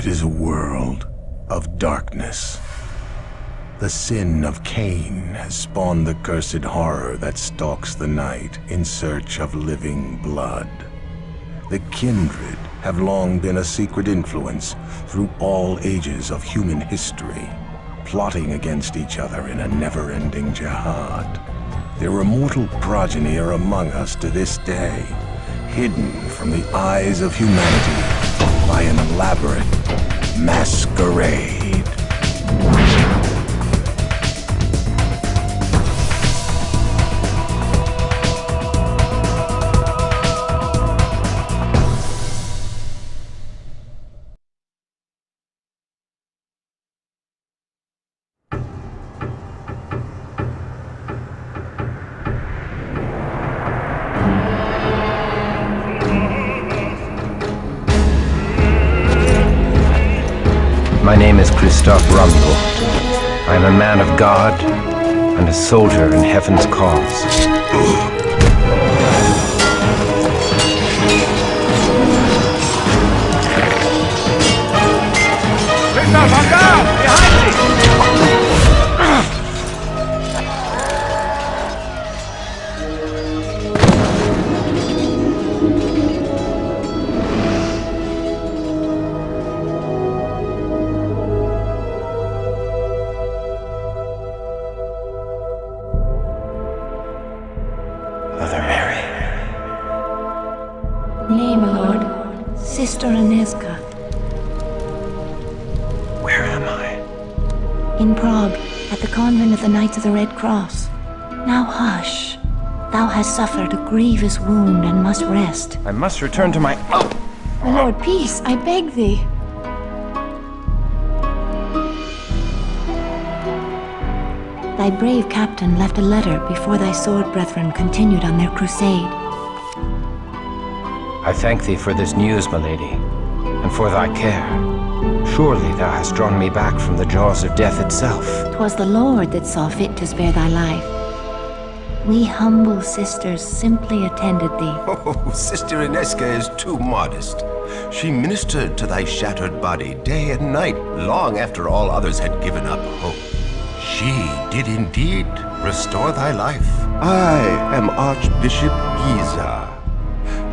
It is a world of darkness. The sin of Cain has spawned the cursed horror that stalks the night in search of living blood. The kindred have long been a secret influence through all ages of human history, plotting against each other in a never-ending jihad. Their immortal progeny are among us to this day, hidden from the eyes of humanity by an elaborate masquerade. My name is Christoph. I am a man of God and a soldier in heaven's cause. Christoph, on guard! Behind me! Nay, my lord. Sister Anezka. Where am I? In Prague, at the convent of the Knights of the Red Cross. Now hush. Thou hast suffered a grievous wound and must rest. I must return to my... Oh! My lord, peace, I beg thee. Thy brave captain left a letter before thy sword brethren continued on their crusade. I thank thee for this news, my lady, and for thy care. Surely thou hast drawn me back from the jaws of death itself. 'Twas the Lord that saw fit to spare thy life. We humble sisters simply attended thee. Oh, Sister Anezka is too modest. She ministered to thy shattered body day and night, long after all others had given up hope. She did indeed restore thy life. I am Archbishop Giza.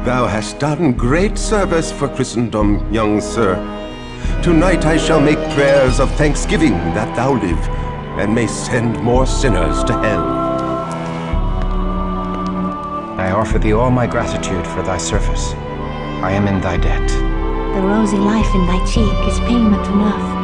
Thou hast done great service for Christendom, young sir. Tonight I shall make prayers of thanksgiving that thou live, and may send more sinners to hell. I offer thee all my gratitude for thy service. I am in thy debt. The rosy life in thy cheek is payment enough.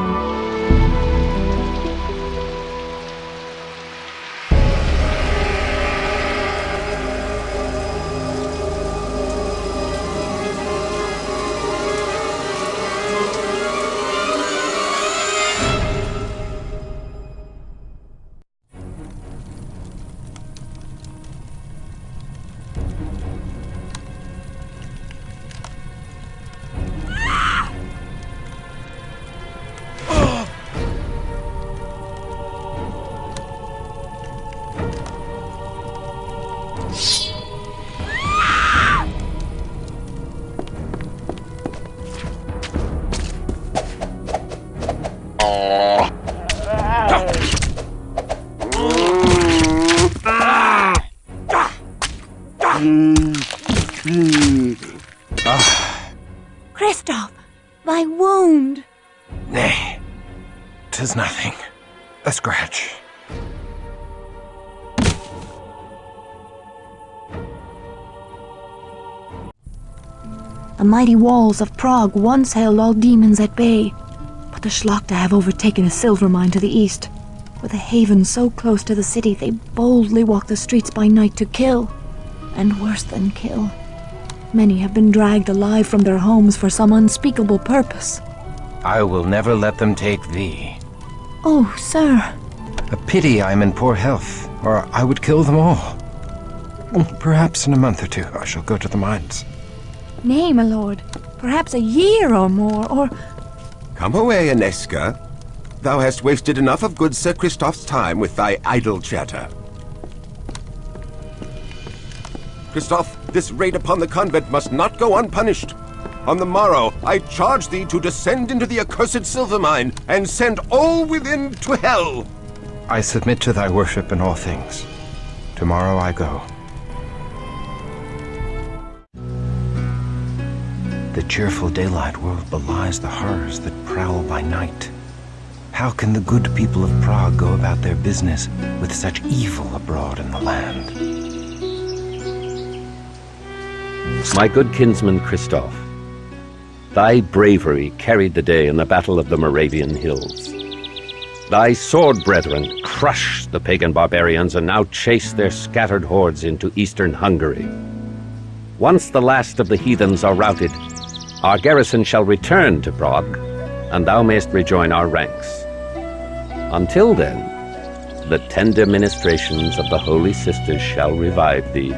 Christoph, thy wound! Nay, 'tis nothing. A scratch. The mighty walls of Prague once held all demons at bay, but the Schlachter have overtaken a silver mine to the east. With a haven so close to the city, they boldly walk the streets by night to kill, and worse than kill. Many have been dragged alive from their homes for some unspeakable purpose. I will never let them take thee. Oh, sir. A pity I am in poor health, or I would kill them all. Perhaps in a month or two I shall go to the mines. Nay, my lord. Perhaps a year or more, or... Come away, Anezka. Thou hast wasted enough of good Sir Christoph's time with thy idle chatter. Christoph, this raid upon the convent must not go unpunished. On the morrow, I charge thee to descend into the accursed silver mine, and send all within to hell. I submit to thy worship in all things. Tomorrow I go. The cheerful daylight world belies the horrors that prowl by night. How can the good people of Prague go about their business with such evil abroad in the land? My good kinsman Christoph, thy bravery carried the day in the Battle of the Moravian Hills. Thy sword brethren crushed the pagan barbarians and now chase their scattered hordes into eastern Hungary. Once the last of the heathens are routed, our garrison shall return to Prague, and thou mayst rejoin our ranks. Until then, the tender ministrations of the Holy Sisters shall revive thee,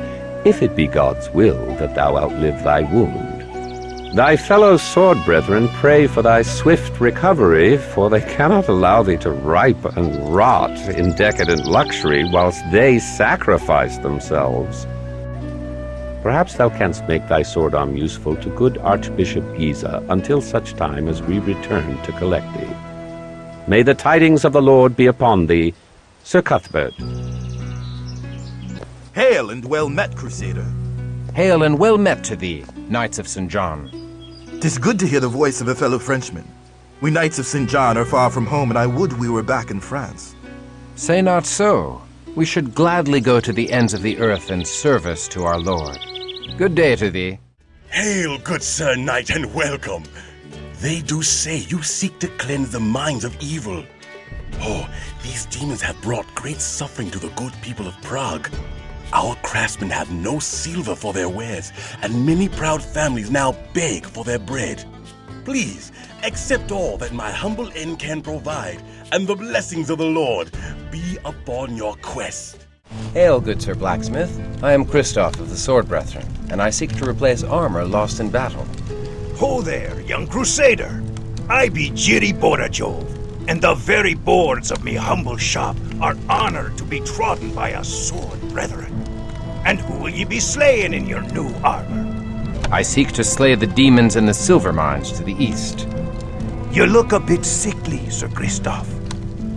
if it be God's will that thou outlive thy wound. Thy fellow sword brethren pray for thy swift recovery, for they cannot allow thee to ripe and rot in decadent luxury whilst they sacrifice themselves. Perhaps thou canst make thy sword arm useful to good Archbishop Giza until such time as we return to collect thee. May the tidings of the Lord be upon thee, Sir Cuthbert. Hail and well met, Crusader. Hail and well met to thee, Knights of St. John. 'Tis good to hear the voice of a fellow Frenchman. We Knights of St. John are far from home, and I would we were back in France. Say not so. We should gladly go to the ends of the earth in service to our Lord. Good day to thee. Hail, good Sir Knight, and welcome. They do say you seek to cleanse the minds of evil. Oh, these demons have brought great suffering to the good people of Prague. Our craftsmen have no silver for their wares, and many proud families now beg for their bread. Please, accept all that my humble end can provide, and the blessings of the Lord be upon your quest. Hail, good Sir Blacksmith. I am Christoph of the Sword Brethren, and I seek to replace armor lost in battle. Ho there, young Crusader. I be Jiri Borajov, and the very boards of me humble shop are honored to be trodden by a sword brethren. And who will ye be slaying in your new armor? I seek to slay the demons in the silver mines to the east. You look a bit sickly, Sir Christoph.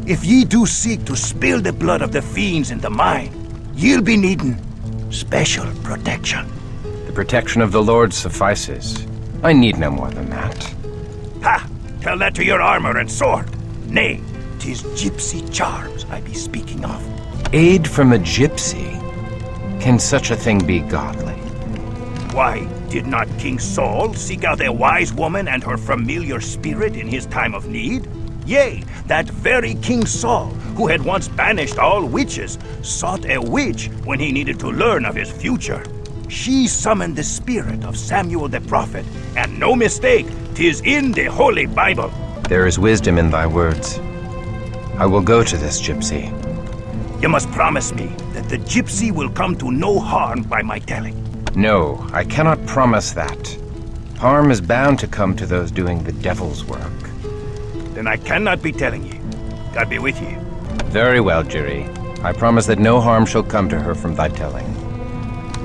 If ye do seek to spill the blood of the fiends in the mine, ye'll be needing special protection. The protection of the Lord suffices. I need no more than that. Ha! Tell that to your armor and sword. Nay, 'tis gypsy charms I be speaking of. Aid from a gypsy? Can such a thing be godly? Why, did not King Saul seek out a wise woman and her familiar spirit in his time of need? Yea, that very King Saul, who had once banished all witches, sought a witch when he needed to learn of his future. She summoned the spirit of Samuel the prophet, and no mistake, 'tis in the Holy Bible. There is wisdom in thy words. I will go to this gypsy. You must promise me that the gypsy will come to no harm by my telling. No, I cannot promise that. Harm is bound to come to those doing the devil's work. Then I cannot be telling ye. God be with ye. Very well, Jiri. I promise that no harm shall come to her from thy telling.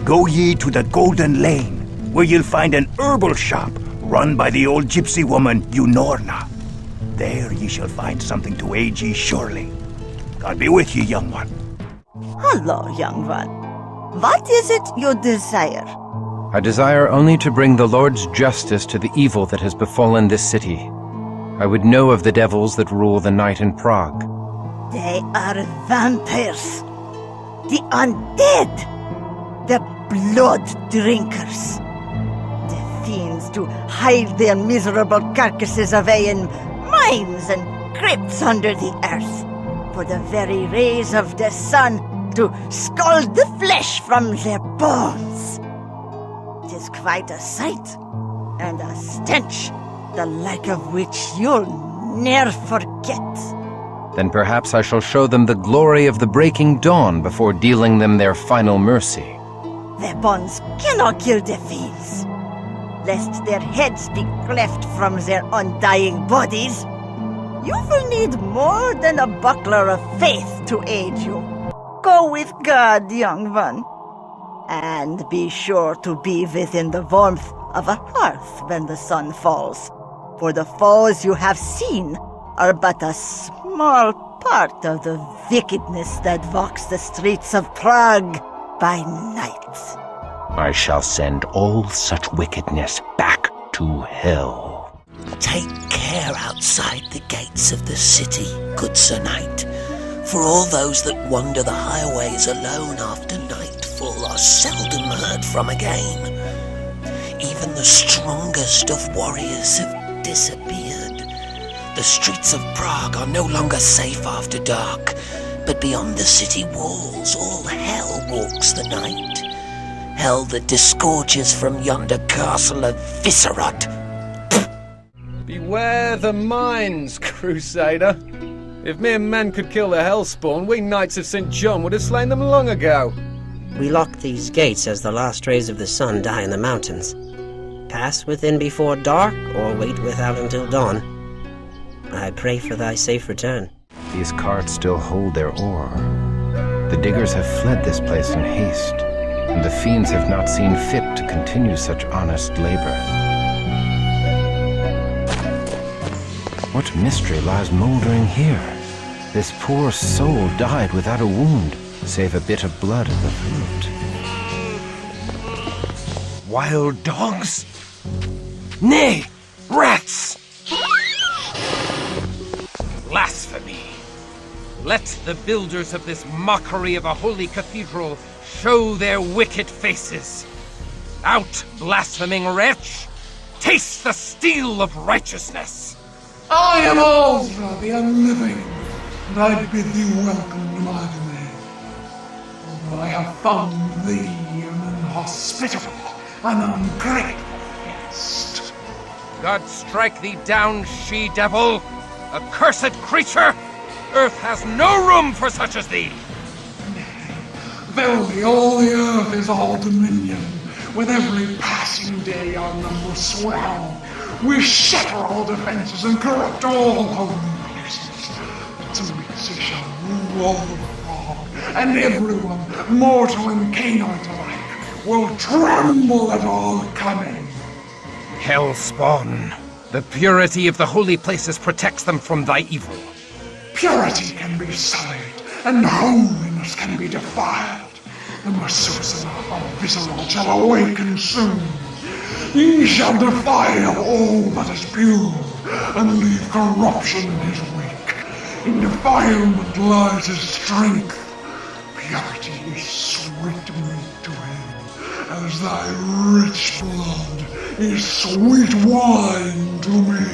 Go ye to the Golden Lane, where you'll find an herbal shop run by the old gypsy woman Unorna. There ye shall find something to aid ye surely. God be with ye, young one. Hello, young one. What is it you desire? I desire only to bring the Lord's justice to the evil that has befallen this city. I would know of the devils that rule the night in Prague. They are vampires. The undead. The blood drinkers. The fiends do hide their miserable carcasses away in mines and crypts under the earth, for the very rays of the sun to scald the flesh from their bones. 'Tis quite a sight, and a stench, the like of which you'll ne'er forget. Then perhaps I shall show them the glory of the breaking dawn before dealing them their final mercy. Weapons cannot kill the fiends, lest their heads be cleft from their undying bodies. You will need more than a buckler of faith to aid you. Go with God, young one. And be sure to be within the warmth of a hearth when the sun falls, for the foes you have seen are but a small part of the wickedness that walks the streets of Prague by night. I shall send all such wickedness back to hell. Take care outside the gates of the city, good Sir Knight, for all those that wander the highways alone after nightfall are seldom heard from again. Even the strongest of warriors have disappeared. The streets of Prague are no longer safe after dark, but beyond the city walls all hell walks the night. Hell that disgorges from yonder castle of Visserod. Beware the mines, Crusader. If mere men could kill the hellspawn, we Knights of St. John would have slain them long ago. We lock these gates as the last rays of the sun die in the mountains. Pass within before dark, or wait without until dawn. I pray for thy safe return. These carts still hold their ore. The diggers have fled this place in haste, and the fiends have not seen fit to continue such honest labor. What mystery lies moldering here? This poor soul died without a wound, save a bit of blood in the throat. Wild dogs? Nay, rats! Blasphemy! Let the builders of this mockery of a holy cathedral show their wicked faces. Out, blaspheming wretch! Taste the steel of righteousness! I am Ozra, the unliving, and I bid thee welcome to my domain. Although I have found thee an inhospitable and ungrateful guest. God strike thee down, she-devil! Accursed creature! Earth has no room for such as thee! Verily, all the earth is all dominion. With every passing day our numbers swell. We shatter all defenses and corrupt all holy places. Timothy shall rule all of Prague, and everyone, mortal and canine alike, will tremble at all coming. Hellspawn, the purity of the holy places protects them from thy evil. Purity can be sullied, and holiness can be defiled. The Methuselah of Visserod shall awaken soon. He shall defile all that is pure, and leave corruption in his wake. In defilement lies his strength. Purity is sweet meat to him, as thy rich blood is sweet wine to me.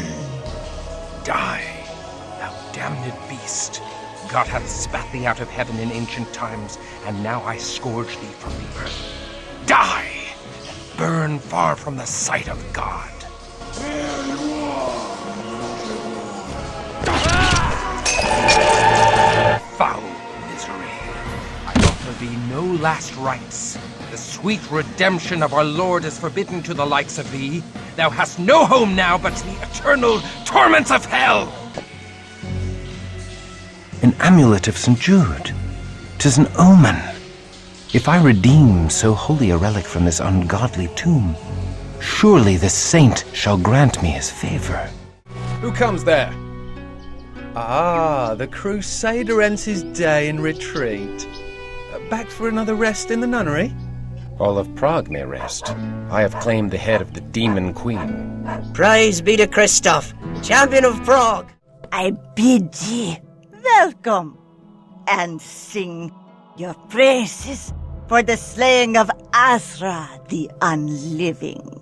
Die, thou damned beast. God hath spat thee out of heaven in ancient times, and now I scourge thee from the earth. Die! Burn far from the sight of God. Foul misery! I offer thee no last rites. The sweet redemption of our Lord is forbidden to the likes of thee. Thou hast no home now but the eternal torments of hell! An amulet of St. Jude. 'Tis an omen. If I redeem so holy a relic from this ungodly tomb, surely this saint shall grant me his favor. Who comes there? Ah, the Crusader ends his day in retreat. Back for another rest in the nunnery? All of Prague may rest. I have claimed the head of the Demon Queen. Praise be to Christoph, champion of Prague. I bid ye welcome, and sing your praises for the slaying of Azra the Unliving.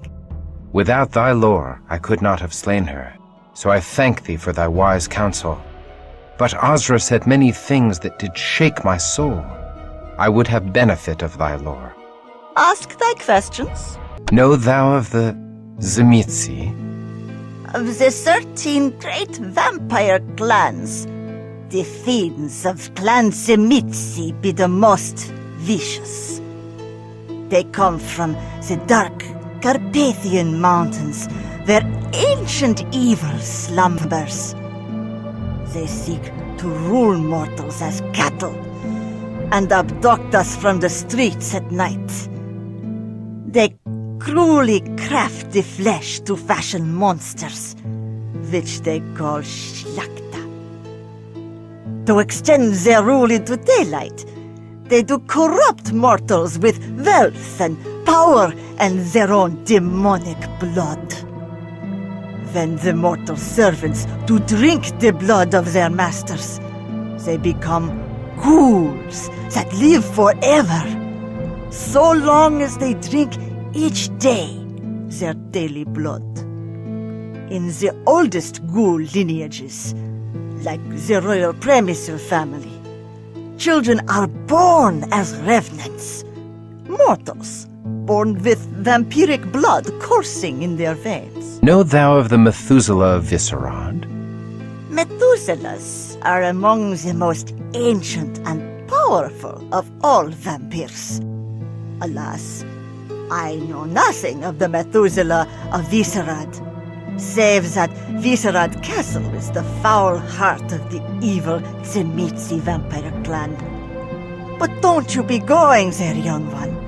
Without thy lore, I could not have slain her, so I thank thee for thy wise counsel. But Azra said many things that did shake my soul. I would have benefit of thy lore. Ask thy questions. Know thou of the Zemitzi? Of the 13 great vampire clans, the fiends of Clan Zemitzi be the most vicious. They come from the dark Carpathian mountains, where ancient evil slumbers. They seek to rule mortals as cattle, and abduct us from the streets at night, cruelly craft the flesh to fashion monsters, which they call Schlachta. To extend their rule into daylight, they do corrupt mortals with wealth and power and their own demonic blood. When the mortal servants do drink the blood of their masters, they become ghouls that live forever, so long as they drink each day their daily blood. In the oldest ghoul lineages, like the royal Prometheans family, children are born as revenants, mortals born with vampiric blood coursing in their veins. Know thou of the Methuselah of Visserod? Methuselahs are among the most ancient and powerful of all vampires. Alas, I know nothing of the Methuselah of Visserod, save that Visserod Castle is the foul heart of the evil Tzimitzi vampire clan. But don't you be going there, young one.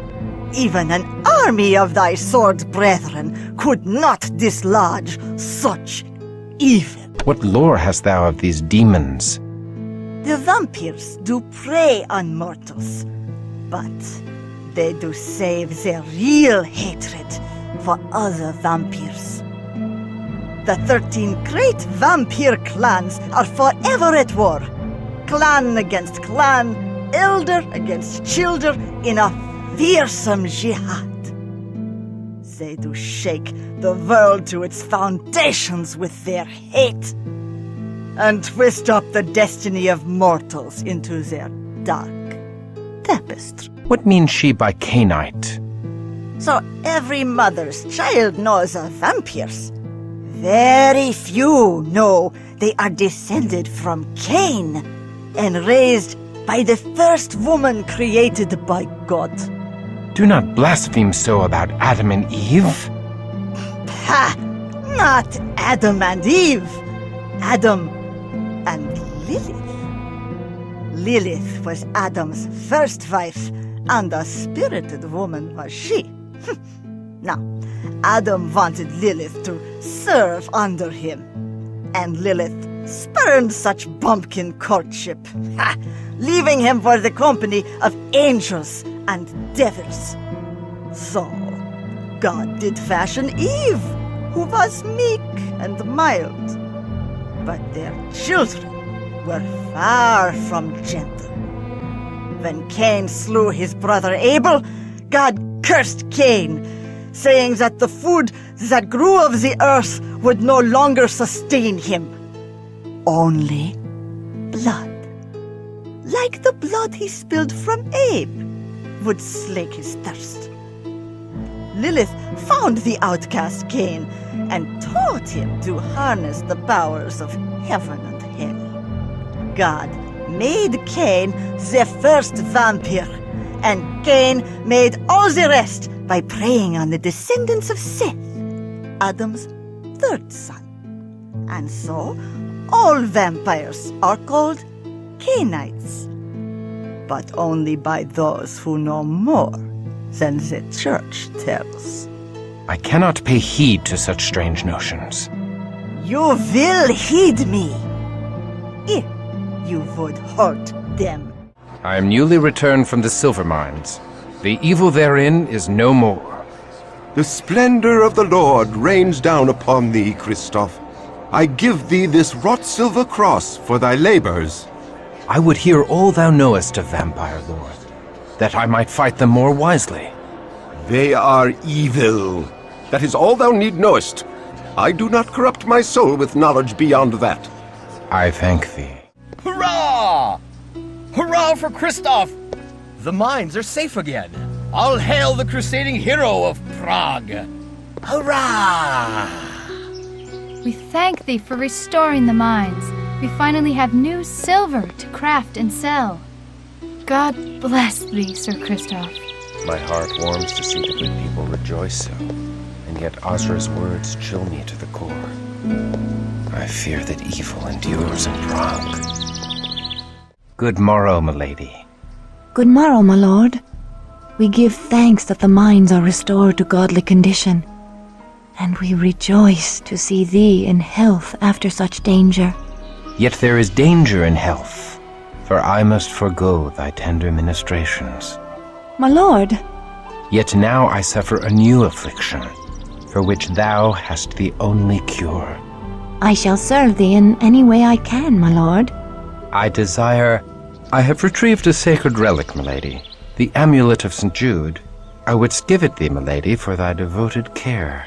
Even an army of thy sword brethren could not dislodge such evil. What lore hast thou of these demons? The vampires do prey on mortals, but they do save their real hatred for other vampires. The 13 great vampire clans are forever at war. Clan against clan, elder against childer in a fearsome jihad. They do shake the world to its foundations with their hate and twist up the destiny of mortals into their dark tapestry. What means she by Cainite? So every mother's child knows of vampires. Very few know they are descended from Cain and raised by the first woman created by God. Do not blaspheme so about Adam and Eve. Ha! Not Adam and Eve. Adam and Lilith. Lilith was Adam's first wife, and a spirited woman was she. Now, Adam wanted Lilith to serve under him, and Lilith spurned such bumpkin courtship, leaving him for the company of angels and devils. So, God did fashion Eve, who was meek and mild, but their children were far from gentle. When Cain slew his brother Abel, God cursed Cain, saying that the food that grew of the earth would no longer sustain him. Only blood, like the blood he spilled from Abe, would slake his thirst. Lilith found the outcast Cain and taught him to harness the powers of heaven and hell. God made Cain the first vampire, and Cain made all the rest by preying on the descendants of Seth, Adam's third son. And so, all vampires are called Cainites, but only by those who know more than the church tells. I cannot pay heed to such strange notions. You will heed me, if you would hurt them. I am newly returned from the silver mines. The evil therein is no more. The splendor of the Lord rains down upon thee, Christoph. I give thee this wrought silver cross for thy labors. I would hear all thou knowest of vampire lore, that I might fight them more wisely. They are evil. That is all thou need knowest. I do not corrupt my soul with knowledge beyond that. I thank thee. Hurrah! Hurrah for Christoph! The mines are safe again. All hail the crusading hero of Prague. Hurrah! We thank thee for restoring the mines. We finally have new silver to craft and sell. God bless thee, Sir Christoph. My heart warms to see the good people rejoice so, and yet Ozra's words chill me to the core. I fear that evil endures in Prague. Good morrow, milady. Good morrow, my lord. We give thanks that the minds are restored to godly condition, and we rejoice to see thee in health after such danger. Yet there is danger in health, for I must forego thy tender ministrations. My lord, Yet now I suffer a new affliction, for which thou hast the only cure. I shall serve thee in any way I can, my lord. I have retrieved a sacred relic, milady, the amulet of St. Jude. I wouldst give it thee, milady, for thy devoted care.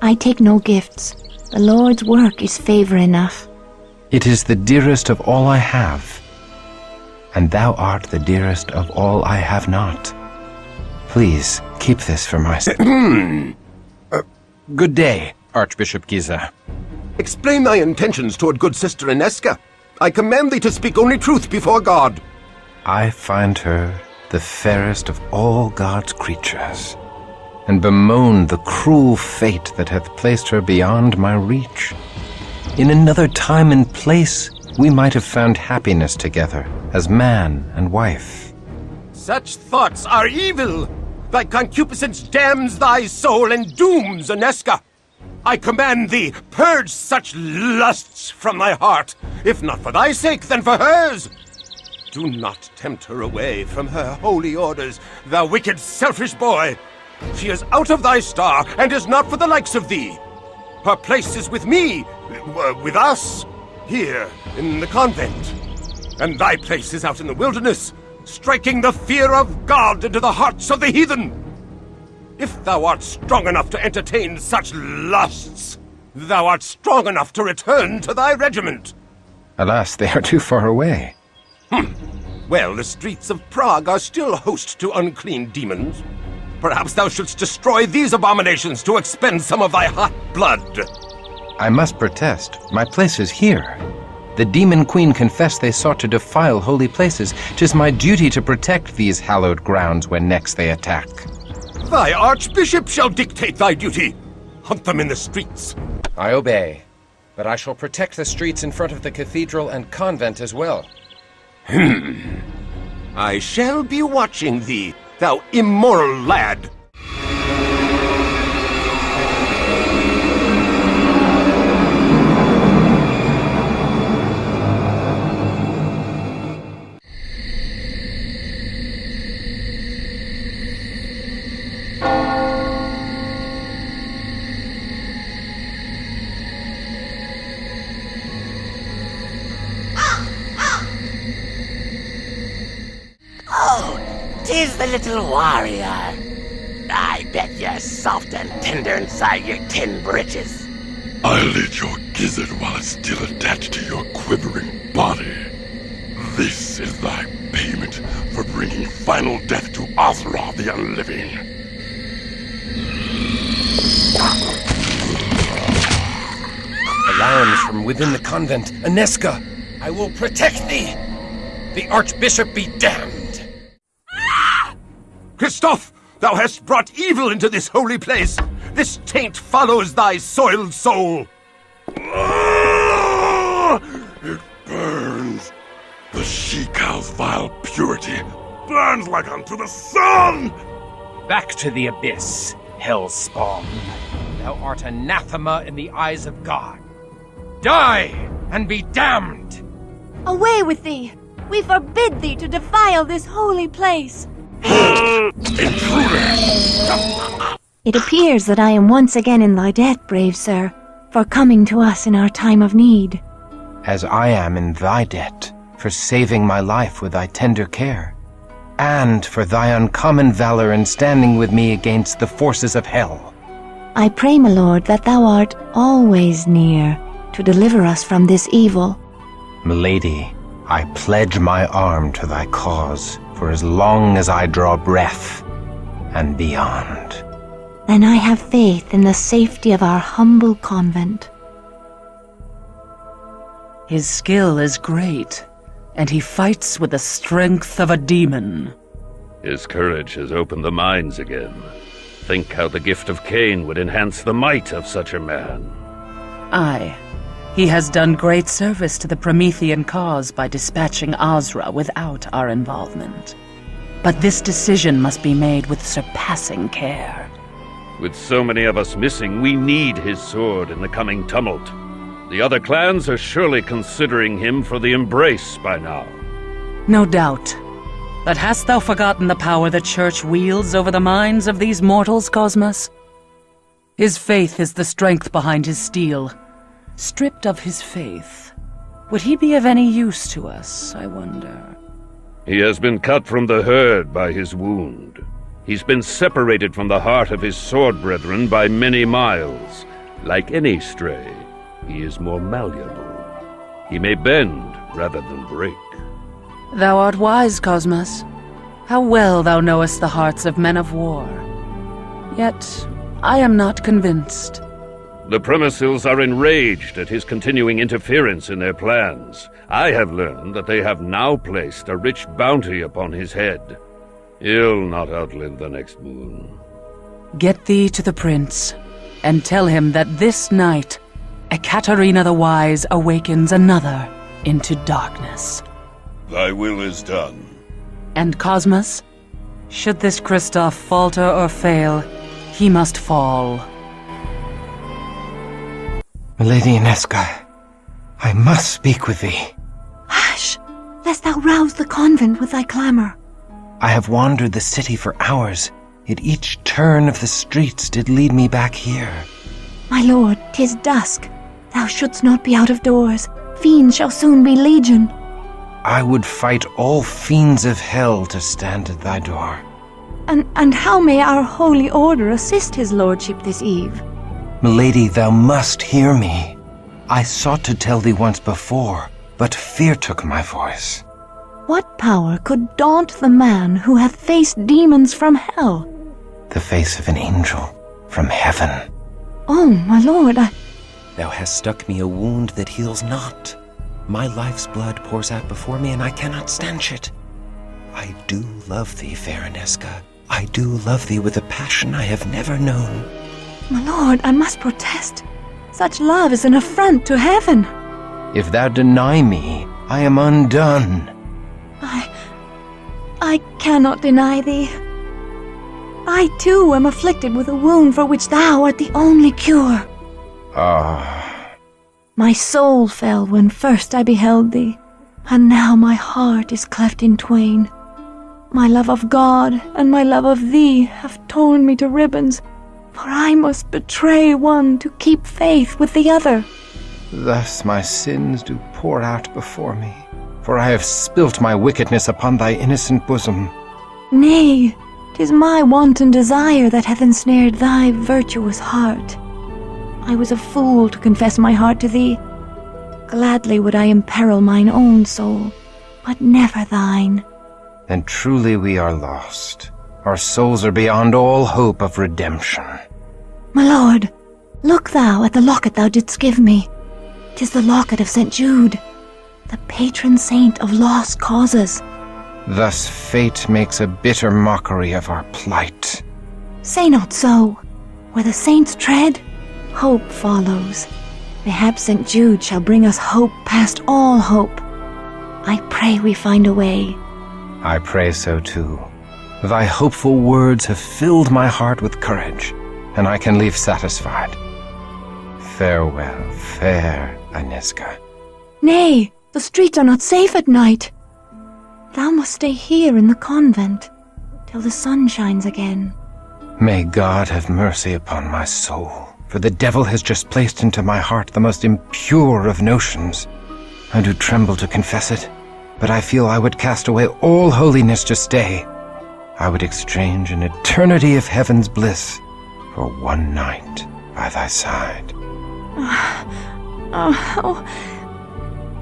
I take no gifts. The Lord's work is favor enough. It is the dearest of all I have, and thou art the dearest of all I have not. Please, keep this for myself. Good day, Archbishop Giza. Explain thy intentions toward good sister Anezka. I command thee to speak only truth before God. I find her the fairest of all God's creatures, and bemoan the cruel fate that hath placed her beyond my reach. In another time and place, we might have found happiness together as man and wife. Such thoughts are evil. Thy concupiscence damns thy soul and dooms Anezka. I command thee, purge such lusts from thy heart, if not for thy sake, then for hers. Do not tempt her away from her holy orders, thou wicked, selfish boy. She is out of thy star, and is not for the likes of thee. Her place is with me, with us, here in the convent. And thy place is out in the wilderness, striking the fear of God into the hearts of the heathen. If thou art strong enough to entertain such lusts, thou art strong enough to return to thy regiment. Alas, they are too far away. Well, the streets of Prague are still host to unclean demons. Perhaps thou shouldst destroy these abominations to expend some of thy hot blood. I must protest. My place is here. The demon queen confessed they sought to defile holy places. 'Tis my duty to protect these hallowed grounds when next they attack. Thy archbishop shall dictate thy duty. Hunt them in the streets. I obey, but I shall protect the streets in front of the cathedral and convent as well. I shall be watching thee, thou immoral lad. Tis the little warrior. I bet you're soft and tender inside your tin britches. I'll eat your gizzard while it's still attached to your quivering body. This is thy payment for bringing final death to Azra the Unliving. Alarms from within the convent. Anezka, I will protect thee. The archbishop be damned. Christoph, thou hast brought evil into this holy place. This taint follows thy soiled soul. It burns. The she-cow's vile purity burns like unto the sun. Back to the abyss, hellspawn. Thou art anathema in the eyes of God. Die and be damned! Away with thee! We forbid thee to defile this holy place! It appears that I am once again in thy debt, brave sir, for coming to us in our time of need. As I am in thy debt, for saving my life with thy tender care, and for thy uncommon valor in standing with me against the forces of hell. I pray, my lord, that thou art always near to deliver us from this evil. Milady, I pledge my arm to thy cause for as long as I draw breath and beyond. Then I have faith in the safety of our humble convent. His skill is great, and he fights with the strength of a demon. His courage has opened the minds again. Think how the gift of Cain would enhance the might of such a man. Aye. He has done great service to the Promethean cause by dispatching Azra without our involvement. But this decision must be made with surpassing care. With so many of us missing, we need his sword in the coming tumult. The other clans are surely considering him for the embrace by now. No doubt. But hast thou forgotten the power the Church wields over the minds of these mortals, Cosmos? His faith is the strength behind his steel. Stripped of his faith, would he be of any use to us, I wonder? He has been cut from the herd by his wound. He's been separated from the heart of his sword brethren by many miles. Like any stray, he is more malleable. He may bend rather than break. Thou art wise, Cosmos. How well thou knowest the hearts of men of war. Yet, I am not convinced. The Prometheans are enraged at his continuing interference in their plans. I have learned that they have now placed a rich bounty upon his head. He'll not outlive the next moon. Get thee to the prince, and tell him that this night, Ekaterina the Wise awakens another into darkness. Thy will is done. And Cosmos, should this Christoph falter or fail, he must fall. Lady Anezka, I must speak with thee. Hush, lest thou rouse the convent with thy clamor. I have wandered the city for hours, yet each turn of the streets did lead me back here. My lord, 'tis dusk. Thou shouldst not be out of doors. Fiends shall soon be legion. I would fight all fiends of hell to stand at thy door. And how may our holy order assist his lordship this eve? Milady, thou must hear me. I sought to tell thee once before, but fear took my voice. What power could daunt the man who hath faced demons from hell? The face of an angel from heaven. Oh, my lord, Thou hast stuck me a wound that heals not. My life's blood pours out before me, and I cannot stanch it. I do love thee, fair Anezka. I do love thee with a passion I have never known. My lord, I must protest. Such love is an affront to heaven. If thou deny me, I am undone. I cannot deny thee. I too am afflicted with a wound for which thou art the only cure. My soul fell when first I beheld thee, and now my heart is cleft in twain. My love of God and my love of thee have torn me to ribbons, for I must betray one to keep faith with the other. Thus my sins do pour out before me, for I have spilt my wickedness upon thy innocent bosom. Nay, 'tis my wanton desire that hath ensnared thy virtuous heart. I was a fool to confess my heart to thee. Gladly would I imperil mine own soul, but never thine. Then truly we are lost. Our souls are beyond all hope of redemption. My lord, look thou at the locket thou didst give me. 'Tis the locket of St. Jude, the patron saint of lost causes. Thus fate makes a bitter mockery of our plight. Say not so. Where the saints tread, hope follows. Perhaps St. Jude shall bring us hope past all hope. I pray we find a way. I pray so too. Thy hopeful words have filled my heart with courage, and I can leave satisfied. Farewell, fair Anezka. Nay, the streets are not safe at night. Thou must stay here in the convent till the sun shines again. May God have mercy upon my soul, for the devil has just placed into my heart the most impure of notions. I do tremble to confess it, but I feel I would cast away all holiness to stay. I would exchange an eternity of heaven's bliss for one night by thy side.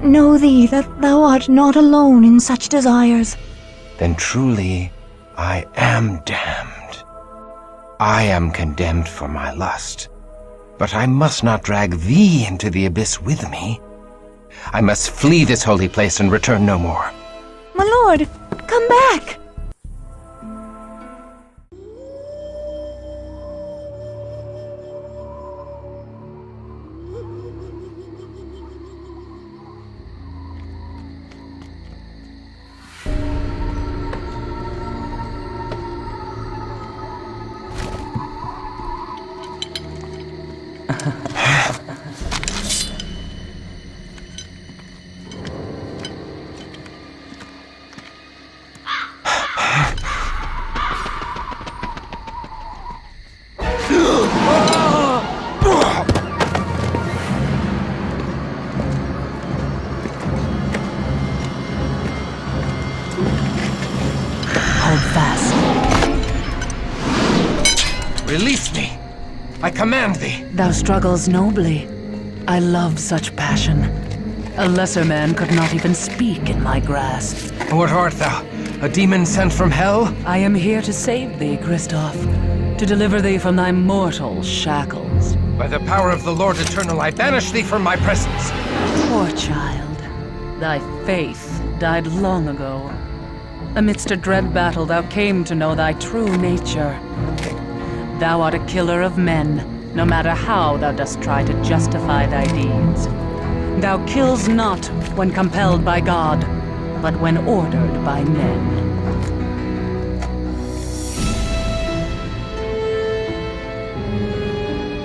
Know thee that thou art not alone in such desires. Then truly I am damned. I am condemned for my lust, but I must not drag thee into the abyss with me. I must flee this holy place and return no more. My lord, come back! Release me! I command thee! Thou struggles nobly. I love such passion. A lesser man could not even speak in my grasp. What art thou? A demon sent from hell? I am here to save thee, Christoph. To deliver thee from thy mortal shackles. By the power of the Lord Eternal, I banish thee from my presence. Poor child. Thy faith died long ago. Amidst a dread battle, thou came to know thy true nature. Thou art a killer of men, no matter how thou dost try to justify thy deeds. Thou kills not when compelled by God, but when ordered by men.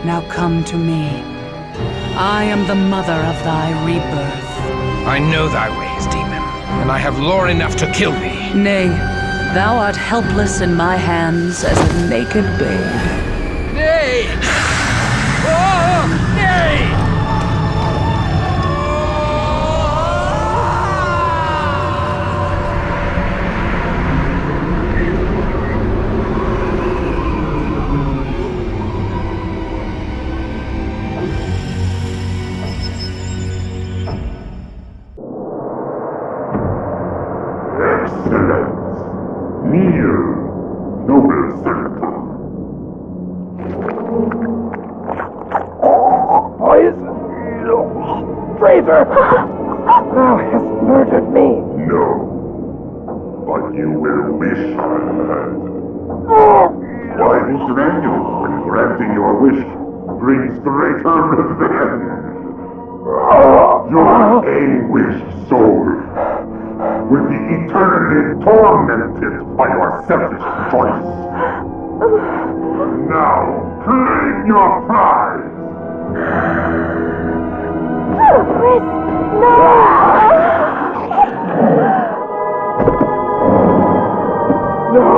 Now come to me. I am the mother of thy rebirth. I know thy ways, demon, and I have lore enough to kill thee. Nay, thou art helpless in my hands as a naked babe. Nay! Oh, nay! Traitor! Thou hast murdered me! No. But you will wish I had. Why restrain you when granting your wish brings greater revenge? Your anguished soul will be eternally tormented by your selfish choice. Now, claim your prize! Chris, no! No!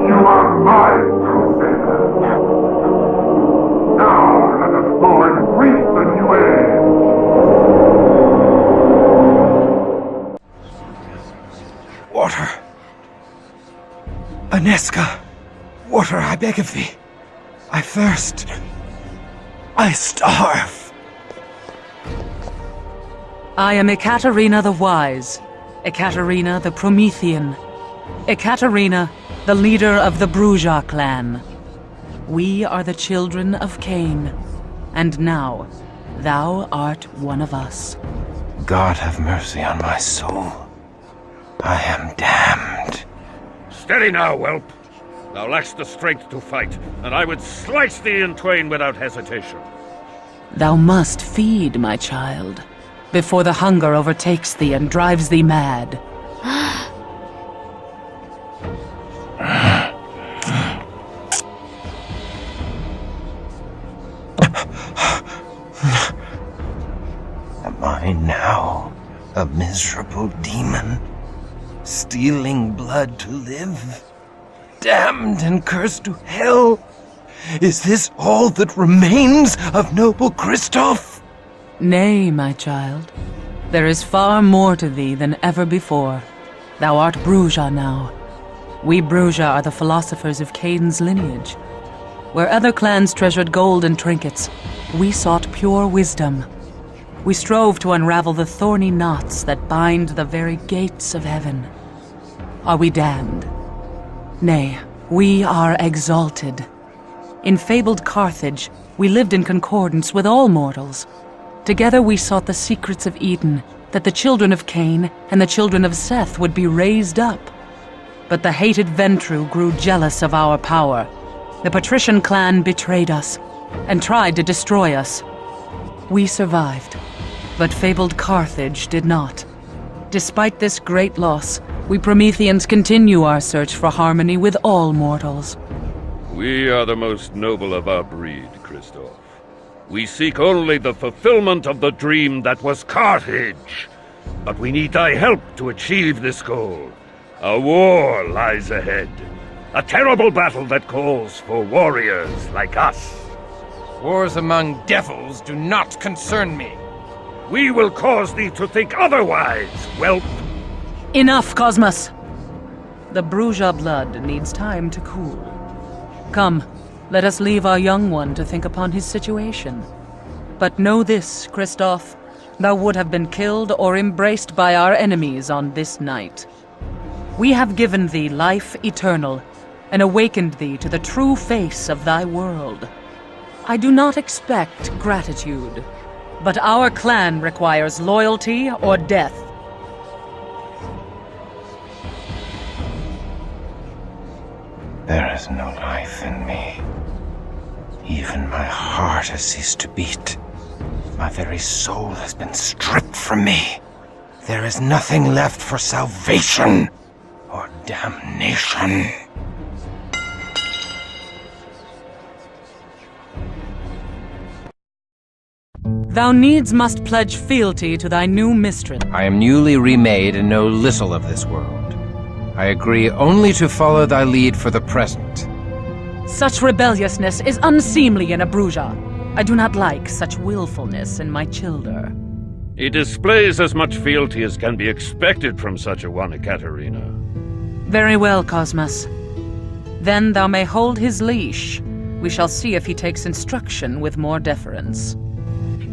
You are mine, Crusader! Now let us go and greet the new age! Water. Anezka. Water, I beg of thee. I thirst. I starve. I am Ekaterina the Wise, Ekaterina the Promethean, Ekaterina, the leader of the Bruja clan. We are the children of Cain, and now thou art one of us. God have mercy on my soul. I am damned. Steady now, whelp. Thou lackst the strength to fight, and I would slice thee in twain without hesitation. Thou must feed, my child, before the hunger overtakes thee and drives thee mad. Am I now a miserable demon, stealing blood to live? Damned and cursed to hell! Is this all that remains of noble Christoph? Nay, my child. There is far more to thee than ever before. Thou art Bruja now. We Bruja are the philosophers of Cain's lineage. Where other clans treasured gold and trinkets, we sought pure wisdom. We strove to unravel the thorny knots that bind the very gates of heaven. Are we damned? Nay, we are exalted. In fabled Carthage, we lived in concordance with all mortals. Together we sought the secrets of Eden, that the children of Cain and the children of Seth would be raised up. But the hated Ventru grew jealous of our power. The patrician clan betrayed us and tried to destroy us. We survived, but fabled Carthage did not. Despite this great loss, We Prometheans continue our search for harmony with all mortals. We are the most noble of our breed, Christoph. We seek only the fulfillment of the dream that was Carthage. But we need thy help to achieve this goal. A war lies ahead. A terrible battle that calls for warriors like us. Wars among devils do not concern me. We will cause thee to think otherwise, whelp. Enough, Cosmos! The Bruja blood needs time to cool. Come, let us leave our young one to think upon his situation. But know this, Christoph, thou would have been killed or embraced by our enemies on this night. We have given thee life eternal, and awakened thee to the true face of thy world. I do not expect gratitude, but our clan requires loyalty or death. There is no life in me. Even my heart has ceased to beat. My very soul has been stripped from me. There is nothing left for salvation or damnation. Thou needs must pledge fealty to thy new mistress. I am newly remade and know little of this world. I agree only to follow thy lead for the present. Such rebelliousness is unseemly in a Bruja. I do not like such willfulness in my childer. He displays as much fealty as can be expected from such a one, Ekaterina. Very well, Cosmos. Then thou may hold his leash. We shall see if he takes instruction with more deference.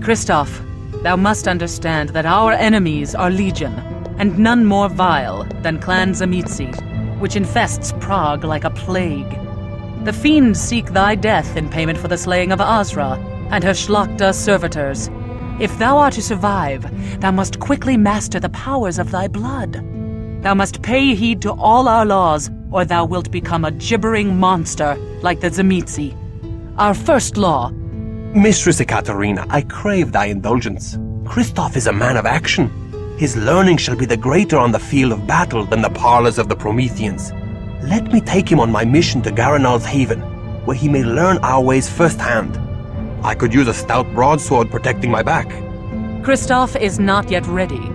Christoph, thou must understand that our enemies are legion, and none more vile than Clan Zamitzi, which infests Prague like a plague. The fiends seek thy death in payment for the slaying of Azra and her Schlachta servitors. If thou art to survive, thou must quickly master the powers of thy blood. Thou must pay heed to all our laws, or thou wilt become a gibbering monster like the Zamitzi. Our first law. Mistress Ekaterina, I crave thy indulgence. Christoph is a man of action. His learning shall be the greater on the field of battle than the parlors of the Prometheans. Let me take him on my mission to Garanal's haven, where he may learn our ways firsthand. I could use a stout broadsword protecting my back. Christoph is not yet ready.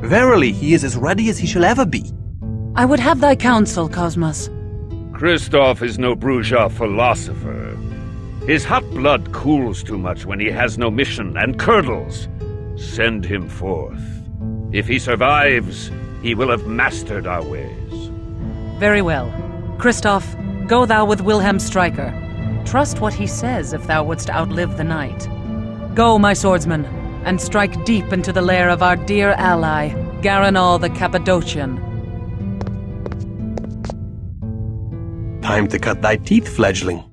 Verily, he is as ready as he shall ever be. I would have thy counsel, Cosmos. Christoph is no Bruja philosopher. His hot blood cools too much when he has no mission and curdles. Send him forth. If he survives, he will have mastered our ways. Very well. Christoph, go thou with Wilhelm Stryker. Trust what he says if thou wouldst outlive the night. Go, my swordsman, and strike deep into the lair of our dear ally, Garanal the Cappadocian. Time to cut thy teeth, fledgling.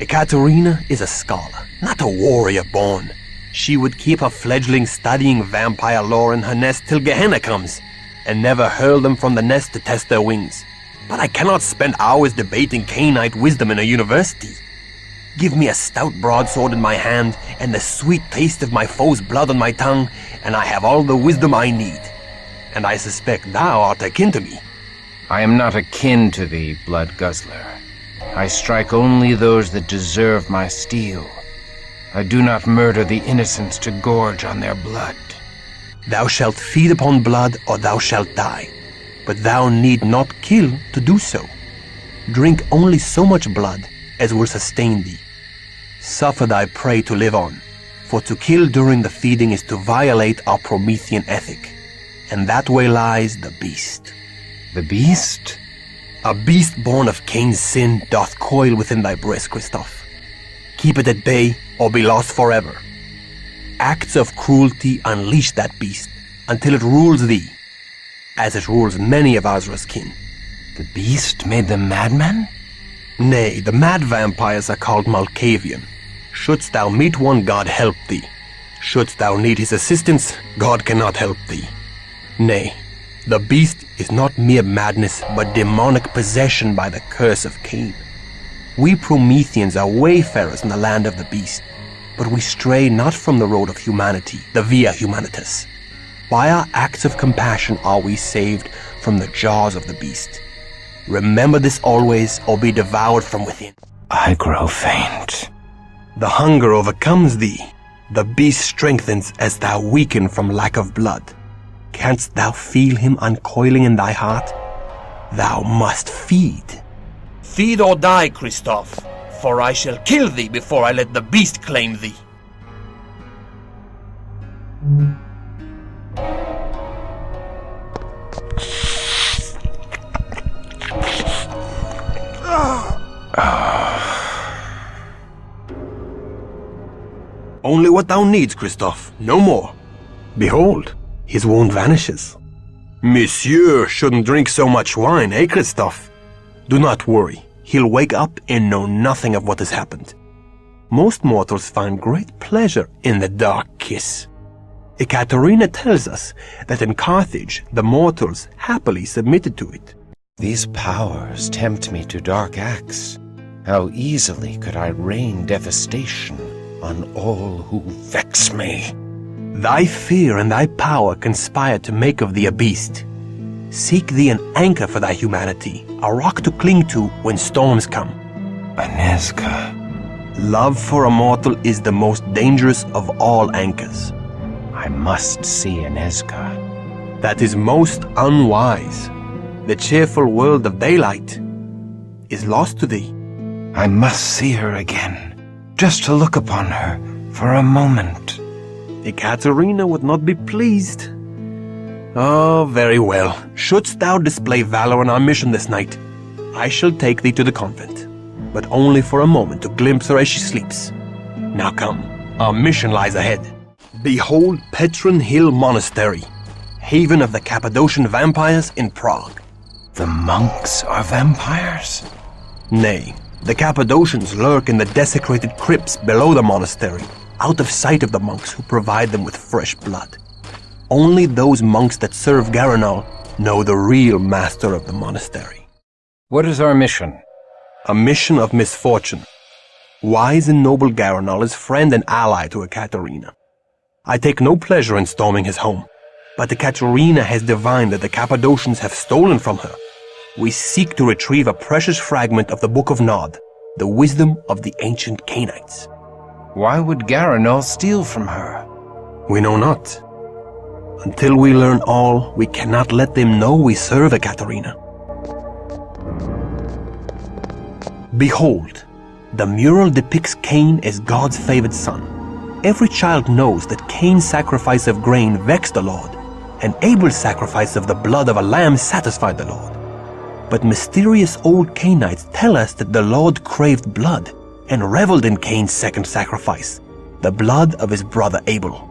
Ekaterina is a scholar, not a warrior born. She would keep her fledgling studying vampire lore in her nest till Gehenna comes, and never hurl them from the nest to test their wings. But I cannot spend hours debating Cainite wisdom in a university. Give me a stout broadsword in my hand, and the sweet taste of my foe's blood on my tongue, and I have all the wisdom I need. And I suspect thou art akin to me. I am not akin to thee, blood guzzler. I strike only those that deserve my steel. I do not murder the innocents to gorge on their blood. Thou shalt feed upon blood, or thou shalt die. But thou need not kill to do so. Drink only so much blood as will sustain thee. Suffer thy prey to live on, for to kill during the feeding is to violate our Promethean ethic. And that way lies the beast. The beast? A beast born of Cain's sin doth coil within thy breast, Christoph. Keep it at bay, or be lost forever. Acts of cruelty unleash that beast until it rules thee, as it rules many of Azra's kin. The beast made them madmen? Nay, the mad vampires are called Malkavian. Shouldst thou meet one, God help thee. Shouldst thou need his assistance, God cannot help thee. Nay, the beast is not mere madness, but demonic possession by the curse of Cain. We Prometheans are wayfarers in the land of the beast, but we stray not from the road of humanity, the via humanitas. By our acts of compassion are we saved from the jaws of the beast. Remember this always, or be devoured from within. I grow faint. The hunger overcomes thee. The beast strengthens as thou weaken from lack of blood. Canst thou feel him uncoiling in thy heart? Thou must feed. Feed or die, Christoph, for I shall kill thee before I let the beast claim thee. Only what thou needs, Christoph, no more. Behold, his wound vanishes. Monsieur shouldn't drink so much wine, eh, Christoph? Do not worry, he'll wake up and know nothing of what has happened. Most mortals find great pleasure in the dark kiss. Ekaterina tells us that in Carthage the mortals happily submitted to it. These powers tempt me to dark acts. How easily could I rain devastation on all who vex me. Thy fear and thy power conspire to make of thee a beast. Seek thee an anchor for thy humanity, a rock to cling to when storms come. Anezka. Love for a mortal is the most dangerous of all anchors. I must see Anezka. That is most unwise. The cheerful world of daylight is lost to thee. I must see her again. Just to look upon her for a moment. Ekaterina would not be pleased. Oh, very well. Shouldst thou display valor on our mission this night, I shall take thee to the convent, but only for a moment to glimpse her as she sleeps. Now come, our mission lies ahead. Behold Petrin Hill Monastery, haven of the Cappadocian vampires in Prague. The monks are vampires? Nay. The Cappadocians lurk in the desecrated crypts below the monastery, out of sight of the monks who provide them with fresh blood. Only those monks that serve Garanal know the real master of the monastery. What is our mission? A mission of misfortune. Wise and noble Garanal is friend and ally to Ekaterina. I take no pleasure in storming his home, but Ekaterina has divined that the Cappadocians have stolen from her. We seek to retrieve a precious fragment of the Book of Nod, the wisdom of the ancient Canaanites. Why would Garanal steal from her? We know not. Until we learn all, we cannot let them know we serve Ekaterina. Behold, the mural depicts Cain as God's favored son. Every child knows that Cain's sacrifice of grain vexed the Lord, and Abel's sacrifice of the blood of a lamb satisfied the Lord. But mysterious old Canaanites tell us that the Lord craved blood and reveled in Cain's second sacrifice, the blood of his brother Abel.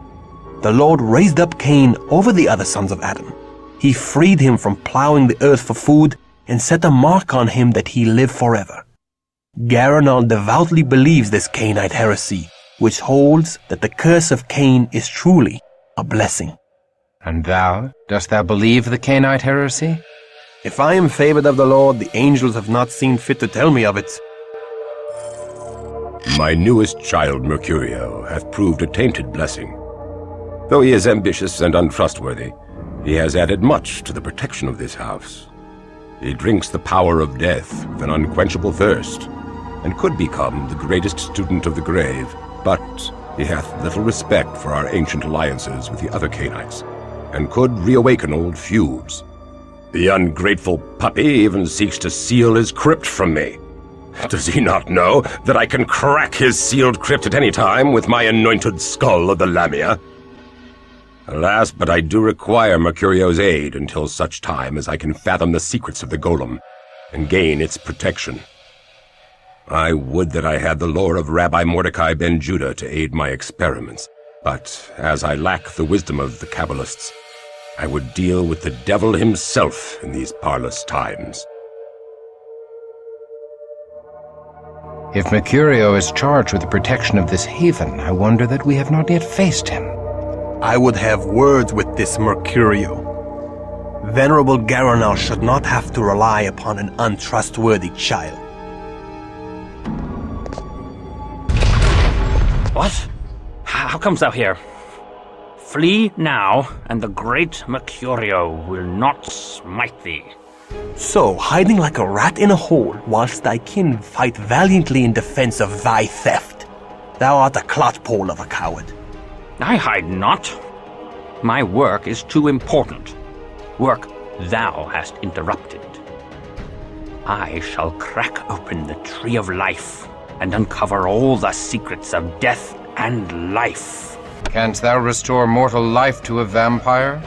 The Lord raised up Cain over the other sons of Adam. He freed him from plowing the earth for food and set a mark on him that he live forever. Garanal devoutly believes this Cainite heresy, which holds that the curse of Cain is truly a blessing. And thou, dost thou believe the Cainite heresy? If I am favored of the Lord, the angels have not seen fit to tell me of it. My newest child, Mercurio, hath proved a tainted blessing. Though he is ambitious and untrustworthy, he has added much to the protection of this house. He drinks the power of death with an unquenchable thirst, and could become the greatest student of the grave, but he hath little respect for our ancient alliances with the other Canaanites, and could reawaken old feuds. The ungrateful puppy even seeks to seal his crypt from me. Does he not know that I can crack his sealed crypt at any time with my anointed skull of the Lamia? Alas, but I do require Mercurio's aid until such time as I can fathom the secrets of the golem and gain its protection. I would that I had the lore of Rabbi Mordecai ben Judah to aid my experiments, but as I lack the wisdom of the Kabbalists, I would deal with the devil himself in these parlous times. If Mercurio is charged with the protection of this haven, I wonder that we have not yet faced him. I would have words with this Mercurio. Venerable Garanal should not have to rely upon an untrustworthy child. What? How comes thou here? Flee now, and the great Mercurio will not smite thee. So, hiding like a rat in a hole, whilst thy kin fight valiantly in defense of thy theft. Thou art a clotpole of a coward. I hide not. My work is too important. Work thou hast interrupted. I shall crack open the tree of life and uncover all the secrets of death and life. Canst thou restore mortal life to a vampire?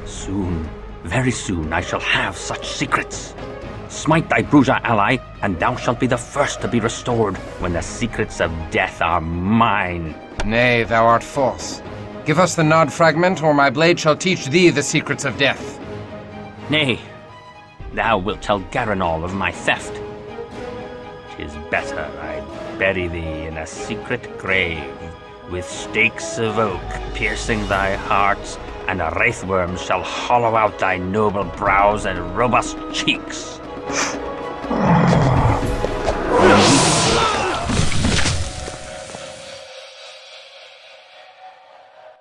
Soon, very soon, I shall have such secrets. Smite thy Bruja ally, and thou shalt be the first to be restored when the secrets of death are mine. Nay, thou art false. Give us the nod fragment, or my blade shall teach thee the secrets of death. Nay, thou wilt tell Garanol of my theft. 'Tis better I bury thee in a secret grave, with stakes of oak piercing thy heart, and wraithworms shall hollow out thy noble brows and robust cheeks.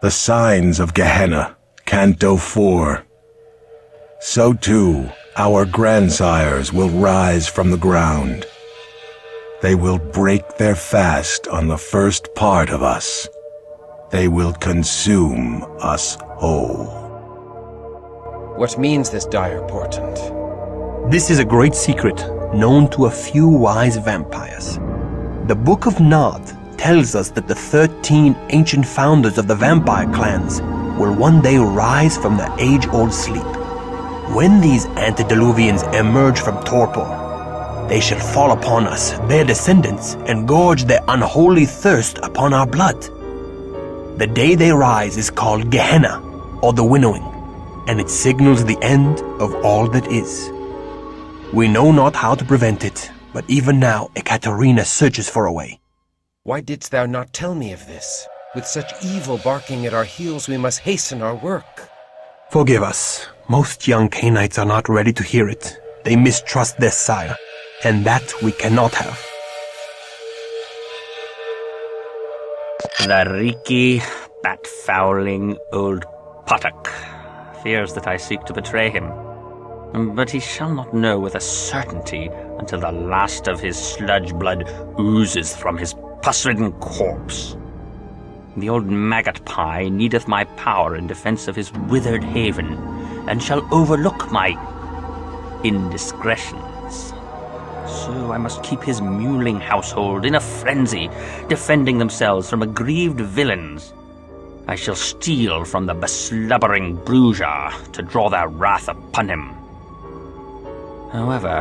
The signs of Gehenna, Canto 4. So too, our grandsires will rise from the ground. They will break their fast on the first part of us. They will consume us whole. What means this dire portent? This is a great secret known to a few wise vampires. The Book of Nod tells us that the 13 ancient founders of the vampire clans will one day rise from their age-old sleep. When these antediluvians emerge from torpor, they shall fall upon us, their descendants, and gorge their unholy thirst upon our blood. The day they rise is called Gehenna, or the Winnowing, and it signals the end of all that is. We know not how to prevent it, but even now Ekaterina searches for a way. Why didst thou not tell me of this? With such evil barking at our heels, we must hasten our work. Forgive us. Most young Cainites are not ready to hear it. They mistrust their sire, and that we cannot have. The reeky, bat-fouling old Potok fears that I seek to betray him. But he shall not know with a certainty until the last of his sludge blood oozes from his pus-ridden corpse. The old maggot pie needeth my power in defense of his withered haven, and shall overlook my indiscretions. So I must keep his mewling household in a frenzy, defending themselves from aggrieved villains. I shall steal from the beslubbering Bruja to draw their wrath upon him. However,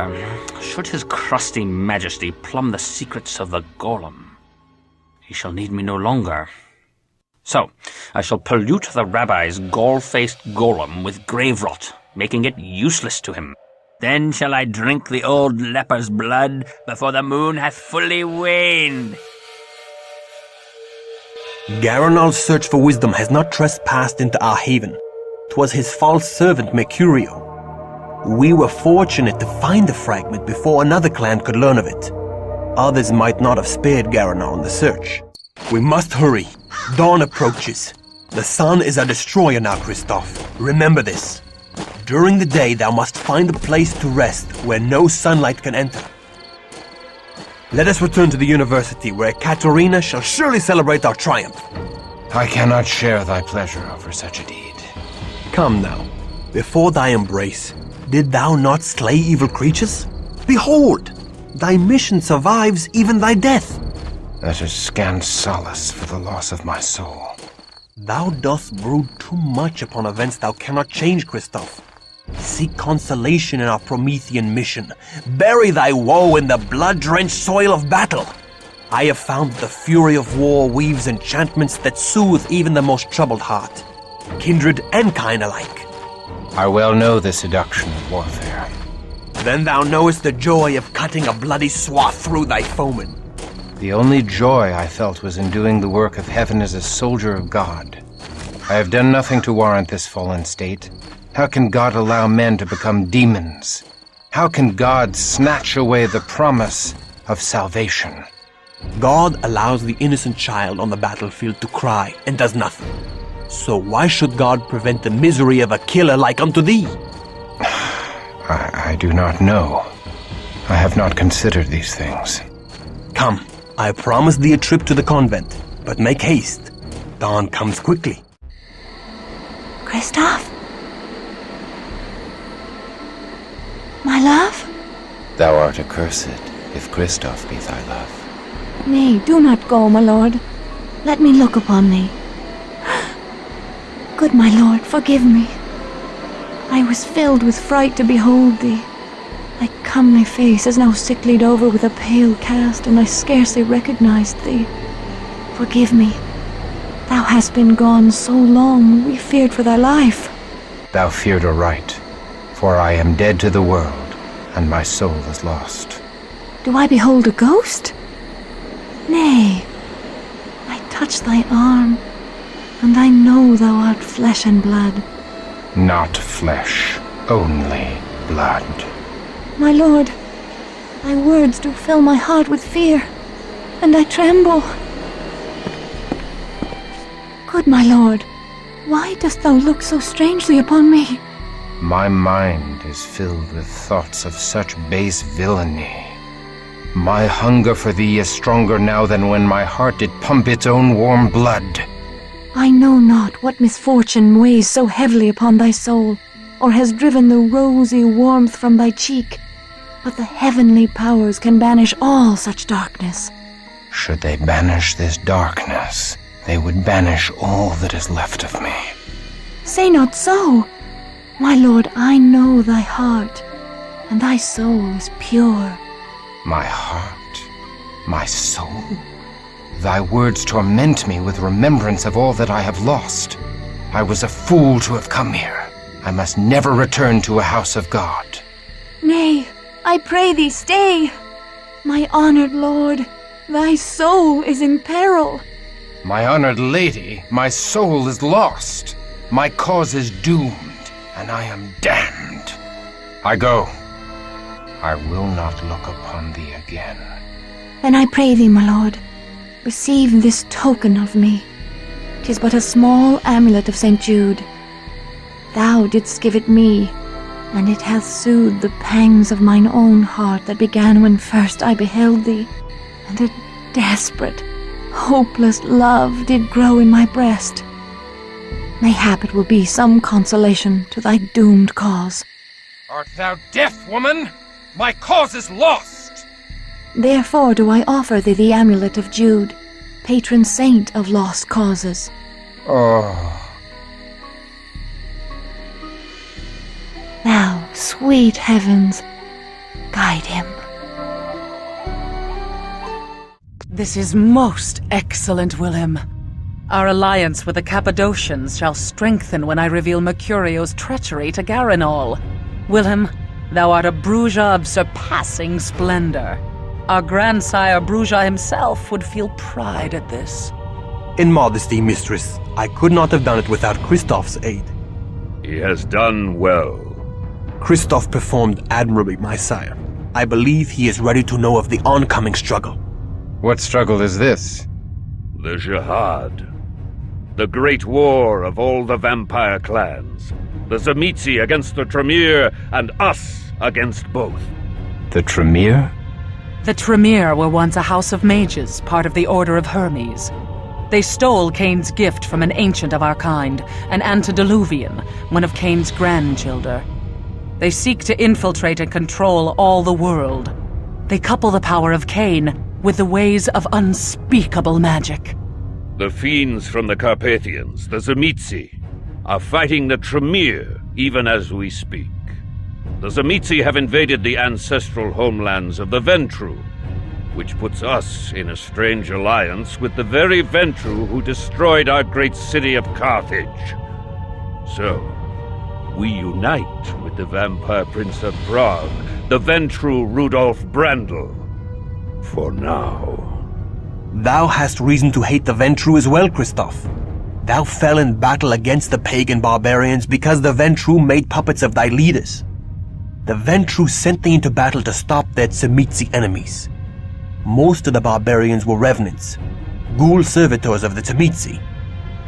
should his crusty majesty plumb the secrets of the golem, he shall need me no longer. So, I shall pollute the rabbi's gall-faced golem with grave rot, making it useless to him. Then shall I drink the old leper's blood before the moon hath fully waned. Garanol's search for wisdom has not trespassed into our haven. 'Twas his false servant Mercurio. We were fortunate to find the fragment before another clan could learn of it. Others might not have spared Garanol in the search. We must hurry. Dawn approaches. The sun is our destroyer now, Christoph. Remember this. During the day, thou must find a place to rest where no sunlight can enter. Let us return to the university, where Ekaterina shall surely celebrate our triumph. I cannot share thy pleasure over such a deed. Come now. Before thy embrace, did thou not slay evil creatures? Behold! Thy mission survives even thy death. That is scant solace for the loss of my soul. Thou dost brood too much upon events thou cannot change, Christoph. Seek consolation in our Promethean mission. Bury thy woe in the blood-drenched soil of battle. I have found that the fury of war weaves enchantments that soothe even the most troubled heart, kindred and kind alike. I well know the seduction of warfare. Then thou knowest the joy of cutting a bloody swath through thy foeman. The only joy I felt was in doing the work of heaven as a soldier of God. I have done nothing to warrant this fallen state. How can God allow men to become demons? How can God snatch away the promise of salvation? God allows the innocent child on the battlefield to cry and does nothing. So why should God prevent the misery of a killer like unto thee? I do not know. I have not considered these things. Come, I promise thee a trip to the convent, but make haste. Dawn comes quickly. Christoph? My love? Thou art accursed, if Christoph be thy love. Nay, do not go, my lord. Let me look upon thee. Good my lord, forgive me. I was filled with fright to behold thee. Thy comely face is now sicklied over with a pale cast, and I scarcely recognized thee. Forgive me. Thou hast been gone so long, we feared for thy life. Thou feared aright, for I am dead to the world, and my soul is lost. Do I behold a ghost? Nay, I touch thy arm, and I know thou art flesh and blood. Not flesh, only blood. My lord, thy words do fill my heart with fear, and I tremble. Good my lord, why dost thou look so strangely upon me? My mind is filled with thoughts of such base villainy. My hunger for thee is stronger now than when my heart did pump its own warm blood. I know not what misfortune weighs so heavily upon thy soul, or has driven the rosy warmth from thy cheek, but the heavenly powers can banish all such darkness. Should they banish this darkness, they would banish all that is left of me. Say not so. My lord, I know thy heart, and thy soul is pure. My heart? My soul? Thy words torment me with remembrance of all that I have lost. I was a fool to have come here. I must never return to a house of God. Nay, I pray thee stay. My honored lord, thy soul is in peril. My honored lady, my soul is lost. My cause is doomed, and I am damned. I go. I will not look upon thee again. Then I pray thee, my lord, receive this token of me. 'Tis but a small amulet of St. Jude. Thou didst give it me, and it hath soothed the pangs of mine own heart that began when first I beheld thee, and a desperate, hopeless love did grow in my breast. Mayhap it will be some consolation to thy doomed cause. Art thou deaf, woman? My cause is lost! Therefore do I offer thee the amulet of Jude, patron saint of lost causes. Oh. Thou, sweet heavens, guide him. This is most excellent, Willem. Our alliance with the Cappadocians shall strengthen when I reveal Mercurio's treachery to Garanol. Willem, thou art a Bruja of surpassing splendor. Our grandsire Bruja himself would feel pride at this. In modesty, mistress, I could not have done it without Christoph's aid. He has done well. Christoph performed admirably, my sire. I believe he is ready to know of the oncoming struggle. What struggle is this? The Jihad. The great war of all the vampire clans. The Tzimisce against the Tremere, and us against both. The Tremere? The Tremere were once a house of mages, part of the Order of Hermes. They stole Cain's gift from an ancient of our kind, an antediluvian, one of Cain's grandchildren. They seek to infiltrate and control all the world. They couple the power of Cain with the ways of unspeakable magic. The fiends from the Carpathians, the Tzimisce, are fighting the Tremere even as we speak. The Tzimisce have invaded the ancestral homelands of the Ventru, which puts us in a strange alliance with the very Ventru who destroyed our great city of Carthage. So, we unite with the vampire prince of Prague, the Ventru Rudolf Brandl. For now. Thou hast reason to hate the Ventru as well, Christoph. Thou fell in battle against the pagan barbarians because the Ventru made puppets of thy leaders. The Ventru sent thee into battle to stop their Tzimisce enemies. Most of the barbarians were revenants, ghoul servitors of the Tzimisce.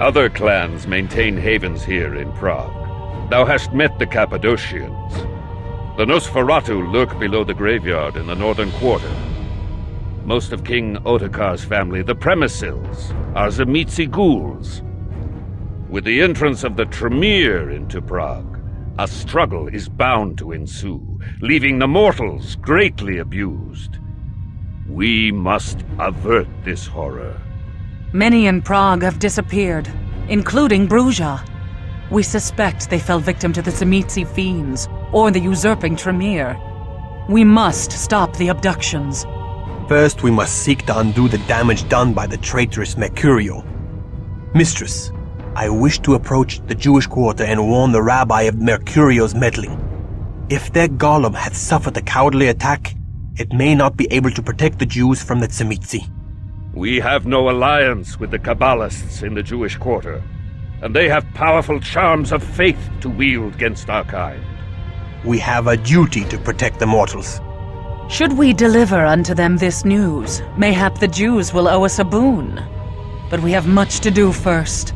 Other clans maintain havens here in Prague. Thou hast met the Cappadocians. The Nosferatu lurk below the graveyard in the northern quarter. Most of King Ottokar's family, the Premissils, are Tzimisce ghouls. With the entrance of the Tremere into Prague, a struggle is bound to ensue, leaving the mortals greatly abused. We must avert this horror. Many in Prague have disappeared, including Bruja. We suspect they fell victim to the Tzimisce fiends, or the usurping Tremere. We must stop the abductions. First, we must seek to undo the damage done by the traitorous Mercurio. Mistress, I wish to approach the Jewish quarter and warn the rabbi of Mercurio's meddling. If their golem hath suffered a cowardly attack, it may not be able to protect the Jews from the Tzimisce. We have no alliance with the Kabbalists in the Jewish quarter, and they have powerful charms of faith to wield against our kind. We have a duty to protect the mortals. Should we deliver unto them this news, mayhap the Jews will owe us a boon. But we have much to do first.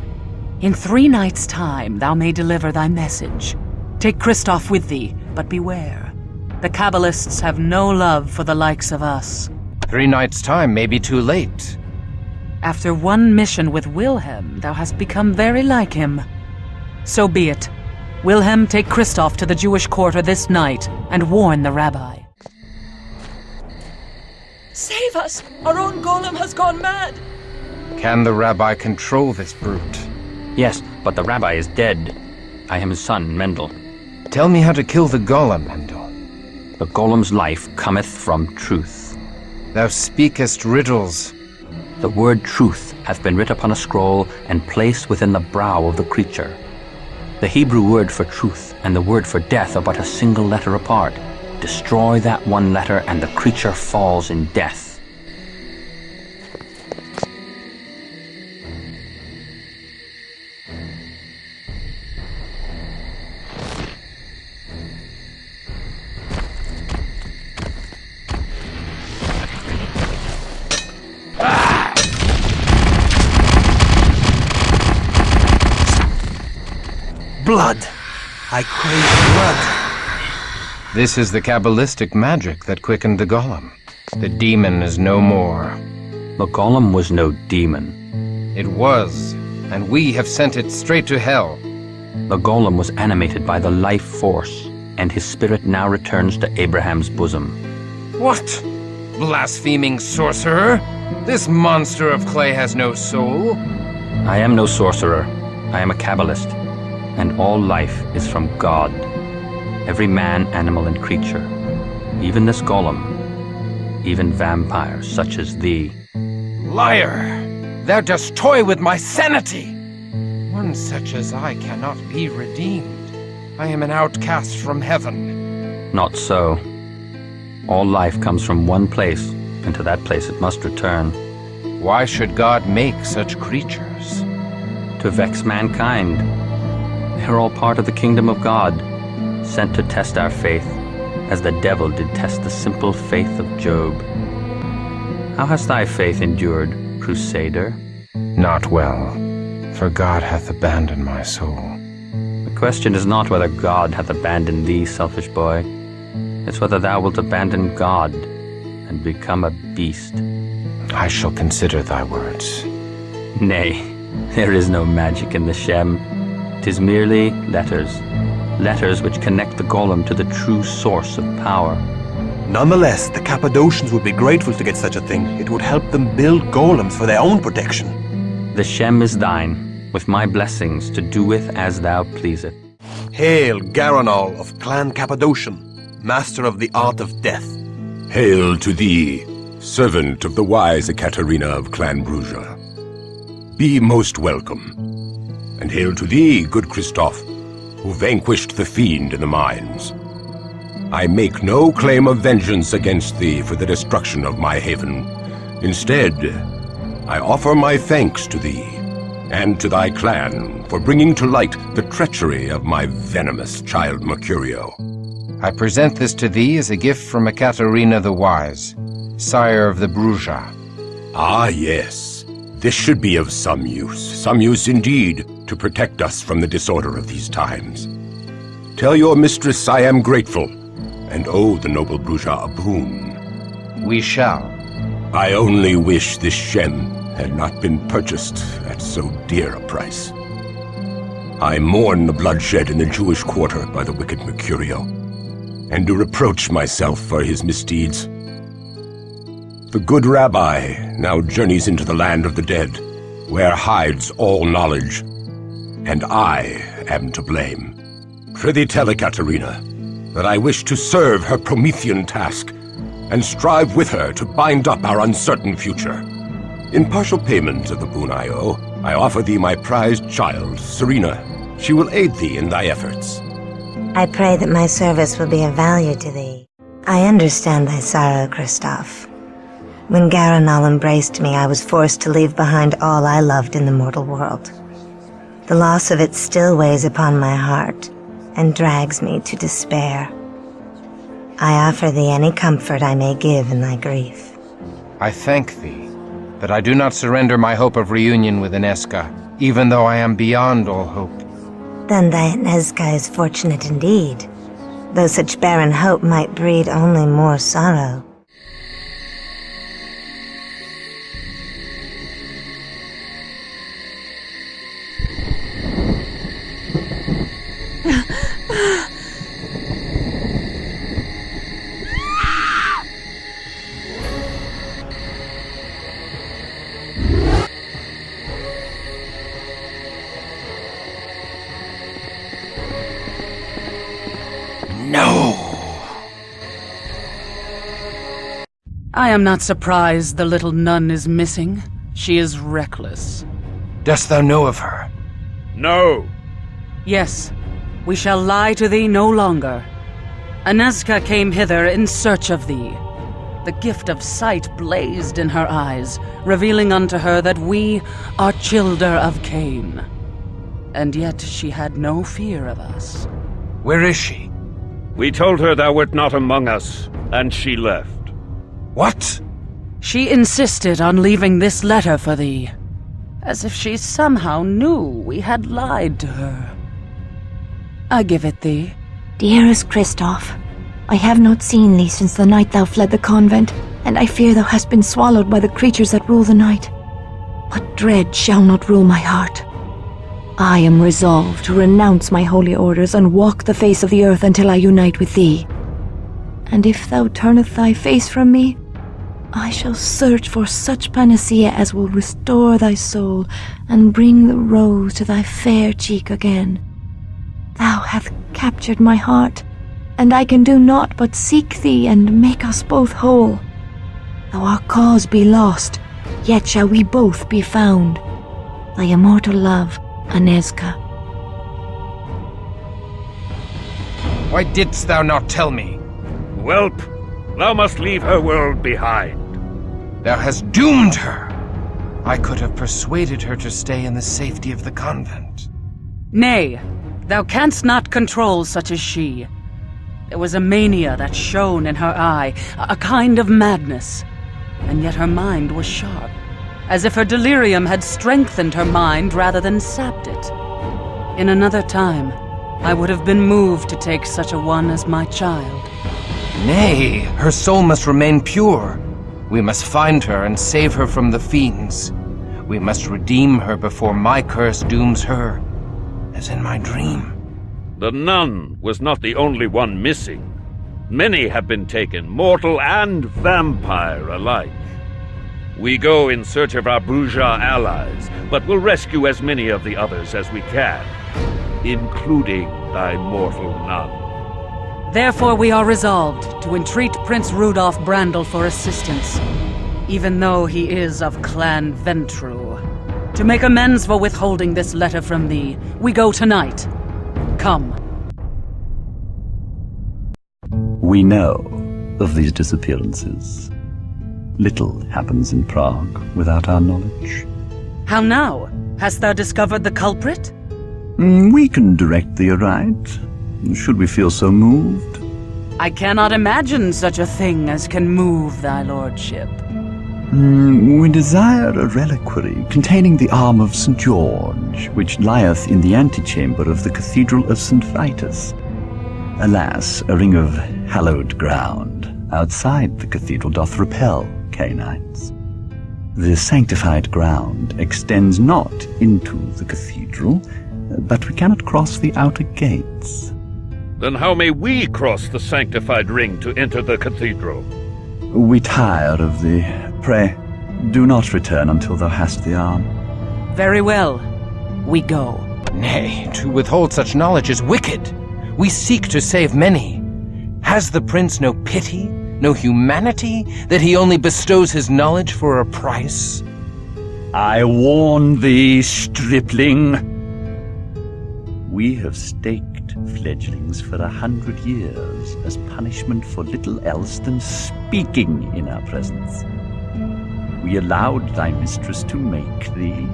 In 3 nights' time thou may deliver thy message. Take Christoph with thee, but beware. The Kabbalists have no love for the likes of us. 3 nights' time may be too late. After one mission with Wilhelm, thou hast become very like him. So be it. Wilhelm, take Christoph to the Jewish quarter this night and warn the rabbi. Save us! Our own golem has gone mad! Can the rabbi control this brute? Yes, but the rabbi is dead. I am his son, Mendel. Tell me how to kill the golem, Mendel. The golem's life cometh from truth. Thou speakest riddles. The word truth hath been writ upon a scroll and placed within the brow of the creature. The Hebrew word for truth and the word for death are but a single letter apart. Destroy that one letter and the creature falls in death. Blood! I crave blood! This is the Kabbalistic magic that quickened the golem. The demon is no more. The golem was no demon. It was, and we have sent it straight to hell. The golem was animated by the life force, and his spirit now returns to Abraham's bosom. What? Blaspheming sorcerer! This monster of clay has no soul. I am no sorcerer. I am a Kabbalist, and all life is from God. Every man, animal, and creature, even this golem, even vampires such as thee. Liar! Thou dost toy with my sanity! One such as I cannot be redeemed. I am an outcast from heaven. Not so. All life comes from one place, and to that place it must return. Why should God make such creatures? To vex mankind. They are all part of the kingdom of God, sent to test our faith, as the devil did test the simple faith of Job. How has thy faith endured, Crusader? Not well, for God hath abandoned my soul. The question is not whether God hath abandoned thee, selfish boy. It's whether thou wilt abandon God and become a beast. I shall consider thy words. Nay, there is no magic in the Shem. 'Tis merely letters. Letters which connect the golem to the true source of power. Nonetheless, the Cappadocians would be grateful to get such a thing. It would help them build golems for their own protection. The Shem is thine, with my blessings to do with as thou pleaseth. Hail, Garanal of Clan Cappadocian, master of the art of death. Hail to thee, servant of the wise Ekaterina of Clan Bruja. Be most welcome. And hail to thee, good Christoph, who vanquished the fiend in the mines. I make no claim of vengeance against thee for the destruction of my haven. Instead, I offer my thanks to thee, and to thy clan, for bringing to light the treachery of my venomous child Mercurio. I present this to thee as a gift from Ekaterina the Wise, sire of the Bruja. Ah, yes. This should be of some use indeed, to protect us from the disorder of these times. Tell your mistress I am grateful, and owe the noble Bruja a boon. We shall. I only wish this gem had not been purchased at so dear a price. I mourn the bloodshed in the Jewish quarter by the wicked Mercurio, and do reproach myself for his misdeeds. The good rabbi now journeys into the land of the dead, where hides all knowledge, and I am to blame. Prithee tell Ekaterina that I wish to serve her Promethean task, and strive with her to bind up our uncertain future. In partial payment of the boon I owe, I offer thee my prized child, Serena. She will aid thee in thy efforts. I pray that my service will be of value to thee. I understand thy sorrow, Christoph. When Garanal embraced me, I was forced to leave behind all I loved in the mortal world. The loss of it still weighs upon my heart, and drags me to despair. I offer thee any comfort I may give in thy grief. I thank thee, but I do not surrender my hope of reunion with Anezka, even though I am beyond all hope. Then thy Anezka is fortunate indeed, though such barren hope might breed only more sorrow. I am not surprised the little nun is missing. She is reckless. Dost thou know of her? No. Yes, we shall lie to thee no longer. Anezka came hither in search of thee. The gift of sight blazed in her eyes, revealing unto her that we are childer of Cain. And yet she had no fear of us. Where is she? We told her thou wert not among us, and she left. What? She insisted on leaving this letter for thee, as if she somehow knew we had lied to her. I give it thee. Dearest Christoph, I have not seen thee since the night thou fled the convent, and I fear thou hast been swallowed by the creatures that rule the night. But dread shall not rule my heart. I am resolved to renounce my holy orders and walk the face of the earth until I unite with thee. And if thou turneth thy face from me, I shall search for such panacea as will restore thy soul and bring the rose to thy fair cheek again. Thou hast captured my heart, and I can do naught but seek thee and make us both whole. Though our cause be lost, yet shall we both be found. Thy immortal love, Anezka. Why didst thou not tell me? Whelp, thou must leave her world behind. Thou hast doomed her. I could have persuaded her to stay in the safety of the convent. Nay, thou canst not control such as she. There was a mania that shone in her eye, a kind of madness. And yet her mind was sharp, as if her delirium had strengthened her mind rather than sapped it. In another time, I would have been moved to take such a one as my child. Nay, her soul must remain pure. We must find her and save her from the fiends. We must redeem her before my curse dooms her, as in my dream. The nun was not the only one missing. Many have been taken, mortal and vampire alike. We go in search of our Bruja allies, but will rescue as many of the others as we can, including thy mortal nun. Therefore we are resolved to entreat Prince Rudolf Brandel for assistance, even though he is of Clan Ventru. To make amends for withholding this letter from thee, we go tonight. Come. We know of these disappearances. Little happens in Prague without our knowledge. How now? Hast thou discovered the culprit? We can direct thee aright, should we feel so moved. I cannot imagine such a thing as can move thy lordship. We desire a reliquary containing the arm of St. George, which lieth in the antechamber of the Cathedral of St. Vitus. Alas, a ring of hallowed ground outside the cathedral doth repel Cainites. The sanctified ground extends not into the cathedral, but we cannot cross the outer gates. Then how may we cross the sanctified ring to enter the cathedral? We tire of thee. Pray, do not return until thou hast the arm. Very well. We go. Nay, to withhold such knowledge is wicked. We seek to save many. Has the prince no pity, no humanity, that he only bestows his knowledge for a price? I warn thee, stripling. We have staked fledglings for 100 years as punishment for little else than speaking in our presence. We allowed thy mistress to make thee,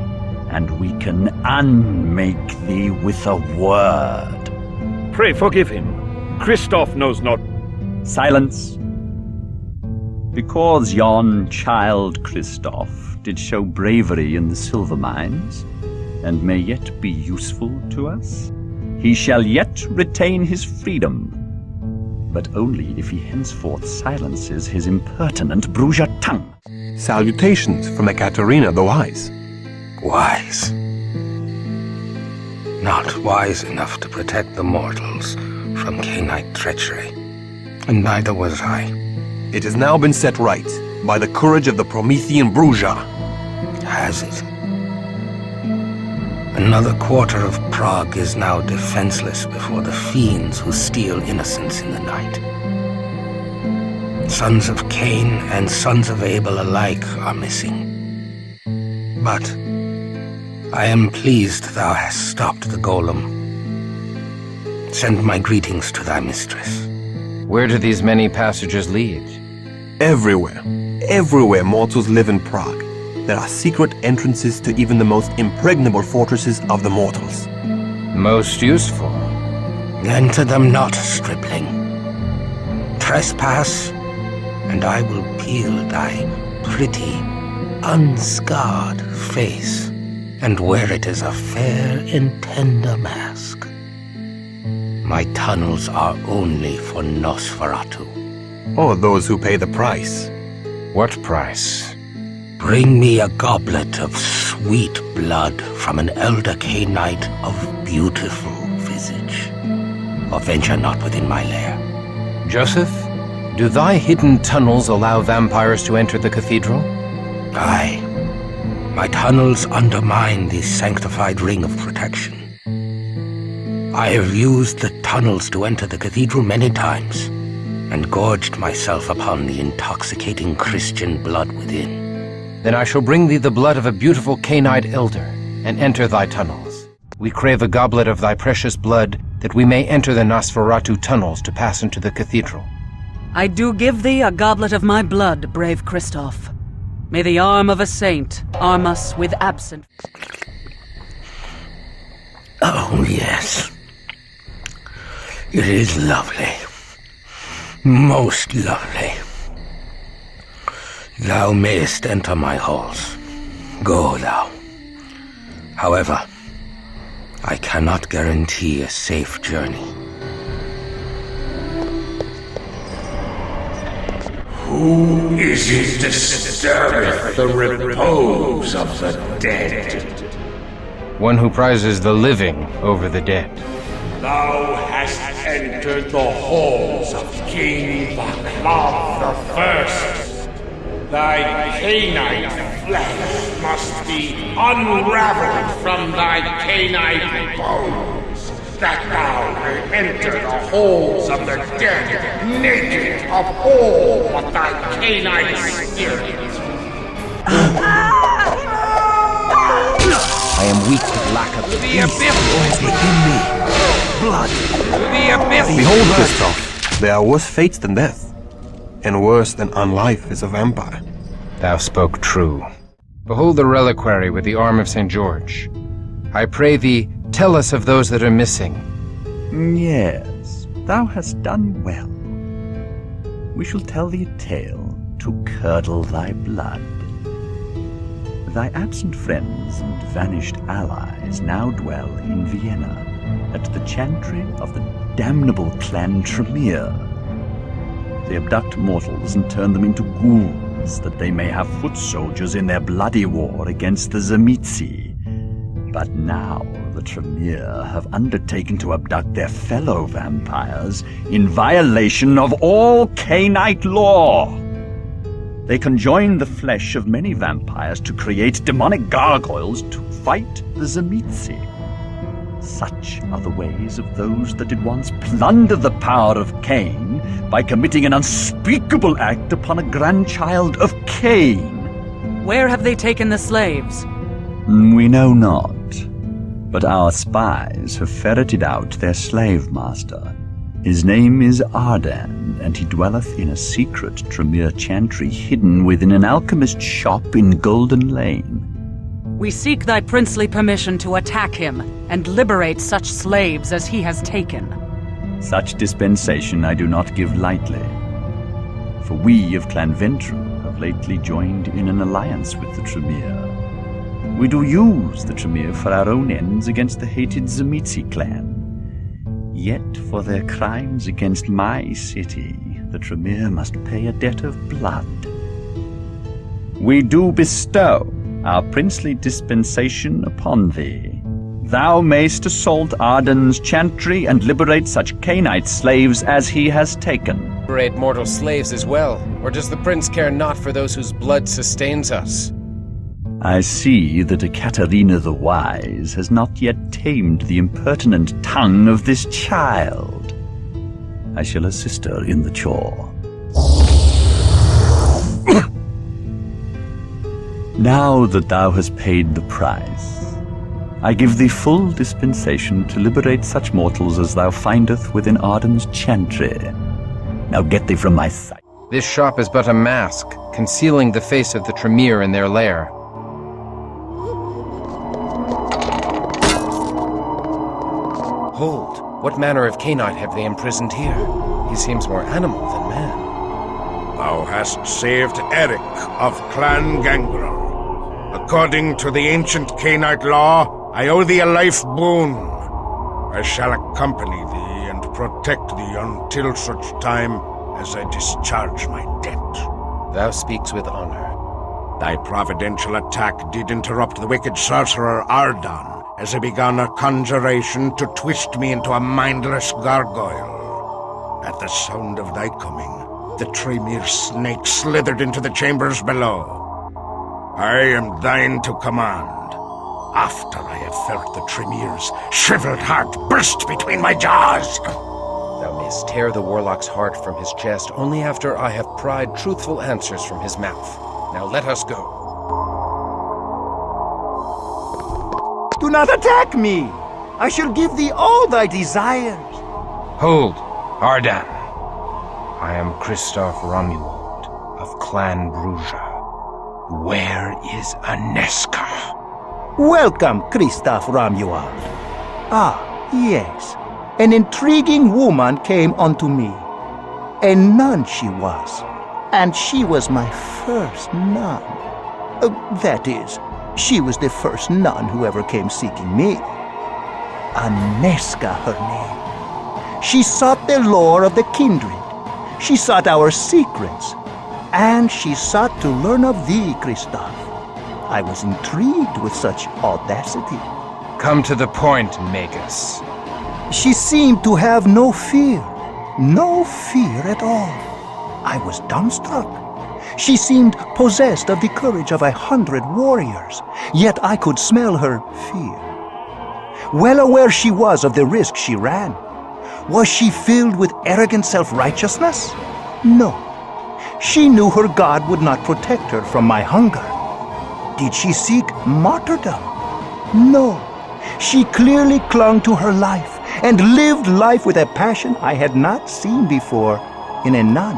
and we can unmake thee with a word. Pray forgive him. Christoph knows not. Silence. Because yon child Christoph did show bravery in the silver mines, and may yet be useful to us, he shall yet retain his freedom, but only if he henceforth silences his impertinent Bruges tongue. Salutations from Ekaterina the Wise. Wise. Not wise enough to protect the mortals from Cainite treachery. And neither was I. It has now been set right by the courage of the Promethean Bruges. Has it? Another quarter of Prague is now defenseless before the fiends who steal innocence in the night. Sons of Cain and sons of Abel alike are missing. But I am pleased thou hast stopped the golem. Send my greetings to thy mistress. Where do these many passages lead? Everywhere. Everywhere mortals live in Prague. There are secret entrances to even the most impregnable fortresses of the mortals. Most useful. Enter them not, stripling. Trespass, and I will peel thy pretty, unscarred face, and wear it as a fair and tender mask. My tunnels are only for Nosferatu. Or those who pay the price. What price? Bring me a goblet of sweet blood from an elder Cainite of beautiful visage, or venture not within my lair. Joseph, do thy hidden tunnels allow vampires to enter the cathedral? Aye. My tunnels undermine the sanctified ring of protection. I have used the tunnels to enter the cathedral many times, and gorged myself upon the intoxicating Christian blood within. Then I shall bring thee the blood of a beautiful Cainite elder, and enter thy tunnels. We crave a goblet of thy precious blood, that we may enter the Nosferatu tunnels to pass into the cathedral. I do give thee a goblet of my blood, brave Christoph. May the arm of a saint arm us with absent. Oh, yes. It is lovely. Most lovely. Thou mayest enter my halls. Go thou. However, I cannot guarantee a safe journey. Who is it disturbeth the repose of the dead? One who prizes the living over the dead. Thou hast entered the halls of King Vaclav I. Thy Cainite flesh must be unraveled from thy Cainite bones, that thou may enter the halls of the dead, naked of all but thy Cainite spirit. I am weak with lack of The abyss! Within me, blood. The abyss! Behold, Christoph, there are worse fates than death, and worse than unlife is a vampire. Thou spoke true. Behold the reliquary with the arm of St. George. I pray thee, tell us of those that are missing. Yes, thou hast done well. We shall tell thee a tale to curdle thy blood. Thy absent friends and vanished allies now dwell in Vienna, at the chantry of the damnable clan Tremere. They abduct mortals and turn them into ghouls, that they may have foot soldiers in their bloody war against the Tzimisce. But now the Tremere have undertaken to abduct their fellow vampires in violation of all Cainite law. They conjoin the flesh of many vampires to create demonic gargoyles to fight the Tzimisce. Such are the ways of those that did once plunder the power of Cain by committing an unspeakable act upon a grandchild of Cain. Where have they taken the slaves? We know not, but our spies have ferreted out their slave master. His name is Ardan, and he dwelleth in a secret Tremere chantry hidden within an alchemist's shop in Golden Lane. We seek thy princely permission to attack him and liberate such slaves as he has taken. Such dispensation I do not give lightly, for we of Clan Ventru have lately joined in an alliance with the Tremere. We do use the Tremere for our own ends against the hated Tzimisce clan. Yet for their crimes against my city, the Tremere must pay a debt of blood. We do bestow our princely dispensation upon thee. Thou mayst assault Arden's chantry and liberate such Cainite slaves as he has taken. Liberate mortal slaves as well, or does the prince care not for those whose blood sustains us? I see that Ekaterina the Wise has not yet tamed the impertinent tongue of this child. I shall assist her in the chore. Now that thou hast paid the price, I give thee full dispensation to liberate such mortals as thou findest within Arden's chantry. Now get thee from my sight. This shop is but a mask, concealing the face of the Tremere in their lair. Hold, what manner of Cainite have they imprisoned here? He seems more animal than man. Thou hast saved Eric of Clan Gangrel. According to the ancient Cainite law, I owe thee a life boon. I shall accompany thee and protect thee until such time as I discharge my debt. Thou speaks with honor. Thy providential attack did interrupt the wicked sorcerer Ardan, as he began a conjuration to twist me into a mindless gargoyle. At the sound of thy coming, the Tremere snake slithered into the chambers below. I am thine to command, after I have felt the Tremere's shriveled heart burst between my jaws. Thou mayst tear the warlock's heart from his chest only after I have pried truthful answers from his mouth. Now let us go. Do not attack me! I shall give thee all thy desires. Hold, Ardan. I am Christoph Romuald of Clan Bruges. Where is Anezka? Welcome, Christoph Romuald. Ah, yes. An intriguing woman came unto me. A nun she was, and she was my first nun. That is, she was the first nun who ever came seeking me. Anezka her name. She sought the lore of the kindred. She sought our secrets. And she sought to learn of thee, Christoph. I was intrigued with such audacity. Come to the point, Magus. She seemed to have no fear. No fear at all. I was dumbstruck. She seemed possessed of the courage of 100 warriors, yet I could smell her fear. Well aware she was of the risk she ran. Was she filled with arrogant self-righteousness? No. She knew her God would not protect her from my hunger. Did she seek martyrdom? No. She clearly clung to her life and lived life with a passion I had not seen before in a nun.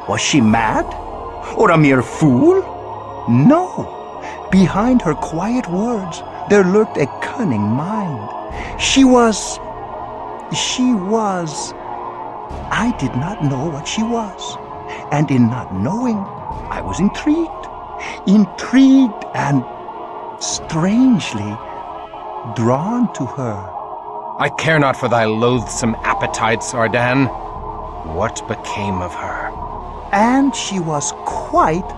Was she mad? Or a mere fool? No. Behind her quiet words, there lurked a cunning mind. She was... I did not know what she was. And in not knowing, I was intrigued. intrigued and strangely drawn to her. I care not for thy loathsome appetites, Ardan. What became of her? And she was quite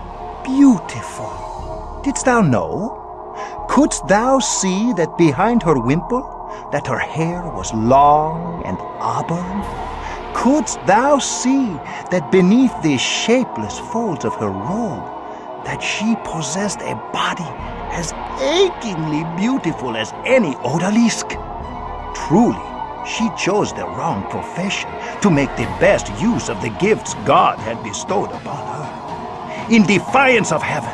beautiful. Didst thou know? Couldst thou see that behind her wimple, that her hair was long and auburn? Couldst thou see that beneath the shapeless folds of her robe, that she possessed a body as achingly beautiful as any odalisque? Truly, she chose the wrong profession to make the best use of the gifts God had bestowed upon her. In defiance of heaven,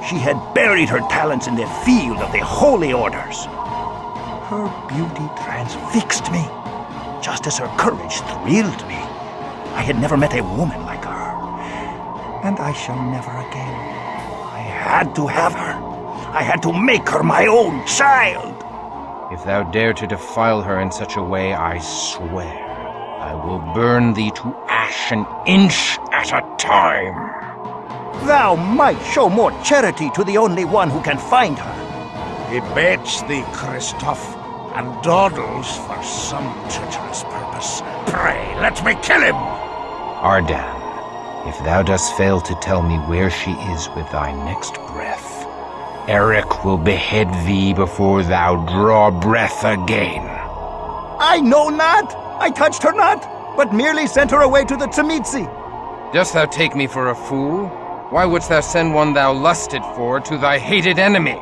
she had buried her talents in the field of the holy orders. Her beauty transfixed me, just as her courage thrilled me. I had never met a woman like her, and I shall never again. I had to have her. I had to make her my own child. If thou dare to defile her in such a way, I swear I will burn thee to ash an inch at a time. Thou might show more charity to the only one who can find her. He baits thee, Christoph, and dawdles for some treacherous purpose. Pray, let me kill him! Ardan, if thou dost fail to tell me where she is with thy next breath, Eric will behead thee before thou draw breath again. I know not! I touched her not, but merely sent her away to the Tzimitzi. Dost thou take me for a fool? Why wouldst thou send one thou lusted for to thy hated enemy?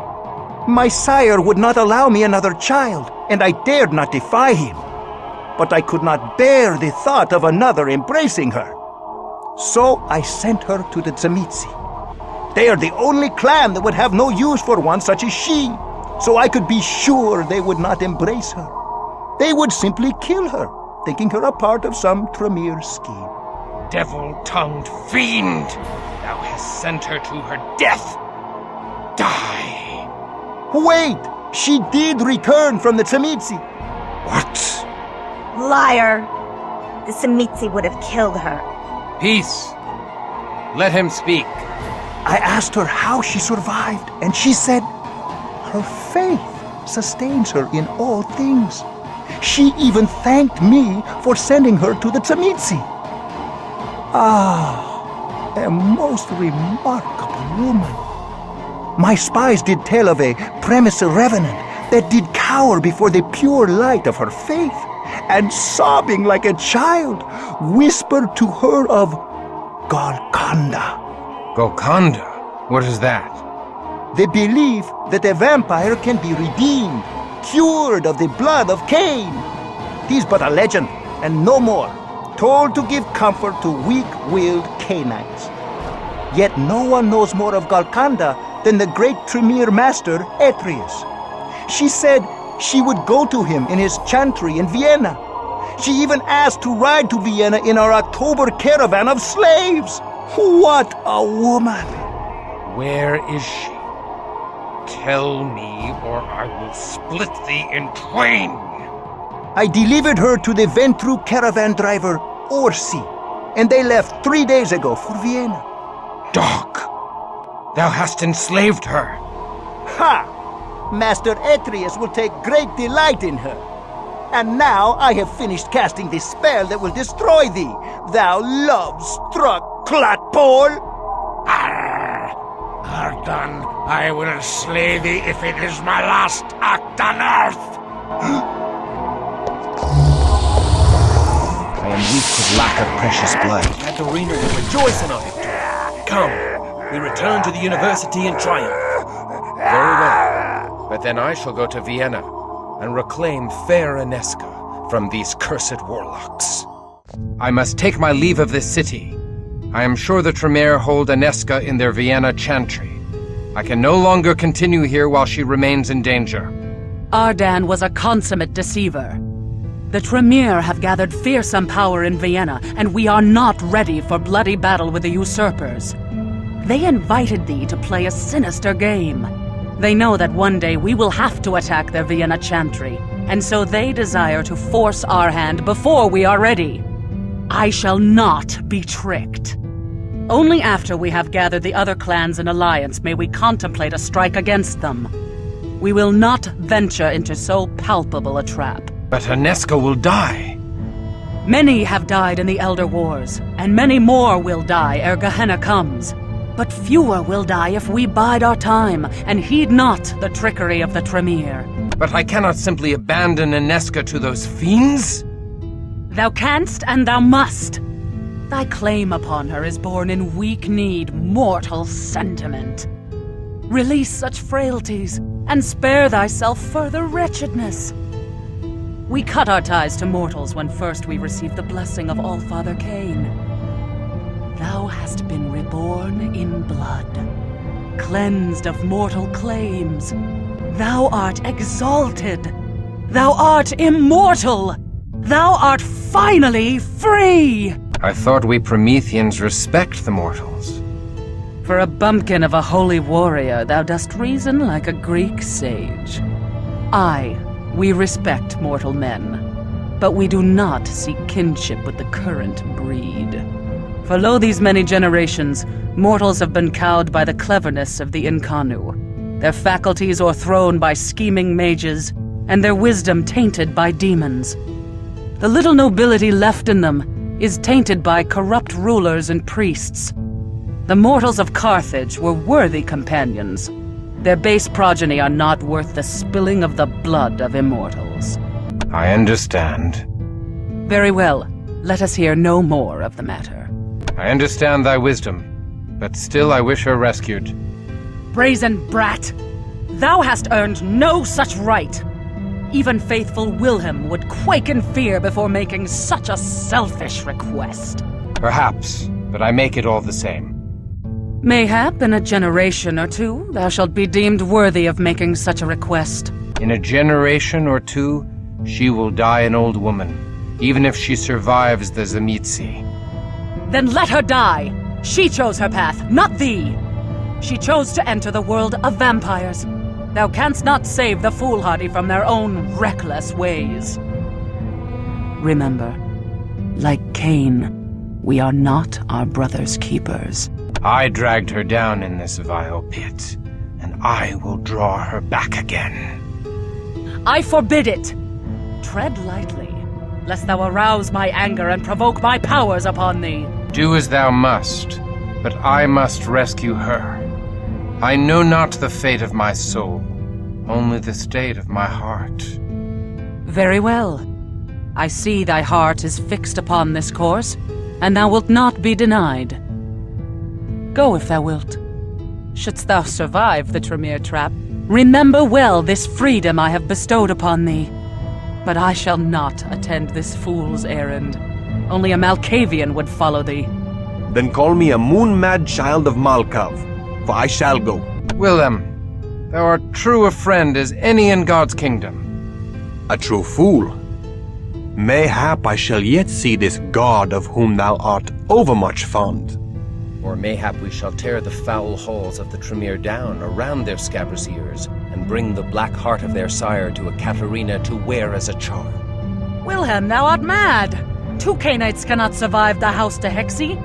My sire would not allow me another child, and I dared not defy him. But I could not bear the thought of another embracing her. So I sent her to the Tzimitzi. They are the only clan that would have no use for one such as she, so I could be sure they would not embrace her. They would simply kill her, thinking her a part of some Tremere scheme. Devil-tongued fiend! Thou hast sent her to her death! Die! Wait! She did return from the Tzimitzi. What? Liar! The Tzimitzi would have killed her. Peace! Let him speak. I asked her how she survived, and she said, her faith sustains her in all things. She even thanked me for sending her to the Tzimitzi. Ah, a most remarkable woman. My spies did tell of a premise revenant that did cower before the pure light of her faith, and sobbing like a child, whispered to her of Golconda. Golconda? What is that? The belief that a vampire can be redeemed, cured of the blood of Cain. 'Tis but a legend, and no more, told to give comfort to weak-willed Cainites. Yet no one knows more of Golconda than the great Tremere master, Atreus. She said she would go to him in his chantry in Vienna. She even asked to ride to Vienna in our October caravan of slaves. What a woman! Where is she? Tell me, or I will split thee in twain. I delivered her to the Ventru caravan driver, Orsi, and they left 3 days ago for Vienna. Dog! Thou hast enslaved her. Ha! Master Atreus will take great delight in her. And now I have finished casting the spell that will destroy thee, thou love-struck clotpole! Ardan, I will slay thee if it is my last act on earth! I am weak with lack of precious blood. Katerina will rejoice in our victory. Come, we return to the university in triumph. Very well. But then I shall go to Vienna and reclaim fair Anezka from these cursed warlocks. I must take my leave of this city. I am sure the Tremere hold Anezka in their Vienna chantry. I can no longer continue here while she remains in danger. Ardan was a consummate deceiver. The Tremere have gathered fearsome power in Vienna, and we are not ready for bloody battle with the usurpers. They invited thee to play a sinister game. They know that one day we will have to attack their Vienna chantry, and so they desire to force our hand before we are ready. I shall not be tricked. Only after we have gathered the other clans in alliance may we contemplate a strike against them. We will not venture into so palpable a trap. But Anezka will die. Many have died in the Elder Wars, and many more will die ere Gehenna comes. But fewer will die if we bide our time and heed not the trickery of the Tremere. But I cannot simply abandon Anezka to those fiends. Thou canst and thou must. Thy claim upon her is born in weak need, mortal sentiment. Release such frailties, and spare thyself further wretchedness. We cut our ties to mortals when first we received the blessing of Allfather Cain. Thou hast been reborn in blood, cleansed of mortal claims. Thou art exalted. Thou art immortal. Thou art finally free! I thought we Prometheans respect the mortals. For a bumpkin of a holy warrior, thou dost reason like a Greek sage. Aye, we respect mortal men, but we do not seek kinship with the current breed. For lo these many generations, mortals have been cowed by the cleverness of the Incarnu, their faculties o'erthrown by scheming mages, and their wisdom tainted by demons. The little nobility left in them is tainted by corrupt rulers and priests. The mortals of Carthage were worthy companions. Their base progeny are not worth the spilling of the blood of immortals. I understand. Very well. Let us hear no more of the matter. I understand thy wisdom, but still I wish her rescued. Brazen brat! Thou hast earned no such right! Even faithful Wilhelm would quake in fear before making such a selfish request. Perhaps, but I make it all the same. Mayhap in a generation or two, thou shalt be deemed worthy of making such a request. In a generation or two, she will die an old woman, even if she survives the Zamitsi. Then let her die! She chose her path, not thee! She chose to enter the world of vampires. Thou canst not save the foolhardy from their own reckless ways. Remember, like Cain, we are not our brother's keepers. I dragged her down in this vile pit, and I will draw her back again. I forbid it! Tread lightly, lest thou arouse my anger and provoke my powers upon thee. Do as thou must, but I must rescue her. I know not the fate of my soul, only the state of my heart. Very well. I see thy heart is fixed upon this course, and thou wilt not be denied. Go if thou wilt. Shouldst thou survive the Tremere trap, remember well this freedom I have bestowed upon thee. But I shall not attend this fool's errand. Only a Malkavian would follow thee. Then call me a moon-mad child of Malkav, for I shall go. Willem, thou art true a friend as any in God's kingdom. A true fool. Mayhap I shall yet see this God of whom thou art overmuch fond. Or mayhap we shall tear the foul halls of the Tremere down around their scabrous ears, and bring the black heart of their sire to a Katarina to wear as a charm. Wilhelm, thou art mad! 2 Cainites cannot survive the house to Hexy.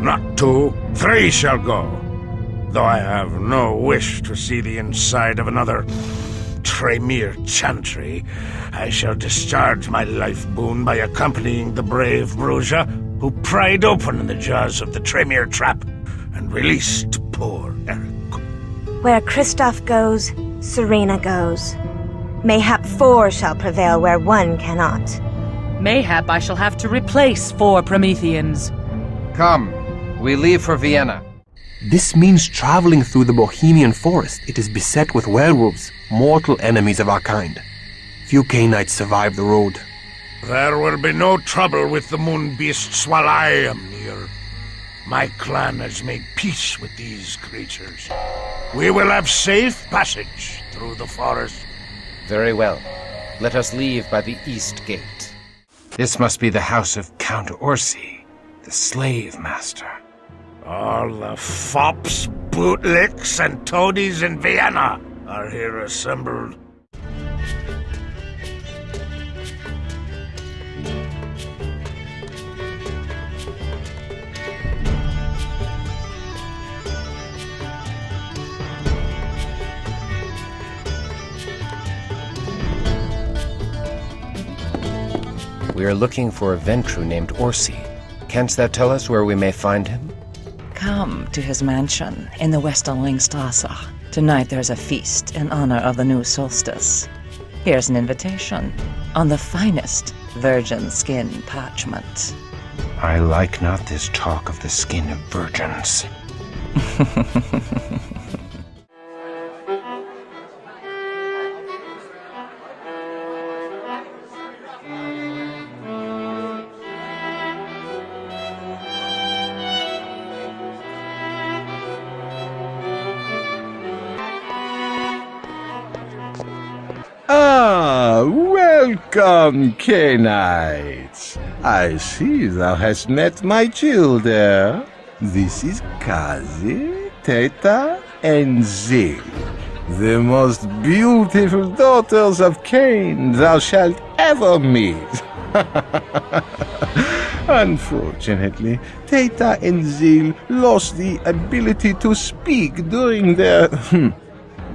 Not 2, 3 shall go. Though I have no wish to see the inside of another Tremere chantry, I shall discharge my life boon by accompanying the brave Bruja who pried open the jaws of the Tremere trap and released poor Eric. Where Christoph goes, Serena goes. Mayhap 4 shall prevail where 1 cannot. Mayhap I shall have to replace 4 Prometheans. Come, we leave for Vienna. This means traveling through the Bohemian forest. It is beset with werewolves, mortal enemies of our kind. Few Cainites survive the road. There will be no trouble with the moon beasts while I am near. My clan has made peace with these creatures. We will have safe passage through the forest. Very well. Let us leave by the east gate. This must be the house of Count Orsi, the slave master. All the fops, bootlicks, and toadies in Vienna are here assembled. We are looking for a Ventru named Orsi. Canst thou tell us where we may find him? Come to his mansion in the Westerlingstrasse. Tonight there's a feast in honor of the new solstice. Here's an invitation on the finest virgin skin parchment. I like not this talk of the skin of virgins. Welcome, Canaanites. I see thou hast met my children. This is Kazi, Teta, and Zil, the most beautiful daughters of Cain thou shalt ever meet. Unfortunately, Teta and Zil lost the ability to speak during their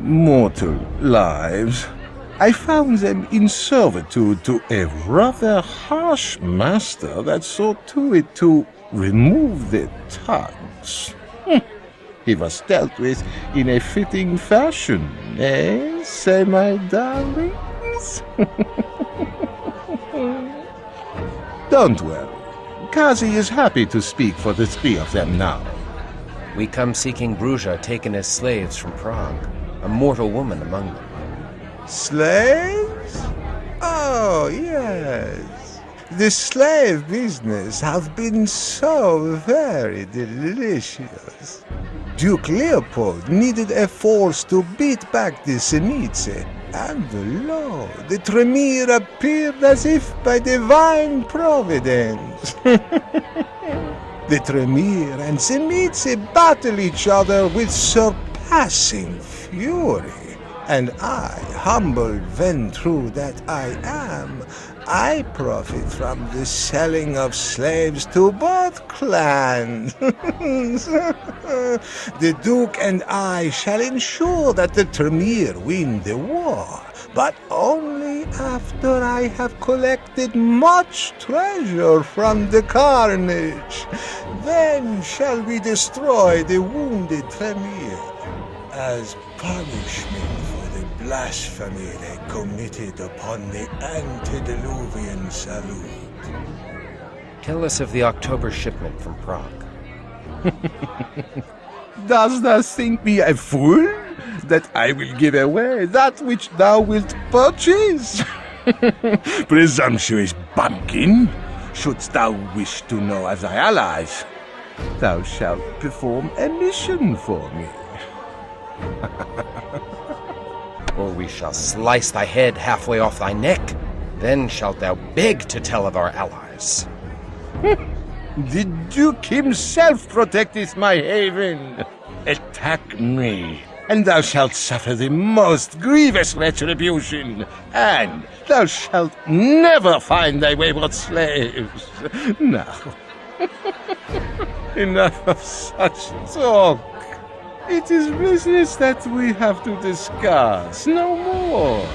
mortal lives. I found them in servitude to a rather harsh master that saw to it to remove their tongues. He was dealt with in a fitting fashion, eh, say my darlings? Don't worry. Kazi is happy to speak for the three of them now. We come seeking Bruja taken as slaves from Prague, a mortal woman among them. Slaves? Oh, yes. The slave business has been so very delicious. Duke Leopold needed a force to beat back the Semice, and lo, the Tremere appeared as if by divine providence. The Tremere and Semice battle each other with surpassing fury. And I, humble Ventru that I am, I profit from the selling of slaves to both clans. The Duke and I shall ensure that the Tremere win the war, but only after I have collected much treasure from the carnage. Then shall we destroy the wounded Tremere as punishment for the blasphemy they committed upon the antediluvian salute. Tell us of the October shipment from Prague. Dost thou think me a fool, that I will give away that which thou wilt purchase? Presumptuous bumpkin! Shouldst thou wish to know of thy allies, thou shalt perform a mission for me. Or we shall slice thy head halfway off thy neck. Then shalt thou beg to tell of our allies. The Duke himself protecteth my haven. Attack me, and thou shalt suffer the most grievous retribution, and thou shalt never find thy wayward slaves. Now, enough of such talk. It is business that we have to discuss, no more.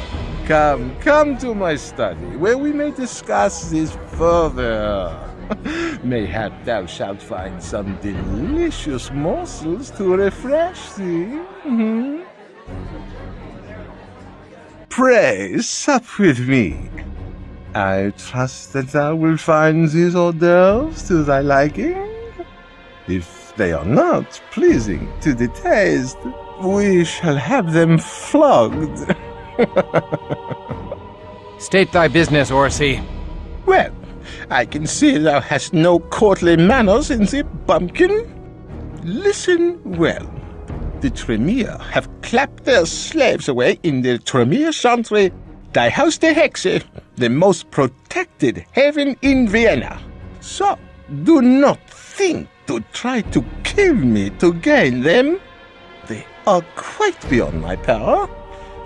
Come to my study, where we may discuss this further. Mayhap thou shalt find some delicious morsels to refresh thee. Pray, sup with me. I trust that thou wilt find these hors d'oeuvres to thy liking. If they are not pleasing to the taste, we shall have them flogged. State thy business, Orsi. Well, I can see thou hast no courtly manners in thee, bumpkin. Listen well. The Tremere have clapped their slaves away in the Tremere Chantry, die Haus der Hexe, the most protected haven in Vienna. So, do not think to try to kill me to gain them. They are quite beyond my power.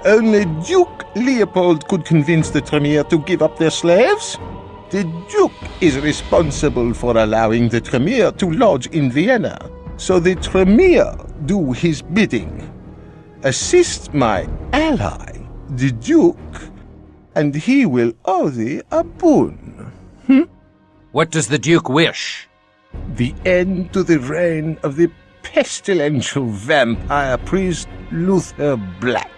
Only Duke Leopold could convince the Tremere to give up their slaves. The Duke is responsible for allowing the Tremere to lodge in Vienna, so the Tremere do his bidding. Assist my ally, the Duke, and he will owe thee a boon. What does the Duke wish? The end to the reign of the pestilential vampire priest Luther Black.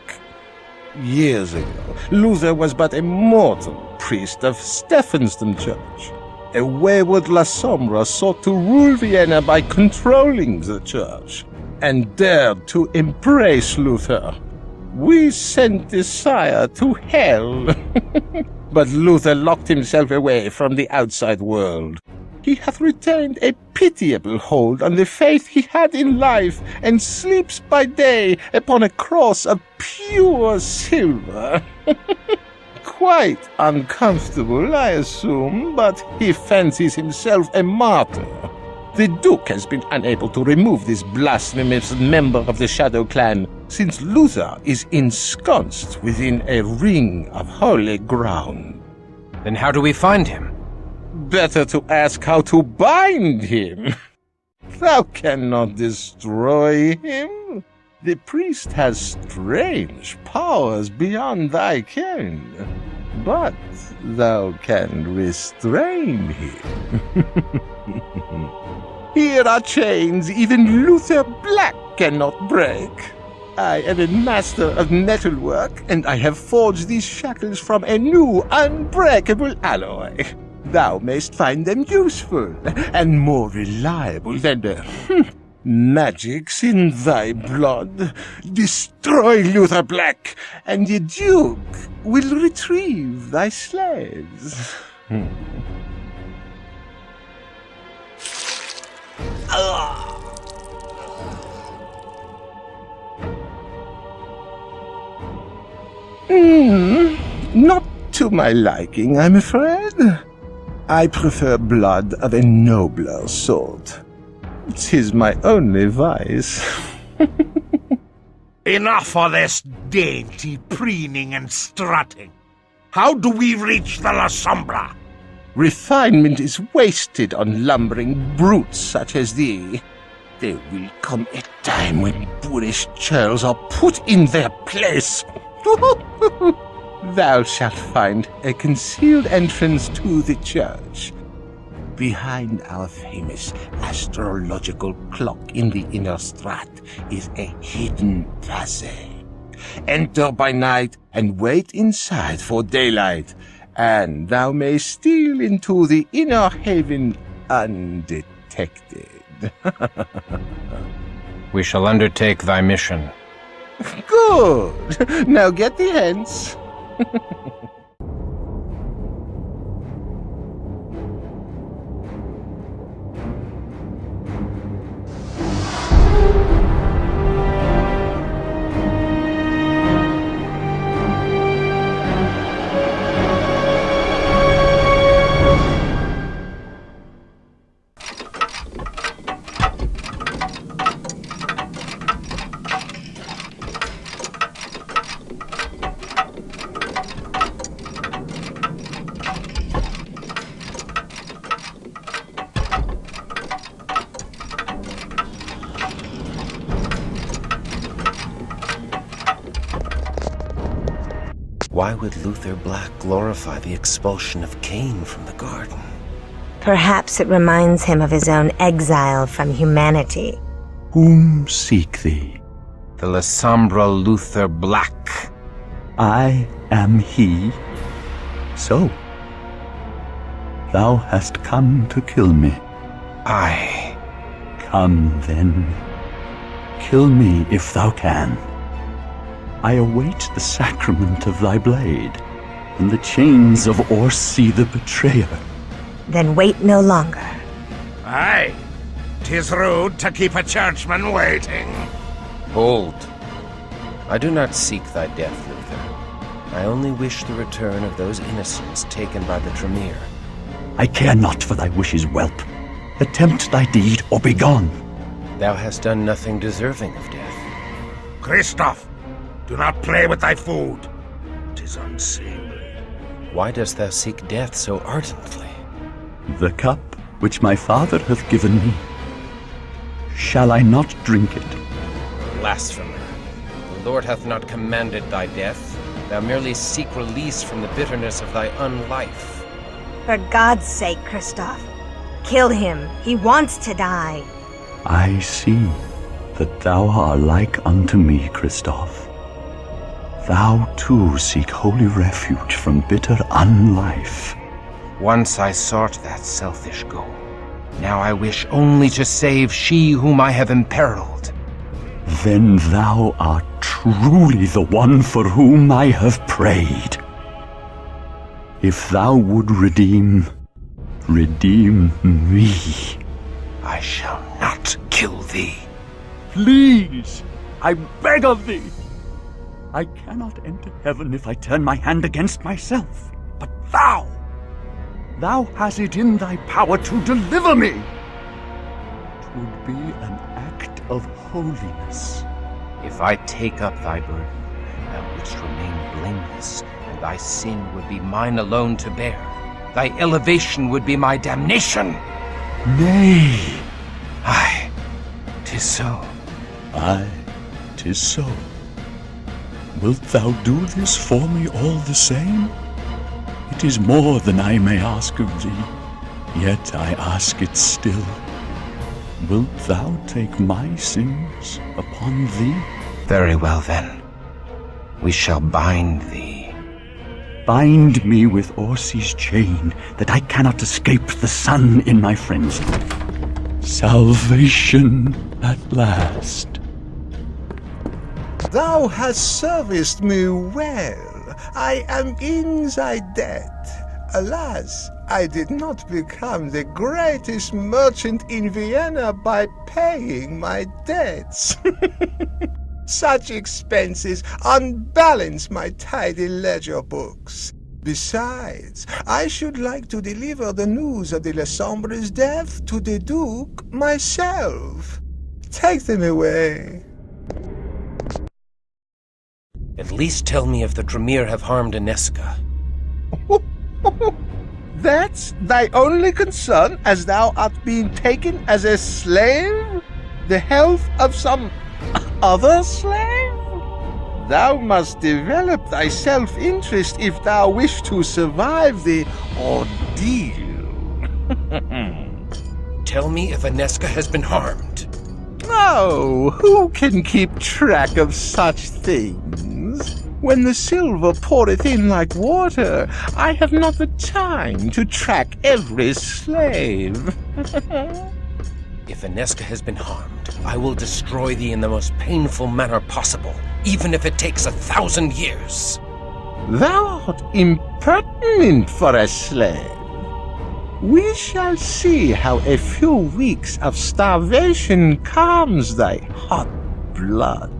Years ago, Luther was but a mortal priest of Stephansdom Church. A wayward La Sombra sought to rule Vienna by controlling the church, and dared to embrace Luther. We sent the sire to hell. But Luther locked himself away from the outside world. He hath retained a pitiable hold on the faith he had in life, and sleeps by day upon a cross of pure silver. Quite uncomfortable, I assume, but he fancies himself a martyr. The Duke has been unable to remove this blasphemous member of the Shadow Clan, since Luther is ensconced within a ring of holy ground. Then how do we find him? Better to ask how to bind him. Thou cannot destroy him. The priest has strange powers beyond thy ken, but thou can restrain him. Here are chains even Luther Black cannot break. I am a master of metalwork, and I have forged these shackles from a new, unbreakable alloy. Thou mayst find them useful, and more reliable than the magics in thy blood. Destroy Luther Black, and the Duke will retrieve thy slaves. Not to my liking, I'm afraid. I prefer blood of a nobler sort. 'Tis my only vice. Enough of this dainty preening and strutting. How do we reach the La Sombra? Refinement is wasted on lumbering brutes such as thee. There will come a time when boorish churls are put in their place. Thou shalt find a concealed entrance to the church. Behind our famous astrological clock in the inner strat is a hidden passage. Enter by night and wait inside for daylight, and thou mayst steal into the inner haven undetected. We shall undertake thy mission. Good! Now get thee hence. Why would Luther Black glorify the expulsion of Cain from the garden? Perhaps it reminds him of his own exile from humanity. Whom seek thee? The La Sombra Luther Black. I am he. So, thou hast come to kill me. Aye. Come then. Kill me if thou can. I await the sacrament of thy blade, and the chains of Orsi the betrayer. Then wait no longer. Aye, 'tis rude to keep a churchman waiting. Hold. I do not seek thy death, Luther. I only wish the return of those innocents taken by the Tremere. I care not for thy wishes, whelp. Attempt thy deed, or be gone. Thou hast done nothing deserving of death. Christoph, do not play with thy food. 'Tis unseemly. Why dost thou seek death so ardently? The cup which my father hath given me, shall I not drink it? Blasphemer. The Lord hath not commanded thy death. Thou merely seek release from the bitterness of thy unlife. For God's sake, Christoph, kill him. He wants to die. I see that thou art like unto me, Christoph. Thou too seek holy refuge from bitter unlife. Once I sought that selfish goal. Now I wish only to save she whom I have imperiled. Then thou art truly the one for whom I have prayed. If thou would redeem me. I shall not kill thee. Please, I beg of thee. I cannot enter heaven if I turn my hand against myself. But thou hast it in thy power to deliver me. 'Twould be an act of holiness. If I take up thy burden, thou wouldst remain blameless, and thy sin would be mine alone to bear. Thy elevation would be my damnation. Nay. Aye, 'tis so. Aye, 'tis so. Wilt thou do this for me all the same? It is more than I may ask of thee, yet I ask it still. Wilt thou take my sins upon thee? Very well then. We shall bind thee. Bind me with Orsi's chain, that I cannot escape the sun in my frenzy. Salvation at last. Thou hast serviced me well. I am in thy debt. Alas, I did not become the greatest merchant in Vienna by paying my debts. Such expenses unbalance my tidy ledger books. Besides, I should like to deliver the news of the Lessombre's death to the Duke myself. Take them away. At least tell me if the Tremere have harmed Anezka. That's thy only concern, as thou art being taken as a slave? The health of some other slave? Thou must develop thy self-interest if thou wish to survive the ordeal. Tell me if Anezka has been harmed. Oh, who can keep track of such things? When the silver poureth in like water, I have not the time to track every slave. If Anezka has been harmed, I will destroy thee in the most painful manner possible, even if it takes 1,000 years. Thou art impertinent for a slave. We shall see how a few weeks of starvation calms thy hot blood.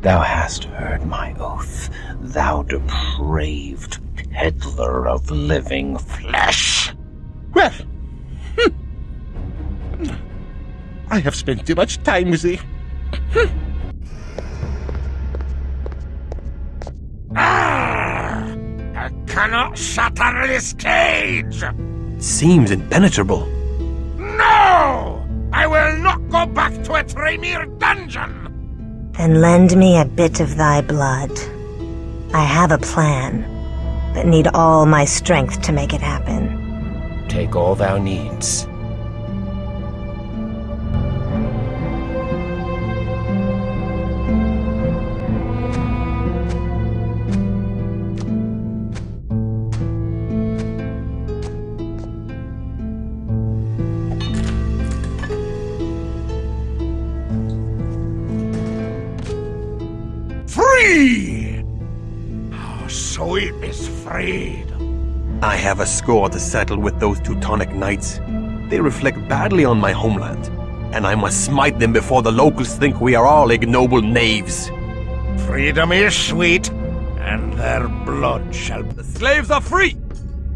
Thou hast heard my oath, thou depraved peddler of living flesh. Well, I have spent too much time with thee. I cannot shatter this cage! Seems impenetrable. No! I will not go back to a Tremere dungeon! Then lend me a bit of thy blood. I have a plan, but need all my strength to make it happen. Take all thou needs. Free! Oh, sweet is freedom. I have a score to settle with those Teutonic knights. They reflect badly on my homeland, and I must smite them before the locals think we are all ignoble knaves. Freedom is sweet, and their blood shall... The slaves are free!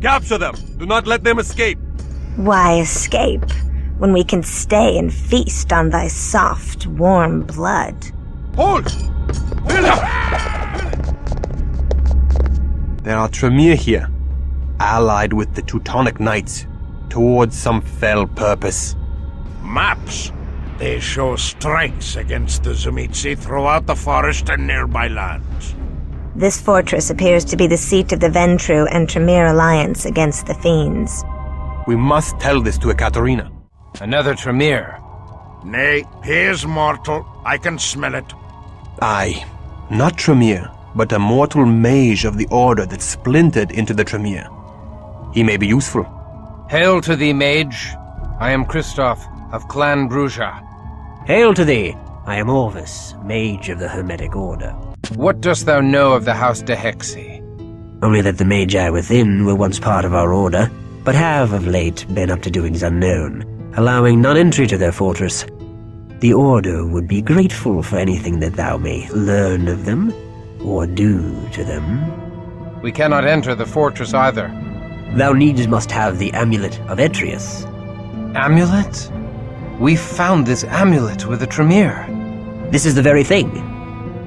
Capture them! Do not let them escape! Why escape, when we can stay and feast on thy soft, warm blood? Hold! There are Tremere here, allied with the Teutonic knights, towards some fell purpose. Maps. They show strengths against the Tzimisce throughout the forest and nearby lands. This fortress appears to be the seat of the Ventru and Tremere alliance against the Fiends. We must tell this to Ekaterina. Another Tremere. Nay, he is mortal. I can smell it. Aye, not Tremere, but a mortal mage of the order that splintered into the Tremere. He may be useful. Hail to thee, mage. I am Christoph of Clan Bruja. Hail to thee. I am Orvis, mage of the Hermetic Order. What dost thou know of the House de Hexi? Only that the Magi within were once part of our order, but have of late been up to doings unknown, allowing none entry to their fortress. The Order would be grateful for anything that thou may learn of them, or do to them. We cannot enter the fortress either. Thou needs must have the Amulet of Etrius. Amulet? We found this amulet with a Tremere. This is the very thing.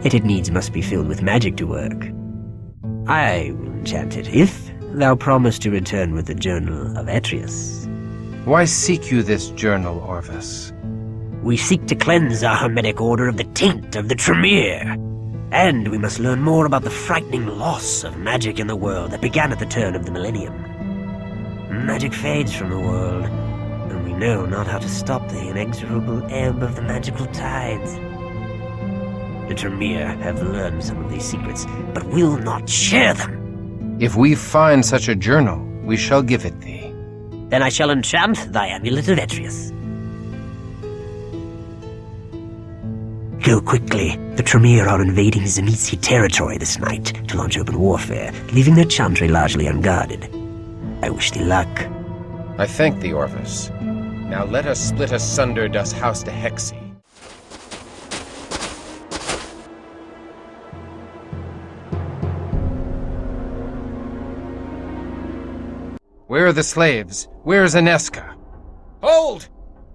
Yet it needs must be filled with magic to work. I will enchant it, if thou promise to return with the Journal of Etrius. Why seek you this journal, Orvis? We seek to cleanse our Hermetic Order of the taint of the Tremere. And we must learn more about the frightening loss of magic in the world that began at the turn of the millennium. Magic fades from the world, and we know not how to stop the inexorable ebb of the magical tides. The Tremere have learned some of these secrets, but will not share them. If we find such a journal, we shall give it thee. Then I shall enchant thy Amulet of Etrius. Go quickly. The Tremere are invading Zemitsi territory this night to launch open warfare, leaving their chantry largely unguarded. I wish thee luck. I thank thee, Orvis. Now let us split asunder das House de Hexi. Where are the slaves? Where is Anezka? Hold!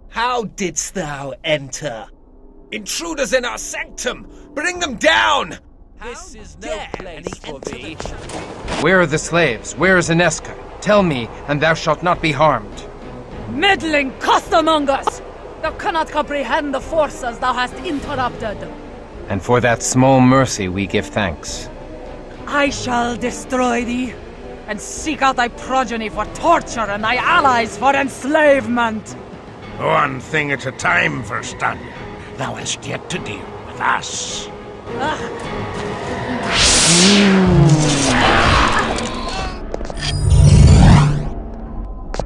How didst thou enter? Intruders in our sanctum! Bring them down! This is no place for thee. Where are the slaves? Where is Anezka? Tell me, and thou shalt not be harmed. Meddling costermongers! Thou cannot comprehend the forces thou hast interrupted. And for that small mercy we give thanks. I shall destroy thee, and seek out thy progeny for torture and thy allies for enslavement. One thing at a time, Verstanden. Thou hast yet to deal with us.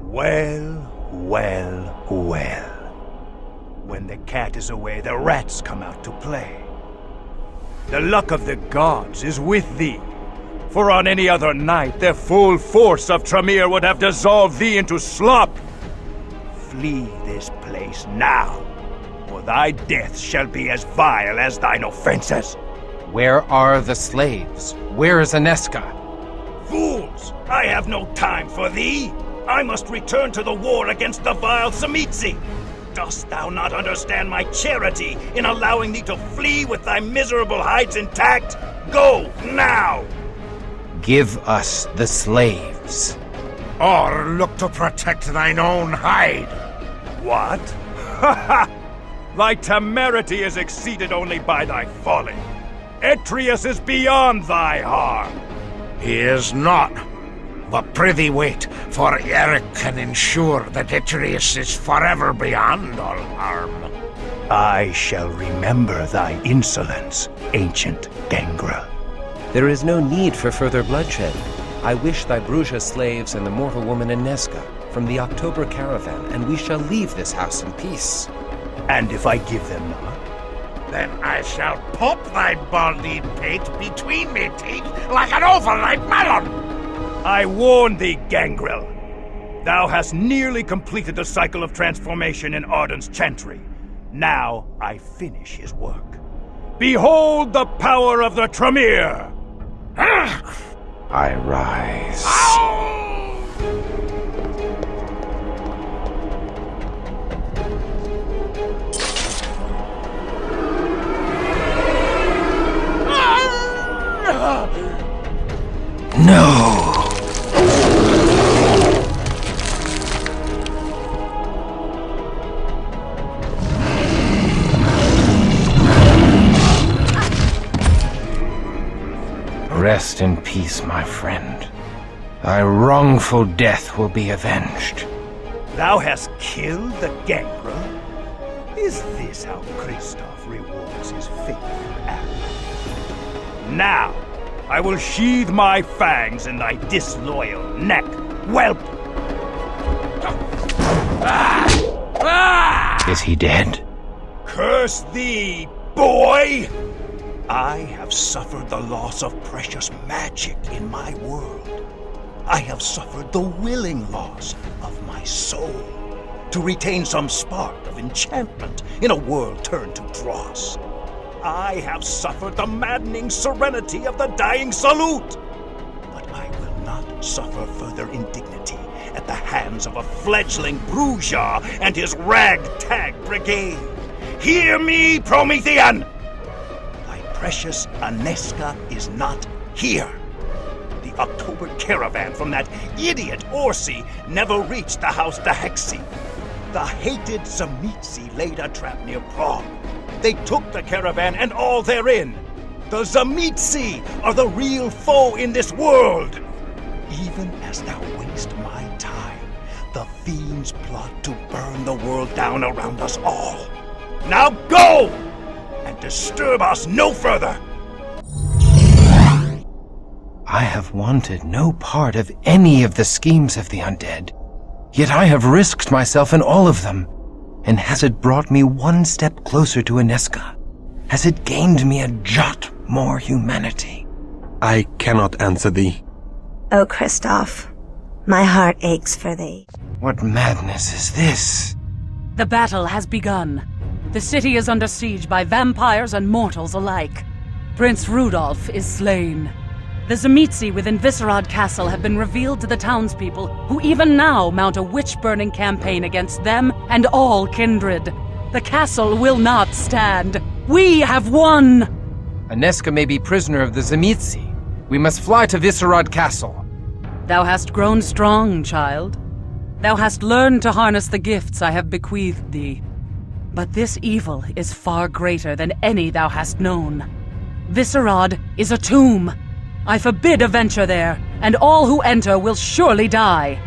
Well, well, well. When the cat is away, the rats come out to play. The luck of the gods is with thee. For on any other night, the full force of Tremere would have dissolved thee into slop. Flee this place now, or thy death shall be as vile as thine offenses. Where are the slaves? Where is Anezka? Fools! I have no time for thee! I must return to the war against the vile Zemitsi! Dost thou not understand my charity in allowing thee to flee with thy miserable hides intact? Go, now! Give us the slaves. Or look to protect thine own hide. What? Ha ha! Thy temerity is exceeded only by thy folly. Etrius is beyond thy harm. He is not. But prithee wait, for Eric can ensure that Etrius is forever beyond all harm. I shall remember thy insolence, ancient Gangrel. There is no need for further bloodshed. I wish thy Bruja slaves and the mortal woman Anezka from the October caravan, and we shall leave this house in peace. And if I give them not? Then I shall pop thy baldy pate between me teeth like an overripe melon! I warn thee, Gangrel. Thou hast nearly completed the cycle of transformation in Arden's chantry. Now I finish his work. Behold the power of the Tremere! I rise. No! Rest in peace, my friend. Thy wrongful death will be avenged. Thou hast killed the gangrel? Is this how Christoph rewards his faithful ally? Now, I will sheathe my fangs in thy disloyal neck, whelp! Is he dead? Curse thee, boy! I have suffered the loss of precious magic in my world. I have suffered the willing loss of my soul to retain some spark of enchantment in a world turned to dross. I have suffered the maddening serenity of the dying salute, but I will not suffer further indignity at the hands of a fledgling Bruja and his ragtag brigade. Hear me, Promethean! Thy precious Anezka is not here. The October caravan from that idiot Orsi never reached the house Dahexi. The hated Zamitsi laid a trap near Prague. They took the caravan and all therein. The Zamitsi are the real foe in this world. Even as thou waste my time, the fiends plot to burn the world down around us all. Now go! And disturb us no further! I have wanted no part of any of the schemes of the undead, yet I have risked myself in all of them. And has it brought me one step closer to Anezka? Has it gained me a jot more humanity? I cannot answer thee. Oh, Christoph, my heart aches for thee. What madness is this? The battle has begun. The city is under siege by vampires and mortals alike. Prince Rudolf is slain. The Zamitsi within Visserod Castle have been revealed to the townspeople, who even now mount a witch-burning campaign against them and all kindred. The castle will not stand. We have won! Anezka may be prisoner of the Zamitsi. We must fly to Visserod Castle. Thou hast grown strong, child. Thou hast learned to harness the gifts I have bequeathed thee. But this evil is far greater than any thou hast known. Visserod is a tomb. I forbid a venture there, and all who enter will surely die.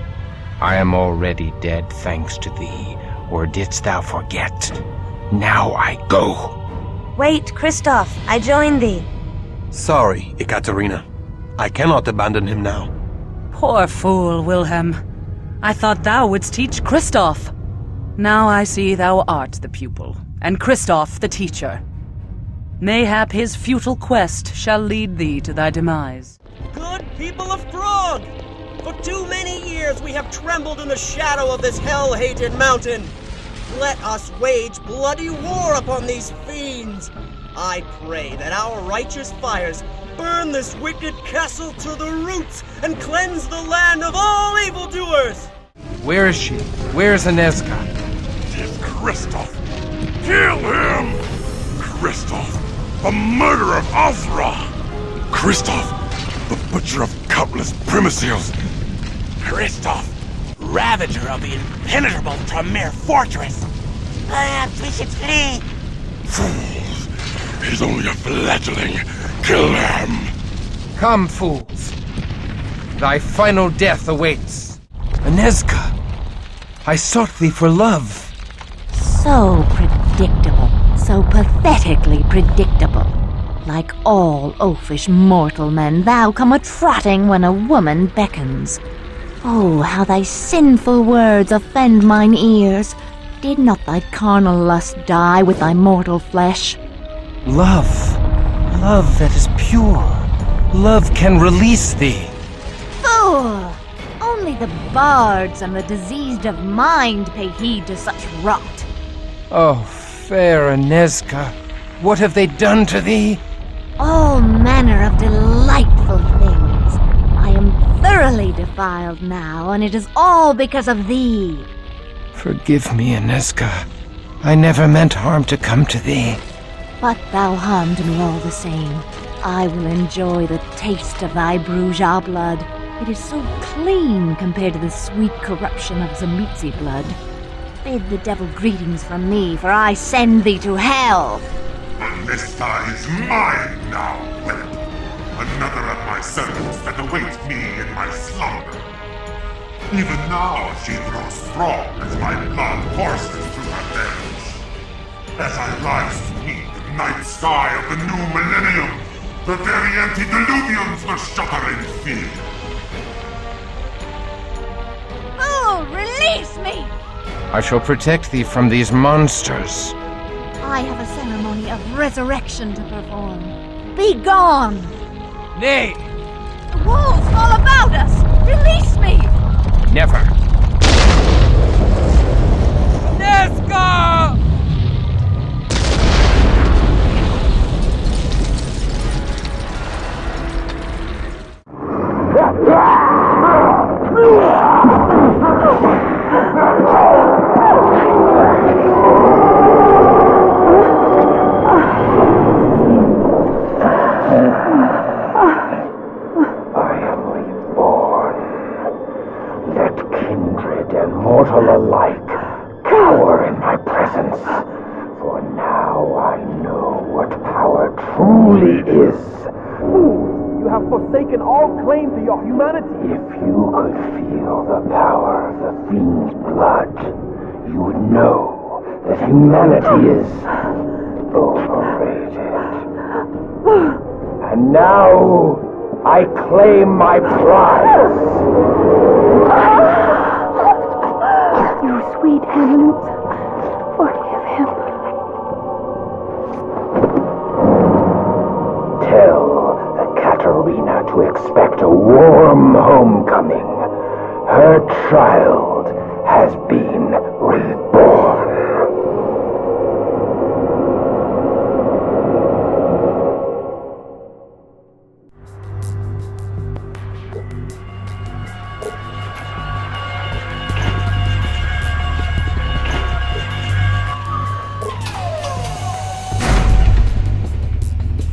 I am already dead thanks to thee, or didst thou forget? Now I go. Wait, Christoph, I join thee. Sorry, Ekaterina. I cannot abandon him now. Poor fool, Wilhelm. I thought thou wouldst teach Christoph. Now I see thou art the pupil, and Christoph the teacher. Mayhap his futile quest shall lead thee to thy demise. Good people of Prague! For too many years we have trembled in the shadow of this hell-hated mountain. Let us wage bloody war upon these fiends. I pray that our righteous fires burn this wicked castle to the roots and cleanse the land of all evildoers! Where is she? Where is Anezka? It is Christoph. Kill him! Christoph, the murderer of Azra! Christoph, the butcher of countless primicils! Christoph, ravager of the impenetrable Tremere fortress! Perhaps we should flee. Fools! He's only a fledgling! Kill him! Come, fools. Thy final death awaits. Anezka, I sought thee for love. So predictable, so pathetically predictable. Like all oafish mortal men, thou come a-trotting when a woman beckons. Oh, how thy sinful words offend mine ears. Did not thy carnal lust die with thy mortal flesh? Love. Love that is pure. Love can release thee. Fool! Only the bards and the diseased of mind pay heed to such rot. Oh, fair Anezka, what have they done to thee? All manner of delightful things. I am thoroughly defiled now, and it is all because of thee. Forgive me, Anezka. I never meant harm to come to thee. But thou harmed me all the same. I will enjoy the taste of thy Bruja blood. It is so clean compared to the sweet corruption of Zamitsi blood. Bid the devil greetings from me, for I send thee to hell. Anezka is mine now, Whelp. another of my servants that await me in my slumber. Even now she grows strong as my blood courses through her veins. As I rise to meet the night sky of the new millennium, the very antediluvians will shudder in fear. Oh, release me! I shall protect thee from these monsters. I have a ceremony of resurrection to perform. Be gone! Nay! The wolves all about us! Release me! Never. Anezka! Mortal alike, cower in my presence, for now I know what power truly is. You have forsaken all claim to your humanity. If you could feel the power of the fiend's blood, you would know that humanity is overrated. And now I claim my prize. Sweet Hamlet, forgive him. Tell Katerina to expect a warm homecoming. Her child has been reborn.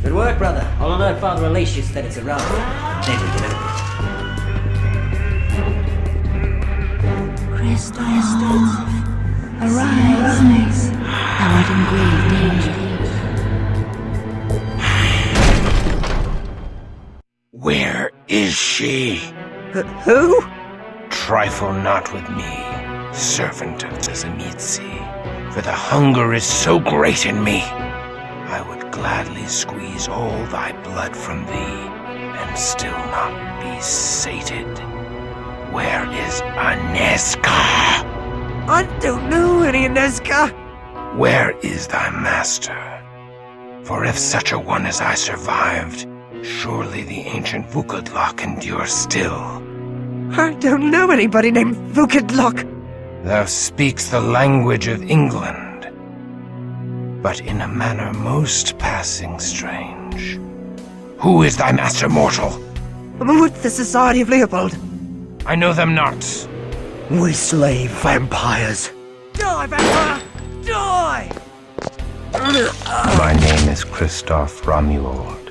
Good work, brother. I'll alert Father Aloysius that it's arrived. Then we can open it. Christoph, arise. Thou art in grave danger. Where is she? Who? Trifle not with me, servant of Zazamitsi, for the hunger is so great in me. I would gladly squeeze all thy blood from thee, and still not be sated. Where is Anezka? I don't know any Anezka. Where is thy master? For if such a one as I survived, surely the ancient Vukadlok endures still. I don't know anybody named Vukadlok. Thou speaks the language of England, but in a manner most passing strange. Who is thy master mortal? I'm with the Society of Leopold. I know them not. We slay vampires. Die, vampire! Die! My name is Christoph Romuald.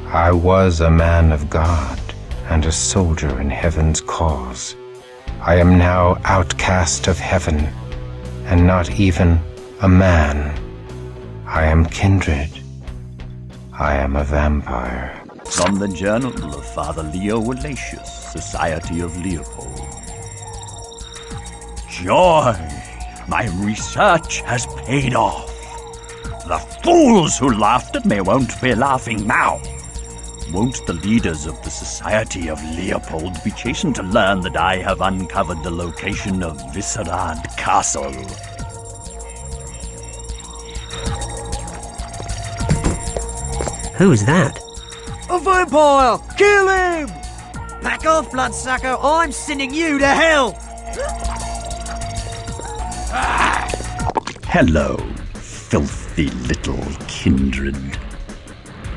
I was a man of God and a soldier in heaven's cause. I am now outcast of heaven, and not even a man. I am kindred. I am a vampire. From the Journal of Father Leo Aloysius, Society of Leopold. Joy! My research has paid off. The fools who laughed at me won't be laughing now. Won't the leaders of the Society of Leopold be chastened to learn that I have uncovered the location of Visserod Castle? Who's that? A vampire! Kill him! Back off, bloodsucker! I'm sending you to hell! Hello, filthy little kindred.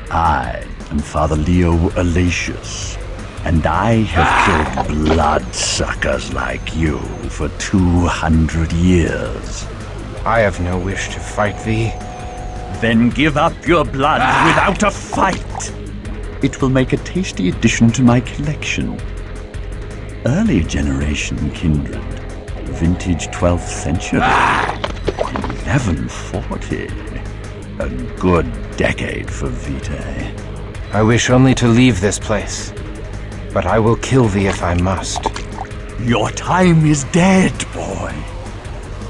I am Father Leo Aloysius, and I have killed bloodsuckers like you for 200 years. I have no wish to fight thee. Then give up your blood without a fight. It will make a tasty addition to my collection. Early generation kindred, vintage 12th century, 1140. A good decade for Vitae. I wish only to leave this place, but I will kill thee if I must. Your time is dead, boy.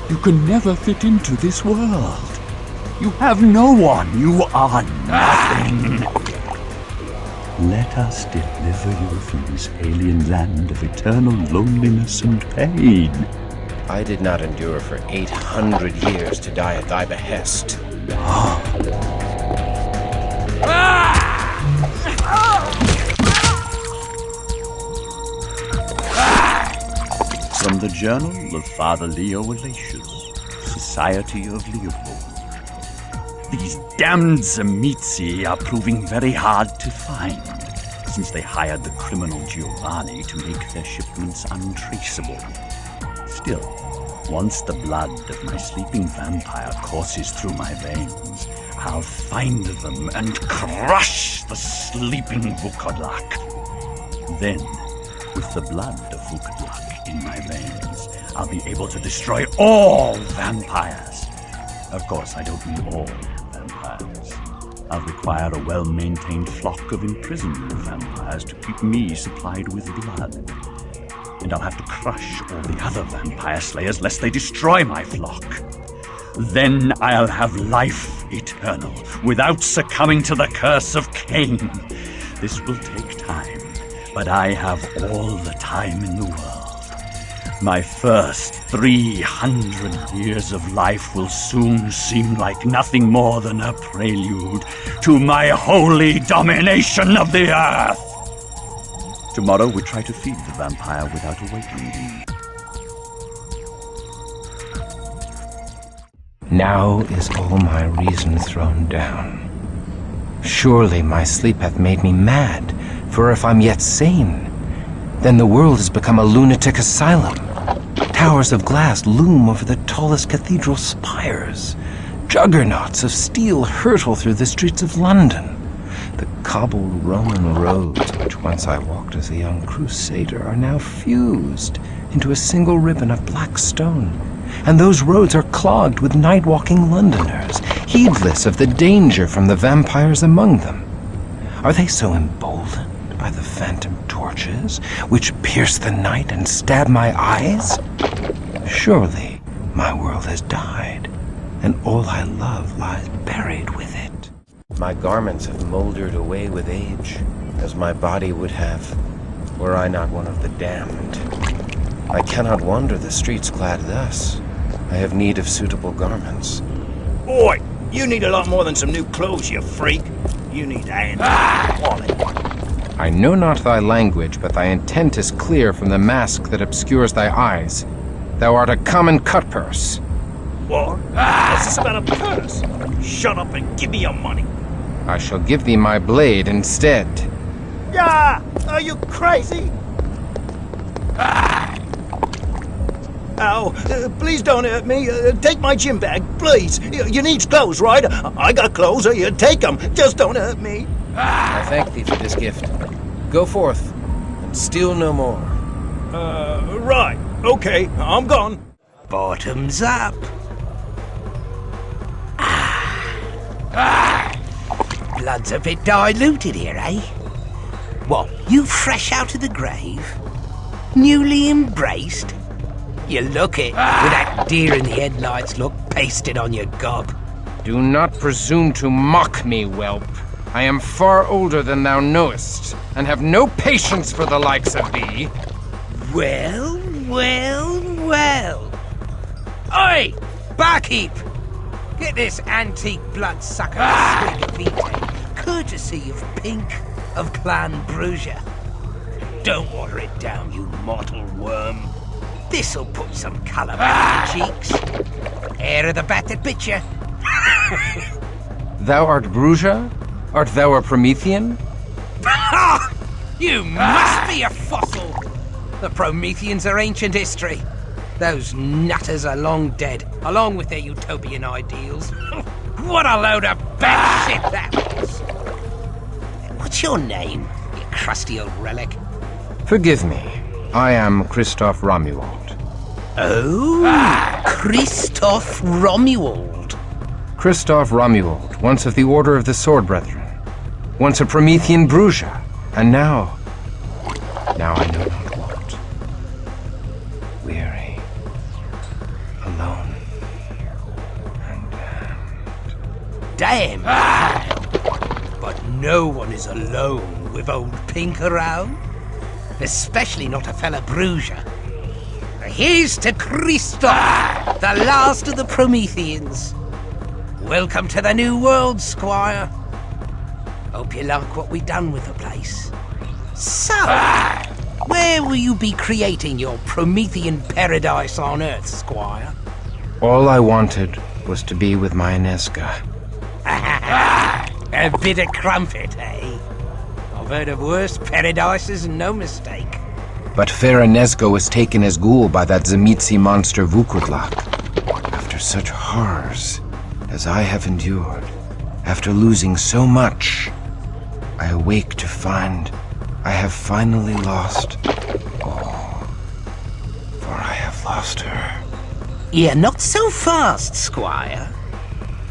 You can never fit into this world. You have no one. You are nothing. Let us deliver you from this alien land of eternal loneliness and pain. I did not endure for 800 years to die at thy behest. From the Journal of Father Leo Alatius, Society of Leopold. These damned Zemizzi are proving very hard to find, since they hired the criminal Giovanni to make their shipments untraceable. Still, once the blood of my sleeping vampire courses through my veins, I'll find them and crush the sleeping Vukodlak. Then, with the blood of Vukodlak in my veins, I'll be able to destroy all vampires. Of course, I don't mean all vampires. I'll require a well-maintained flock of imprisoned vampires to keep me supplied with blood. And I'll have to crush all the other vampire slayers lest they destroy my flock. Then I'll have life eternal, without succumbing to the curse of Cain. This will take time, but I have all the time in the world. My first 300 years of life will soon seem like nothing more than a prelude to my holy domination of the earth. Tomorrow we try to feed the vampire without awakening him. Now is all my reason thrown down. Surely my sleep hath made me mad, for if I'm yet sane, then the world has become a lunatic asylum. Towers of glass loom over the tallest cathedral spires. Juggernauts of steel hurtle through the streets of London. The cobbled Roman roads, which once I walked as a young crusader, are now fused into a single ribbon of black stone. And those roads are clogged with night-walking Londoners, heedless of the danger from the vampires among them. Are they so emboldened by the phantom torches, which pierce the night and stab my eyes? Surely my world has died, and all I love lies buried with it. My garments have moldered away with age, as my body would have, were I not one of the damned. I cannot wander the streets clad thus. I have need of suitable garments. Oi! You need a lot more than some new clothes, you freak. You need a wallet. I know not thy language, but thy intent is clear from the mask that obscures thy eyes. Thou art a common cutpurse. What? What's this about a purse? Shut up and give me your money. I shall give thee my blade instead. Yeah! Are you crazy? Ow! Please don't hurt me. Take my gym bag, please. You need clothes, right? I got clothes. You take them. Just don't hurt me. I thank thee for this gift. Go forth, and steal no more. Right. Okay, I'm gone. Bottoms up. Blood's a bit diluted here, eh? What, you fresh out of the grave? Newly embraced? You look it, with that deer in the headlights look pasted on your gob. Do not presume to mock me, whelp. I am far older than thou knowest, and have no patience for the likes of thee. Well, well, well. Oi! Barkeep! Get this antique bloodsucker a swig of vitae, courtesy of Pink of Clan Brugia. Don't water it down, you mortal worm. This'll put some colour back in your cheeks. Air of the battered picture. Thou art Brugia? Art thou a Promethean? You must be a fossil! The Prometheans are ancient history. Those nutters are long dead, along with their utopian ideals. What a load of bad shit that was! What's your name, you crusty old relic? Forgive me. I am Christoph Romuald. Oh, Christoph Romuald. Christoph Romuald, once of the Order of the Sword Brethren. once a Promethean Bruja, and now I know not what. Weary, alone, and damned. But no one is alone with old Pink around. Especially not a fella Bruja. Here's to Christoph, the last of the Prometheans. Welcome to the new world, Squire. Hope you like what we've done with the place. So, where will you be creating your Promethean paradise on Earth, Squire? all I wanted was to be with my Anezka. A bit of crumpet, eh? I've heard of worse paradises and no mistake. But fair Anezka was taken as ghoul by that Tzimisce monster Vukodlak. After such horrors as I have endured, after losing so much, I awake to find I have finally lost all. For I have lost her. Yeah, not so fast, Squire.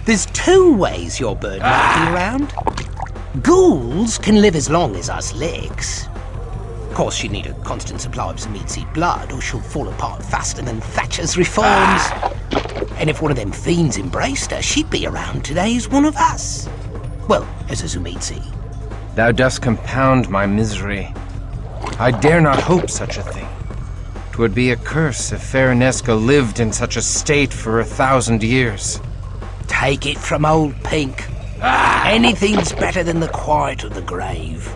There's two ways your bird might be around. Ghouls can live as long as us licks. Of course, she'd need a constant supply of Tzimisce blood, or she'll fall apart faster than Thatcher's reforms. And if one of them fiends embraced her, she'd be around today as one of us. Well, as a Tzimisce. Thou dost compound my misery. I dare not hope such a thing. 'Twould be a curse if fair Anezka lived in such a state for 1,000 years. Take it from old Pink. Anything's better than the quiet of the grave.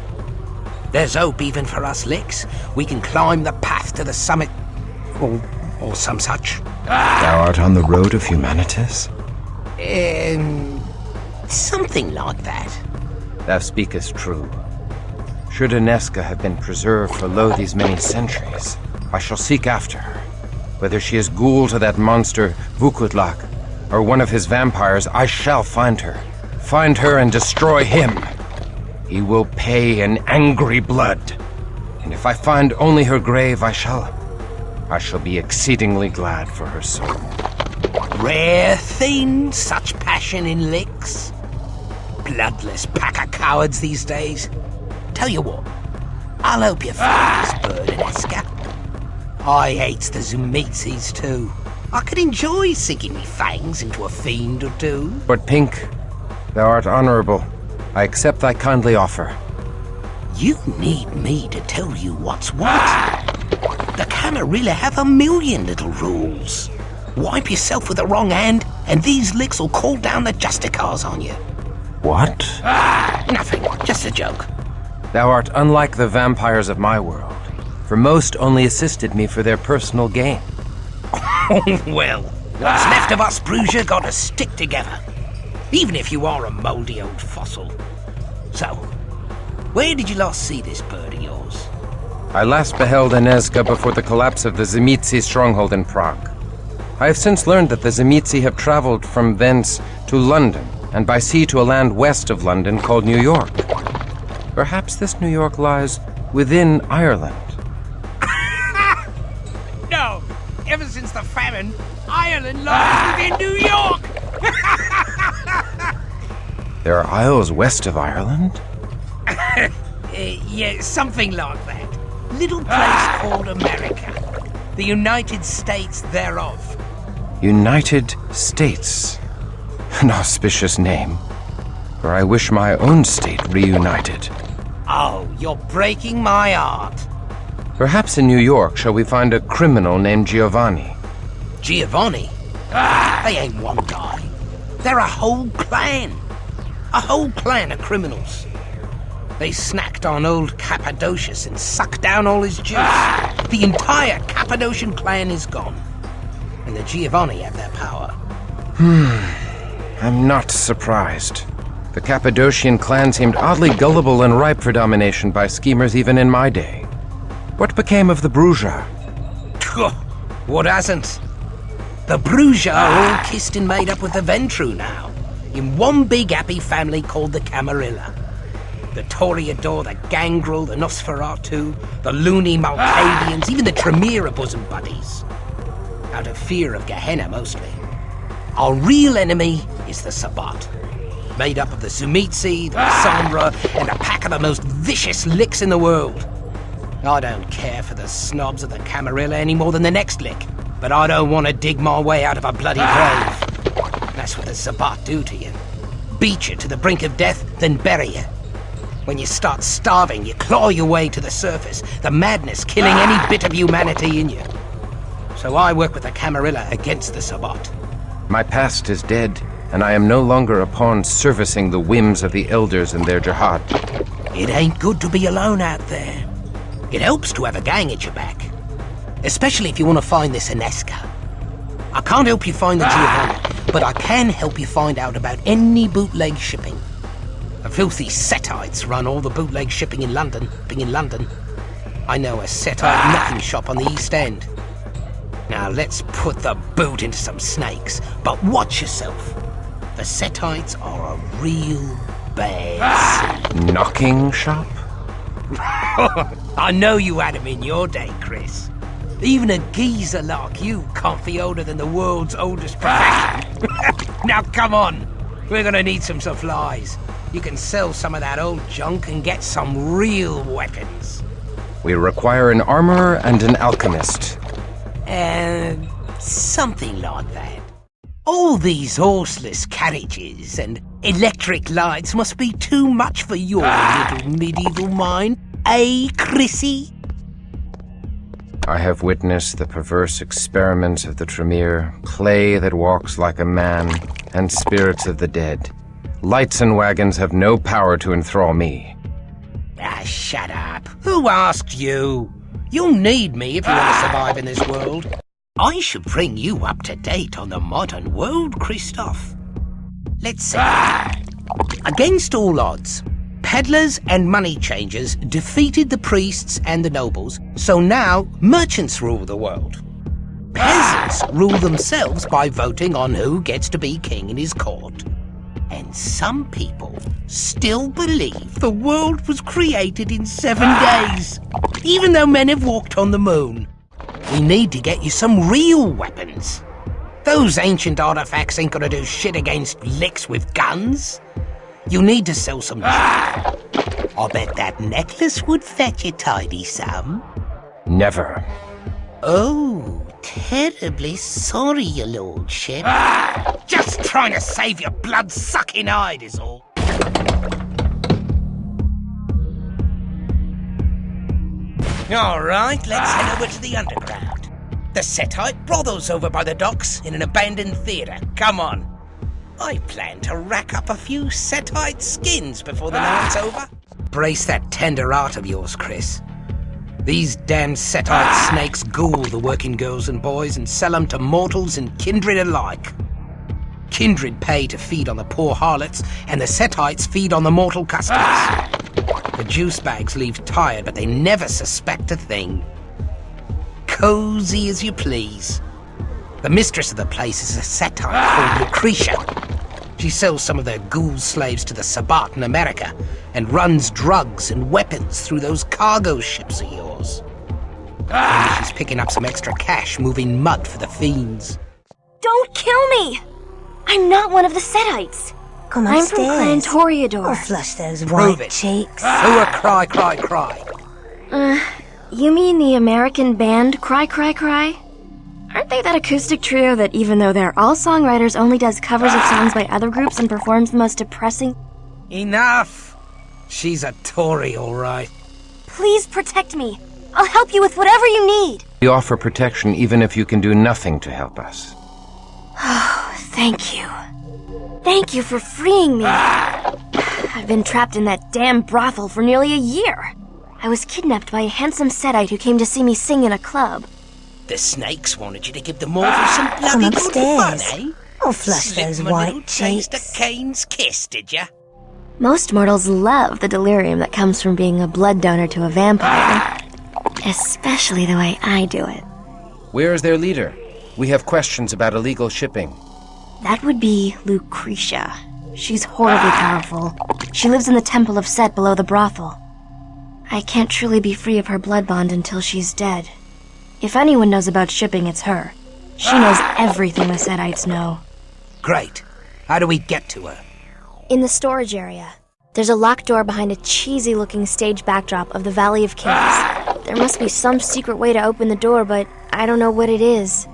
There's hope even for us licks. We can climb the path to the summit. Or some such. Thou art on the road of humanitas? Something like that. Thou speakest true. Should Anezka have been preserved for lo these many centuries, I shall seek after her. Whether she is ghoul to that monster Vukodlak, or one of his vampires, I shall find her. Find her and destroy him. He will pay in angry blood. And if I find only her grave, I shall be exceedingly glad for her soul. Rare thing, such passion in licks. Bloodless pack of cowards these days. Tell you what, I'll hope you find this bird, Anezka. I hates the Tzimisces too. I could enjoy sinking me fangs into a fiend or two. But Pink, thou art honorable. I accept thy kindly offer. You need me to tell you what's what. The Camarilla have 1,000,000 little rules. Wipe yourself with the wrong hand, and these licks will call down the Justicars on you. What? Nothing, just a joke. Thou art unlike the vampires of my world, for most only assisted me for their personal gain. Well, what's left of us, Bruja, gotta stick together. Even if you are a mouldy old fossil. So, where did you last see this bird of yours? I last beheld Anezka before the collapse of the Tzimisce stronghold in Prague. I have since learned that the Tzimisce have traveled from thence to London, and by sea to a land west of London called New York. Perhaps this New York lies within Ireland. No! Ever since the famine, Ireland lies within New York! There are isles west of Ireland? Yeah, something like that. Little place called America. The United States thereof. United States. An auspicious name. For I wish my own state reunited. Oh, you're breaking my heart. Perhaps in New York shall we find a criminal named Giovanni. Giovanni? They ain't one guy. They're a whole clan. A whole clan of criminals. They snacked on old Cappadocius and sucked down all his juice. The entire Cappadocian clan is gone. And the Giovanni have their power. I'm not surprised. The Cappadocian clan seemed oddly gullible and ripe for domination by schemers even in my day. What became of the Bruja? What hasn't? The Bruja are all kissed and made up with the Ventru now, in one big happy family called the Camarilla. The Toreador, the Gangrel, the Nosferatu, the loony Malkavians, even the Tremere are bosom buddies. Out of fear of Gehenna, mostly. Our real enemy is the Sabbat. made up of the Zumitzi, the Sombra, and a pack of the most vicious licks in the world. I don't care for the snobs of the Camarilla any more than the next lick, but I don't want to dig my way out of a bloody grave. That's what the Sabbat do to you. Beat you to the brink of death, then bury you. When you start starving, you claw your way to the surface, the madness killing any bit of humanity in you. So I work with the Camarilla against the Sabbat. My past is dead, and I am no longer a pawn servicing the whims of the elders and their jihad. It ain't good to be alone out there. It helps to have a gang at your back. Especially if you want to find this Anezka. I can't help you find the Giovanni, but I can help you find out about any bootleg shipping. The filthy Setites run all the bootleg shipping in London. I know a Setite knocking shop on the East End. Now let's put the boot into some snakes, but watch yourself. The Setites are a real bad scene. Knocking shop? I know you had him in your day, Chris. Even a geezer like you can't be older than the world's oldest profession. Now come on, we're gonna need some supplies. You can sell some of that old junk and get some real weapons. We require an armorer and an alchemist. Something like that. All these horseless carriages and electric lights must be too much for your little medieval mind, eh, Chrissy? I have witnessed the perverse experiments of the Tremere, clay that walks like a man, and spirits of the dead. Lights and wagons have no power to enthrall me. Ah, shut up. Who asked you? You'll need me if you want to survive in this world. I should bring you up to date on the modern world, Christoph. Let's see. Against all odds, peddlers and money changers defeated the priests and the nobles, so now merchants rule the world. Peasants rule themselves by voting on who gets to be king in his court. And some people still believe the world was created in 7 days, even though men have walked on the moon. We need to get you some real weapons. Those ancient artifacts ain't gonna do shit against licks with guns. You need to sell some junk. I bet that necklace would fetch a tidy sum. Never. Oh, terribly sorry, your lordship. Just trying to save your blood-sucking hide is all. All right, let's head over to the underground. The Setite brothel's over by the docks in an abandoned theatre. Come on. I plan to rack up a few Setite skins before the night's over. Brace that tender heart of yours, Chris. These damn Setite snakes ghoul the working girls and boys and sell them to mortals and kindred alike. Kindred pay to feed on the poor harlots, and the Setites feed on the mortal customers. The juice bags leave tired, but they never suspect a thing. Cozy as you please. The mistress of the place is a Setite called Lucretia. She sells some of their ghoul slaves to the Sabbat in America and runs drugs and weapons through those cargo ships of yours. Maybe she's picking up some extra cash moving mud for the fiends. Don't kill me! I'm not one of the Setites. Come I'm upstairs. from Clan Toreador. Or flush those Prove white it. cheeks. Who are Cry? You mean the American band Cry? Aren't they that acoustic trio that, even though they're all songwriters, only does covers of songs by other groups and performs the most depressing... Enough! She's a Tory, all right. Please protect me. I'll help you with whatever you need. We offer protection even if you can do nothing to help us. Oh, thank you. Thank you for freeing me. I've been trapped in that damn brothel for nearly a year. I was kidnapped by a handsome Setite who came to see me sing in a club. The snakes wanted you to give the mortals some bloody good fun, eh? Or flush Slip those my white little taste cheeks. of Cain's kiss, did ya? Most mortals love the delirium that comes from being a blood donor to a vampire. Especially the way I do it. Where is their leader? We have questions about illegal shipping. That would be Lucretia. She's horribly powerful. She lives in the Temple of Set below the brothel. I can't truly be free of her blood bond until she's dead. If anyone knows about shipping, it's her. She knows everything the Setites know. Great. How do we get to her? In the storage area. There's a locked door behind a cheesy-looking stage backdrop of the Valley of Kings. There must be some secret way to open the door, but I don't know what it is.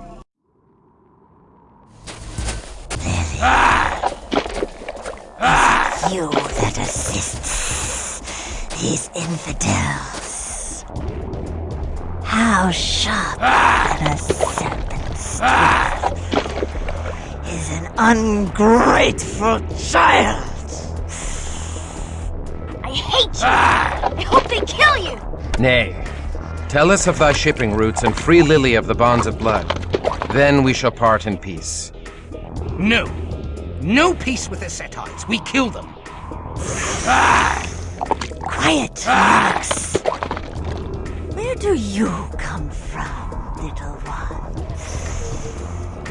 You that assists these infidels. How sharp than a serpent's tooth is an ungrateful child. I hate you! I hope they kill you! Nay. Tell us of thy shipping routes and free Lily of the bonds of blood. Then we shall part in peace. No. No peace with the Setites. We kill them. Quiet, monarchs. Where do you come from, little one?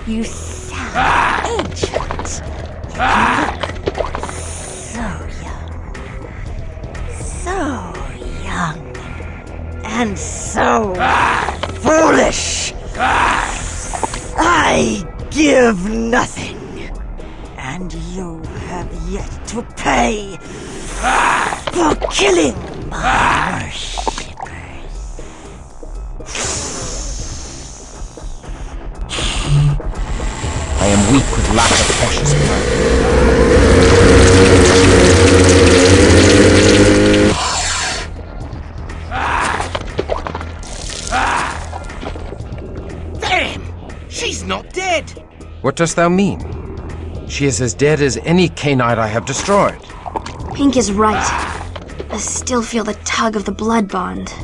You sound ancient. You look so young. So young. And so foolish. I give nothing. And you have yet to pay for killing my worshippers. I am weak with lack of precious blood. Damn! She's not dead! What dost thou mean? She is as dead as any Canaanite I have destroyed. Pink is right. I still feel the tug of the blood bond.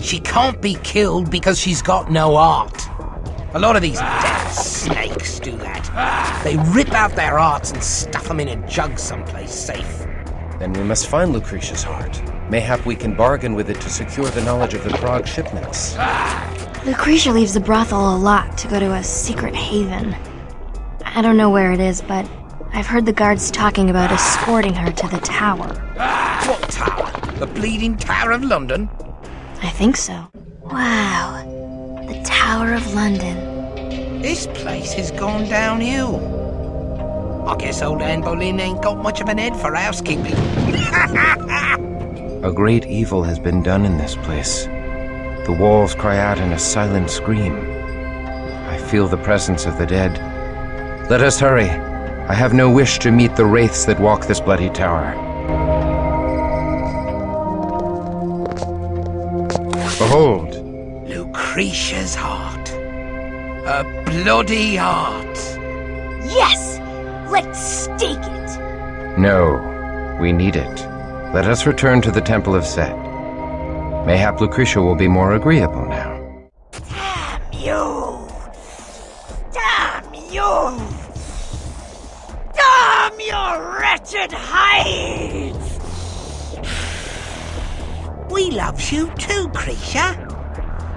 She can't be killed because she's got no heart. A lot of these dead snakes do that. They rip out their hearts and stuff them in a jug someplace safe. Then we must find Lucretia's heart. Mayhap we can bargain with it to secure the knowledge of the Prague shipments. Lucretia leaves the brothel a lot to go to a secret haven. I don't know where it is, but I've heard the guards talking about escorting her to the tower. What tower? The Bleeding Tower of London? I think so. Wow. The Tower of London. This place has gone downhill. I guess old Anne Boleyn ain't got much of an head for housekeeping. A great evil has been done in this place. The walls cry out in a silent scream. I feel the presence of the dead. Let us hurry. I have no wish to meet the wraiths that walk this bloody tower. Behold! Lucretia's heart. A bloody heart. Yes! Let's stake it! No, we need it. Let us return to the Temple of Set. Mayhap Lucretia will be more agreeable now. Damn you! Damn you! Damn your wretched hides! We loves you too, Creature.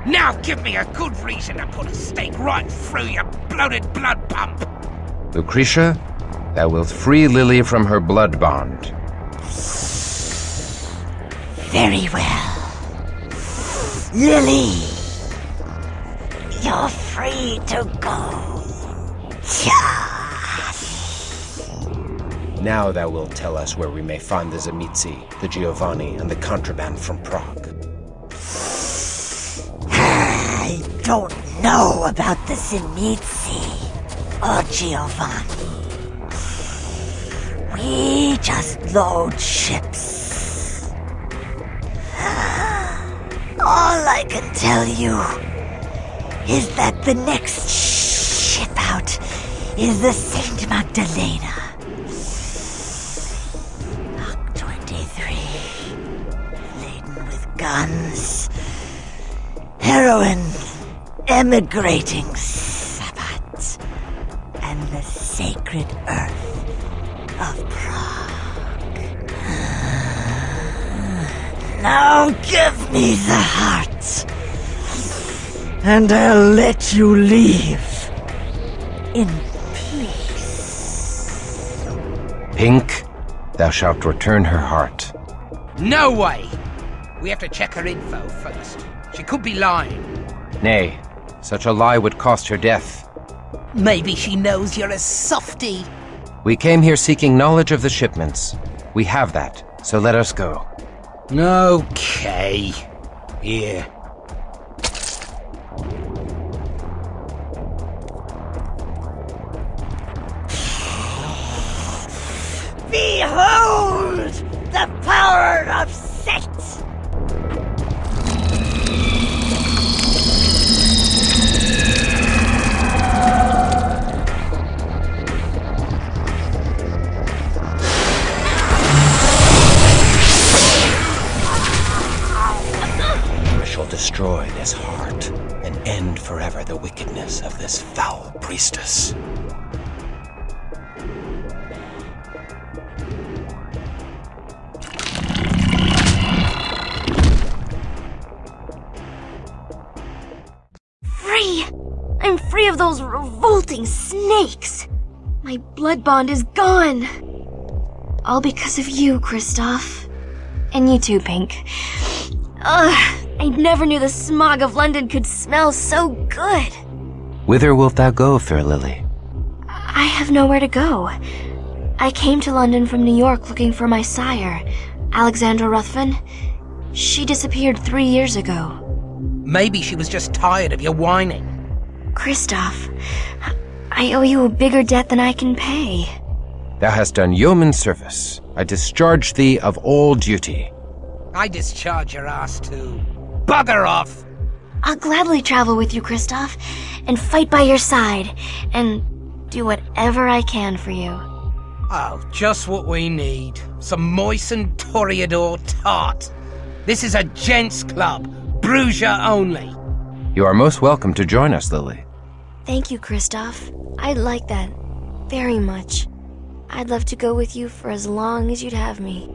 Now give me a good reason to put a stake right through your bloated blood pump. Lucretia, thou wilt free Lily from her blood bond. Very well. Lily, you're free to go. Now thou wilt tell us where we may find the Zamitzi, the Giovanni, and the contraband from Prague. I don't know about the Zamitzi or Giovanni. We just load ships. All I can tell you is that the next ship out is the Saint Magdalena. Dock 23, laden with guns, heroin, emigrating Sabbath, and the sacred earth of Prague. Now give me the heart, and I'll let you leave in peace. Pink, thou shalt return her heart. No way! We have to check her info first. She could be lying. Nay, such a lie would cost her death. Maybe she knows you're a softie. We came here seeking knowledge of the shipments. We have that, so let us go. Okay. Here. Behold the power of Set! I shall destroy this heart and end forever the wickedness of this foul priestess. I'm free of those revolting snakes! My blood bond is gone! All because of you, Christoph. And you too, Pink. Ugh, I never knew the smog of London could smell so good! Whither wilt thou go, fair Lily? I have nowhere to go. I came to London from New York looking for my sire, Alexandra Ruthven. She disappeared 3 years ago. Maybe she was just tired of your whining. Christoph, I owe you a bigger debt than I can pay. Thou hast done yeoman service. I discharge thee of all duty. I discharge your ass too. Bugger off! I'll gladly travel with you, Christoph, and fight by your side, and do whatever I can for you. Oh, just what we need. Some moistened Toreador tart. This is a gents' club. Bruges only. You are most welcome to join us, Lily. Thank you, Christoph. I'd like that very much. I'd love to go with you for as long as you'd have me.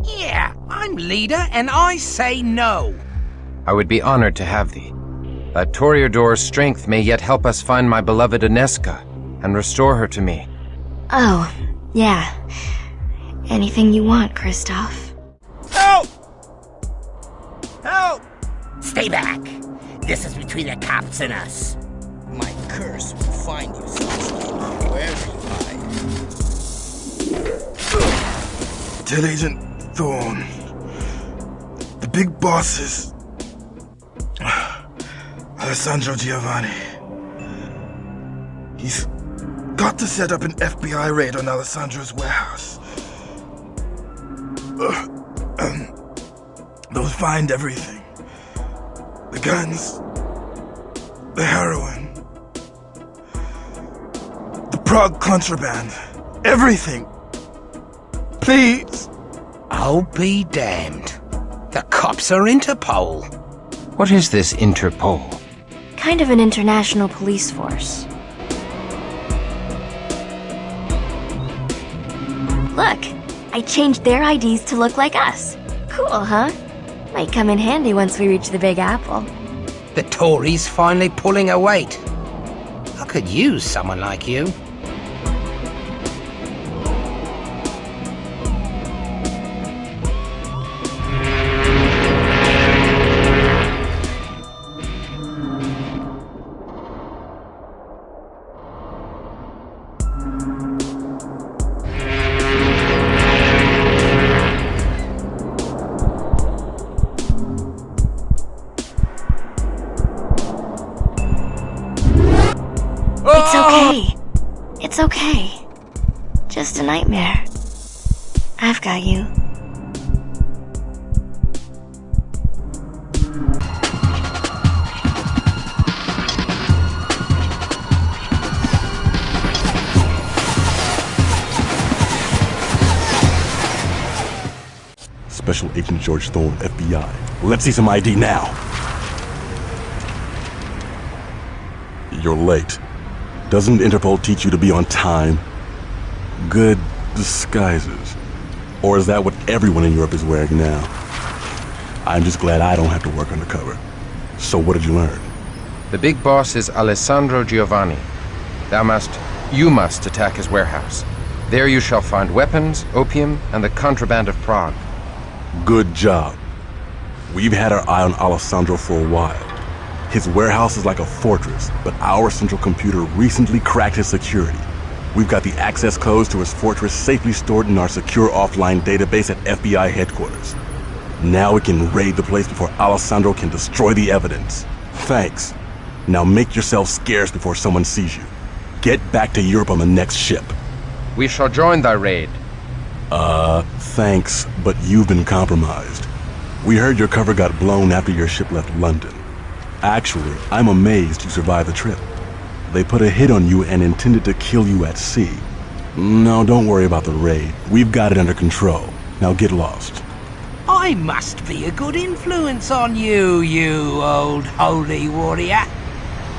Yeah, I'm leader and I say no. I would be honored to have thee. That Toreador's strength may yet help us find my beloved Anezka and restore her to me. Oh, yeah. Anything you want, Christoph. Help! Help! Stay back. This is between the cops and us. My curse will find you, Sasuke, wherever you hide. Tell Agent Thorn. The big boss is Alessandro Giovanni. He's got to set up an FBI raid on Alessandro's warehouse. They'll find everything. The guns, the heroin, the Prague contraband, everything. Please. I'll be damned. The cops are Interpol. What is this Interpol? Kind of an international police force. Look, I changed their IDs to look like us. Cool, huh? Might come in handy once we reach the Big Apple. The Tories finally pulling a weight. I could use someone like you. It's okay. Just a nightmare. I've got you. Special Agent George Thorne, FBI. Let's see some ID now. You're late. Doesn't Interpol teach you to be on time? Good disguises. Or is that what everyone in Europe is wearing now? I'm just glad I don't have to work undercover. So what did you learn? The big boss is Alessandro Giovanni. You must attack his warehouse. There you shall find weapons, opium, and the contraband of Prague. Good job. We've had our eye on Alessandro for a while. His warehouse is like a fortress, but our central computer recently cracked his security. We've got the access codes to his fortress safely stored in our secure offline database at FBI headquarters. Now we can raid the place before Alessandro can destroy the evidence. Thanks. Now make yourself scarce before someone sees you. Get back to Europe on the next ship. We shall join thy raid. Thanks, but you've been compromised. We heard your cover got blown after your ship left London. Actually, I'm amazed you survived the trip. They put a hit on you and intended to kill you at sea. No, don't worry about the raid. We've got it under control. Now get lost. I must be a good influence on you, you old holy warrior.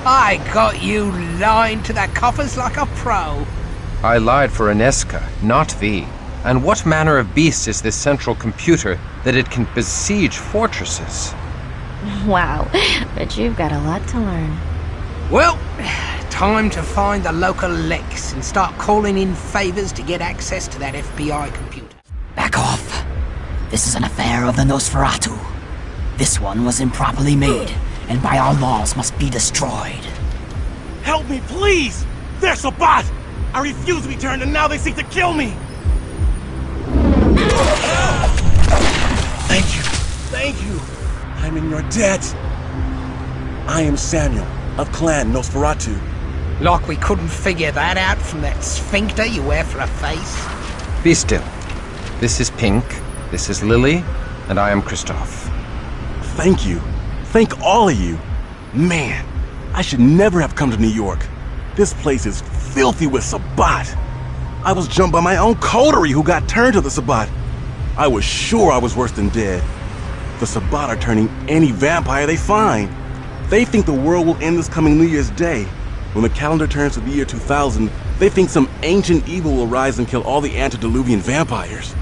I got you lined to the coffers like a pro. I lied for Anezka, not thee. And what manner of beast is this central computer that it can besiege fortresses? Wow, but you've got a lot to learn. Well, time to find the local Lex and start calling in favors to get access to that FBI computer. Back off. This is an affair of the Nosferatu. This one was improperly made, and by our laws must be destroyed. Help me, please! They're Sabbat! I refuse to be turned, and now they seek to kill me! Thank you. Thank you. I'm in your debt. I am Samuel, of Clan Nosferatu. Like we couldn't figure that out from that sphincter you wear for a face. Be still. This is Pink, this is Lily, and I am Christoph. Thank you. Thank all of you. Man, I should never have come to New York. This place is filthy with Sabbat. I was jumped by my own coterie who got turned to the Sabbat. I was sure I was worse than dead. The Sabbat are turning any vampire they find. They think the world will end this coming New Year's Day. When the calendar turns to the year 2000, they think some ancient evil will rise and kill all the antediluvian vampires.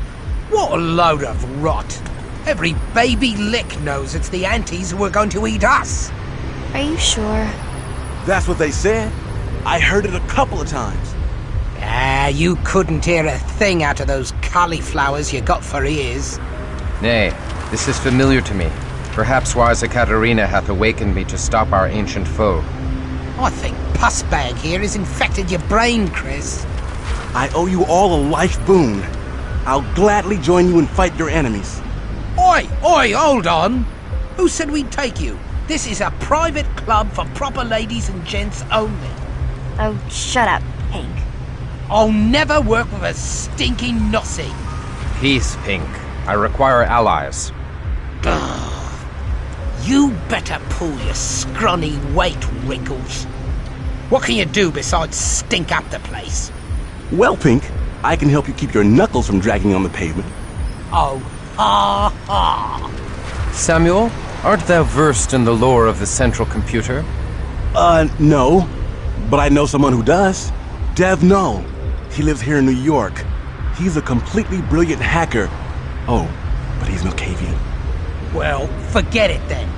What a load of rot. Every baby lick knows it's the antis who are going to eat us. Are you sure? That's what they said. I heard it a couple of times. You couldn't hear a thing out of those cauliflowers you got for ears. Nay, this is familiar to me. Perhaps wise Ekaterina hath awakened me to stop our ancient foe. I think Pussbag here has infected your brain, Chris. I owe you all a life boon. I'll gladly join you and fight your enemies. Oi, hold on. Who said we'd take you? This is a private club for proper ladies and gents only. Oh, shut up, Pink. I'll never work with a stinking nossie. Peace, Pink. I require allies. You better pull your scrawny weight, Wrinkles. What can you do besides stink up the place? Well, Pink, I can help you keep your knuckles from dragging on the pavement. Oh, ha ha. Samuel, art thou versed in the lore of the central computer? No. But I know someone who does. Dev Null. He lives here in New York. He's a completely brilliant hacker. Oh, but he's Malkavian. Well, forget it then.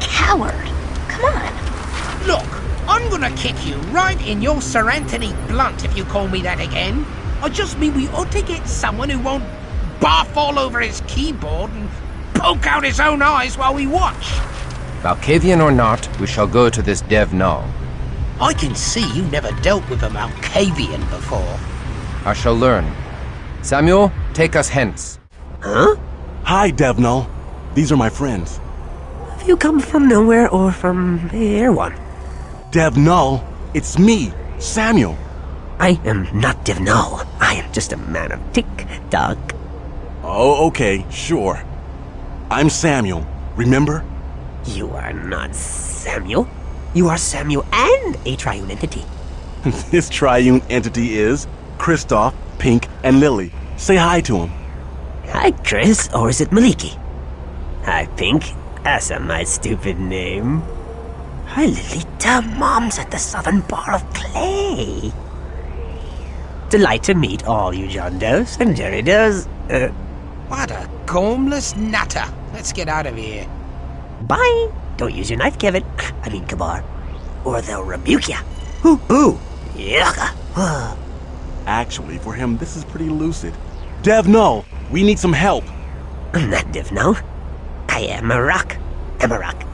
Coward. Come on. Look, I'm gonna kick you right in your Sir Anthony Blunt if you call me that again. I just mean we ought to get someone who won't barf all over his keyboard and poke out his own eyes while we watch. Malkavian or not, we shall go to this Dev Null. I can see you never dealt with a Malkavian before. I shall learn. Samuel, take us hence. Huh? Hi, Dev Null. These are my friends. Have you come from nowhere or from Erewhon? Dev Null, it's me, Samuel. I am not Dev Null. I am just a man of tick-tock. Oh, okay, sure. I'm Samuel, remember? You are not Samuel. You are Samuel and a triune entity. This triune entity is Christoph, Pink, and Lily. Say hi to him. Hi, Chris, or is it Maliki? Hi, Pink. That's a my stupid name. Hi, Lilita. Mom's at the southern bar of clay. Delight to meet all you John Does and Jerry Does. What a gormless nutter. Let's get out of here. Bye. Don't use your knife, Kevin. I mean, Kabar. Or they'll rebuke ya. Ooh. Yucca. Actually, for him, this is pretty lucid. Dev Null, we need some help. I'm not Dev Null. I am a rock. I'm a rock.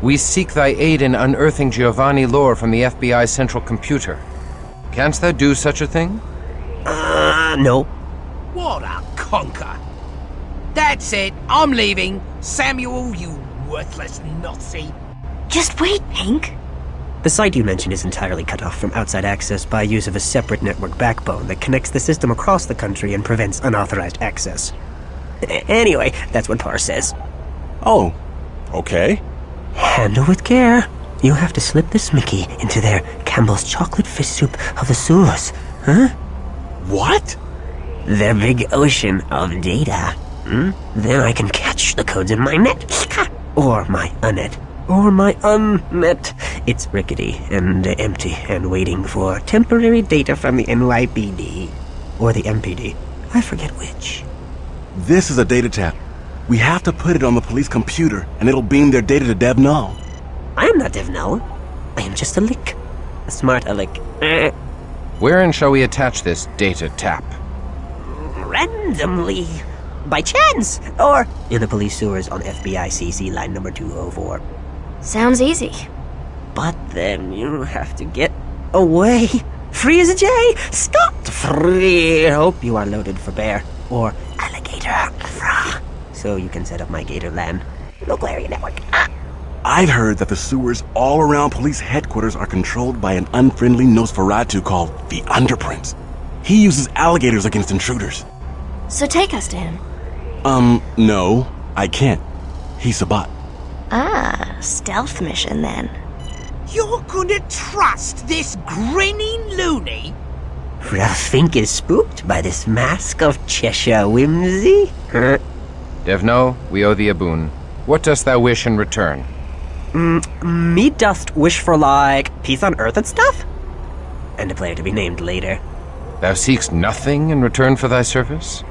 We seek thy aid in unearthing Giovanni lore from the FBI central computer. Canst thou do such a thing? No. What a conker! That's it, I'm leaving. Samuel, you worthless Nazi. Just wait, Pink. The site you mentioned is entirely cut off from outside access by use of a separate network backbone that connects the system across the country and prevents unauthorized access. Anyway, that's what Parr says. Oh, okay. Handle with care. You have to slip this Mickey into their Campbell's chocolate fish soup of the sewers. Huh? What? Their big ocean of data. Then I can catch the codes in my net. Or my unnet. Or my unnet. It's rickety and empty and waiting for temporary data from the NYPD. Or the MPD. I forget which. This is a data tap. We have to put it on the police computer, and it'll beam their data to Dev Null. I am not Dev Null. I am just a lick. A smart aleck. Wherein shall we attach this data tap? Randomly. By chance. Or in the police sewers on FBI CC line number 204. Sounds easy. But then you have to get away. Free as a jay. Scot free. Hope you are loaded for bear. Or alligator. So you can set up my gator land. Local area network. I've heard that the sewers all around police headquarters are controlled by an unfriendly Nosferatu called the Underprince. He uses alligators against intruders. So take us to him. No, I can't. He's a bot. Ah, stealth mission then. You're gonna trust this grinning loony? Rafink is spooked by this mask of Cheshire whimsy? Devno, we owe thee a boon. What dost thou wish in return? Me dost wish for, like, peace on Earth and stuff? And a player to be named later. Thou seekst nothing in return for thy service?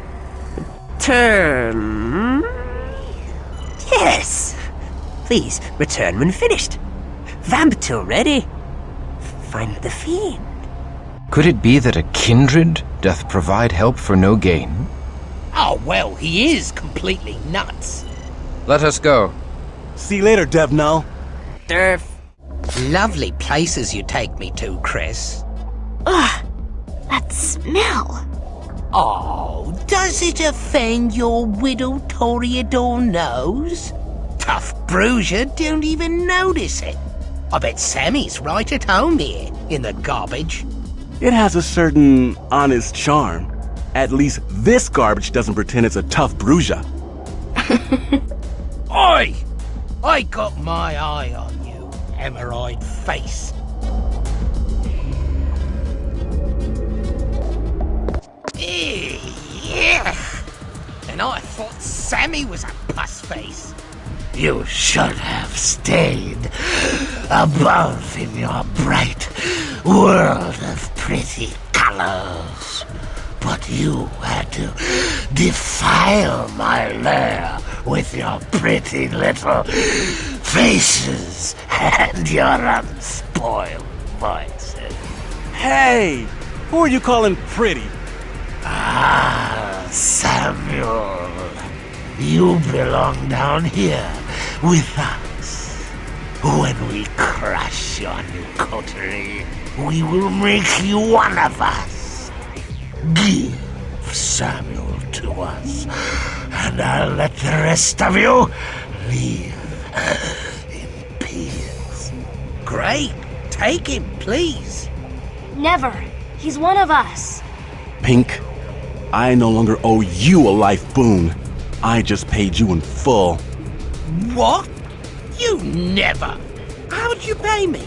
Turn... Yes! Please, return when finished. Vamp till ready. Find the fiend. Could it be that a kindred doth provide help for no gain? Oh, well, he is completely nuts. Let us go. See you later, Dev Null. Derf. Lovely places you take me to, Chris. Ugh, that smell. Oh, does it offend your widow Toreador nose? Tough Bruiser don't even notice it. I bet Sammy's right at home here, in the garbage. It has a certain honest charm. At least this garbage doesn't pretend it's a tough Bruiser. Oi! I got my eye on you, hemorrhoid face. Yeah. And I thought Sammy was a puss face. You should have stayed above in your bright world of pretty colors. But you had to defile my lair with your pretty little faces and your unspoiled voices. Hey, who are you calling pretty? Ah, Samuel, you belong down here with us. When we crush your new coterie, we will make you one of us. Give Samuel to us, and I'll let the rest of you leave in peace. Great. Take him, please. Never. He's one of us. Pink, I no longer owe you a life boon. I just paid you in full. What? You never. How'd you pay me?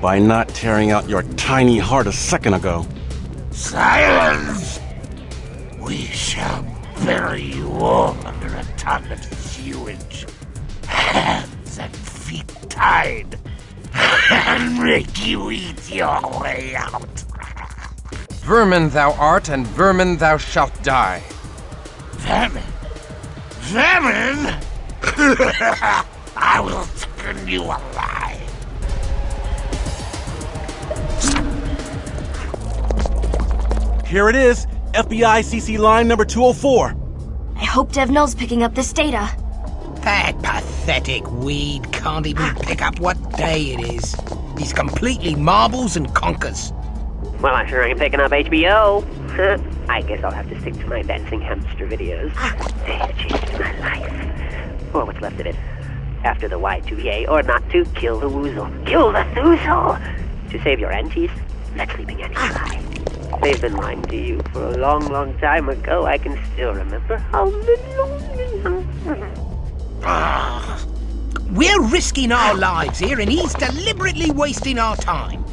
By not tearing out your tiny heart a second ago. Silence! We shall bury you all under a ton of sewage. Hands and feet tied. And make you eat your way out. Vermin thou art, and vermin thou shalt die. Vermin? Vermin? I will skin you alive. Here it is, FBI CC line number 204. I hope Dev Null's picking up this data. That pathetic weed can't even pick up what day it is. He's completely marbles and conkers. Well, I'm sure I'm picking up HBO. I guess I'll have to stick to my dancing hamster videos. They've changed my life. Or what's left of it. After the Y2K, or not to kill the woozle. Kill the thoozle! To save your aunties, let sleeping aunties lie. They've been lying to you for a long, long time ago. I can still remember how We're risking our lives here, and he's deliberatitly wasting our time.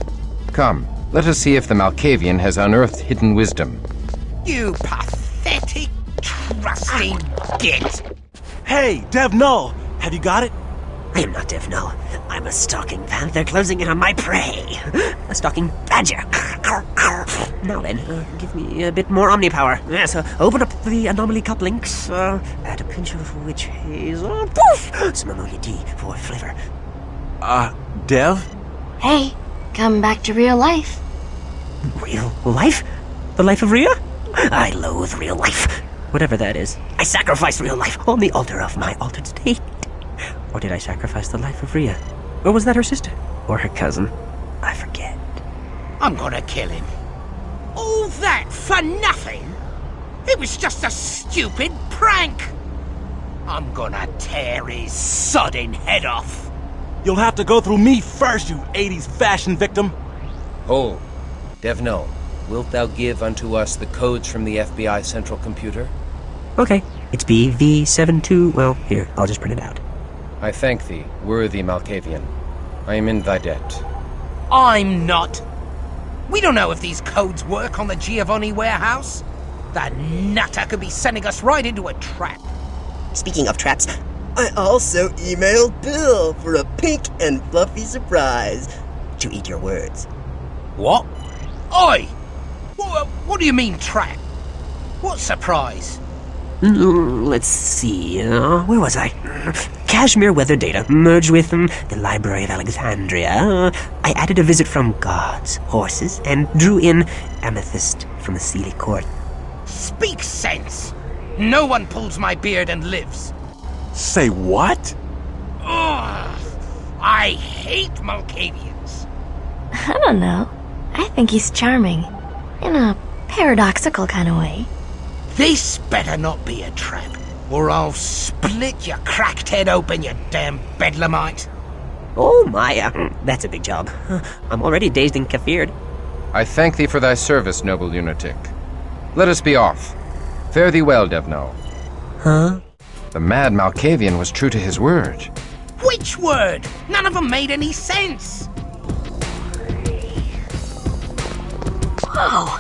Come, let us see if the Malkavian has unearthed hidden wisdom. You pathetic, trusting git. Hey, Dev Null, have you got it? I am not Dev Null. I'm a stalking panther closing in on my prey. A stalking badger. Now then, give me a bit more omnipower. Yes, open up the anomaly cup links. Add a pinch of witch haze. Poof! Some ammonia D for flavor. Dev? Hey, come back to real life. Real life? The life of Rhea? I loathe real life. Whatever that is. I sacrifice real life on the altar of my altered state. Or did I sacrifice the life of Rhea? Or was that her sister? Or her cousin? I forget. I'm gonna kill him. All that for nothing? It was just a stupid prank. I'm gonna tear his sodding head off. You'll have to go through me first, you 80s fashion victim. Hold. Devno, wilt thou give unto us the codes from the FBI central computer? Okay, it's BV72. Well, here, I'll just print it out. I thank thee, worthy Malkavian. I am in thy debt. I'm not. We don't know if these codes work on the Giovanni warehouse. That nutter could be sending us right into a trap. Speaking of traps, I also emailed Bill for a pink and fluffy surprise. To eat your words. What? Oi! What do you mean, trap? What surprise? Let's see, where was I? Kashmir weather data merged with the Library of Alexandria. I added a visit from gods, horses, and drew in amethyst from the Sealy Court. Speak sense! No one pulls my beard and lives. Say what? Ugh, I hate Malkavians. I don't know. I think he's charming. In a paradoxical kind of way. This better not be a trap, or I'll split your cracked head open, you damn bedlamite. Oh my, that's a big job. I'm already dazed and kafired. I thank thee for thy service, noble lunatic. Let us be off. Fare thee well, Devno. Huh? The mad Malkavian was true to his word. Which word? None of them made any sense. Whoa!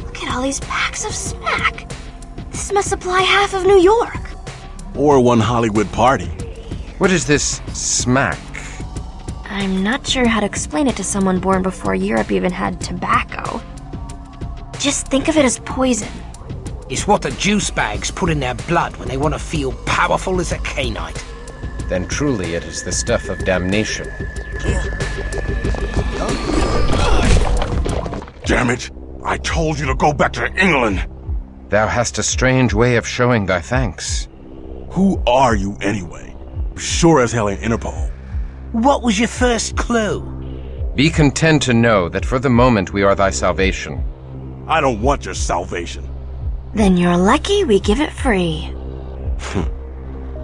Look at all these packs of smack. This must supply half of New York. Or one Hollywood party. What is this smack? I'm not sure how to explain it to someone born before Europe even had tobacco. Just think of it as poison. It's what the juice bags put in their blood when they want to feel powerful as a Cainite. Then truly it is the stuff of damnation. Damn it! I told you to go back to England! Thou hast a strange way of showing thy thanks. Who are you anyway? Sure as hell ain't Interpol. What was your first clue? Be content to know that for the moment we are thy salvation. I don't want your salvation. Then you're lucky we give it free.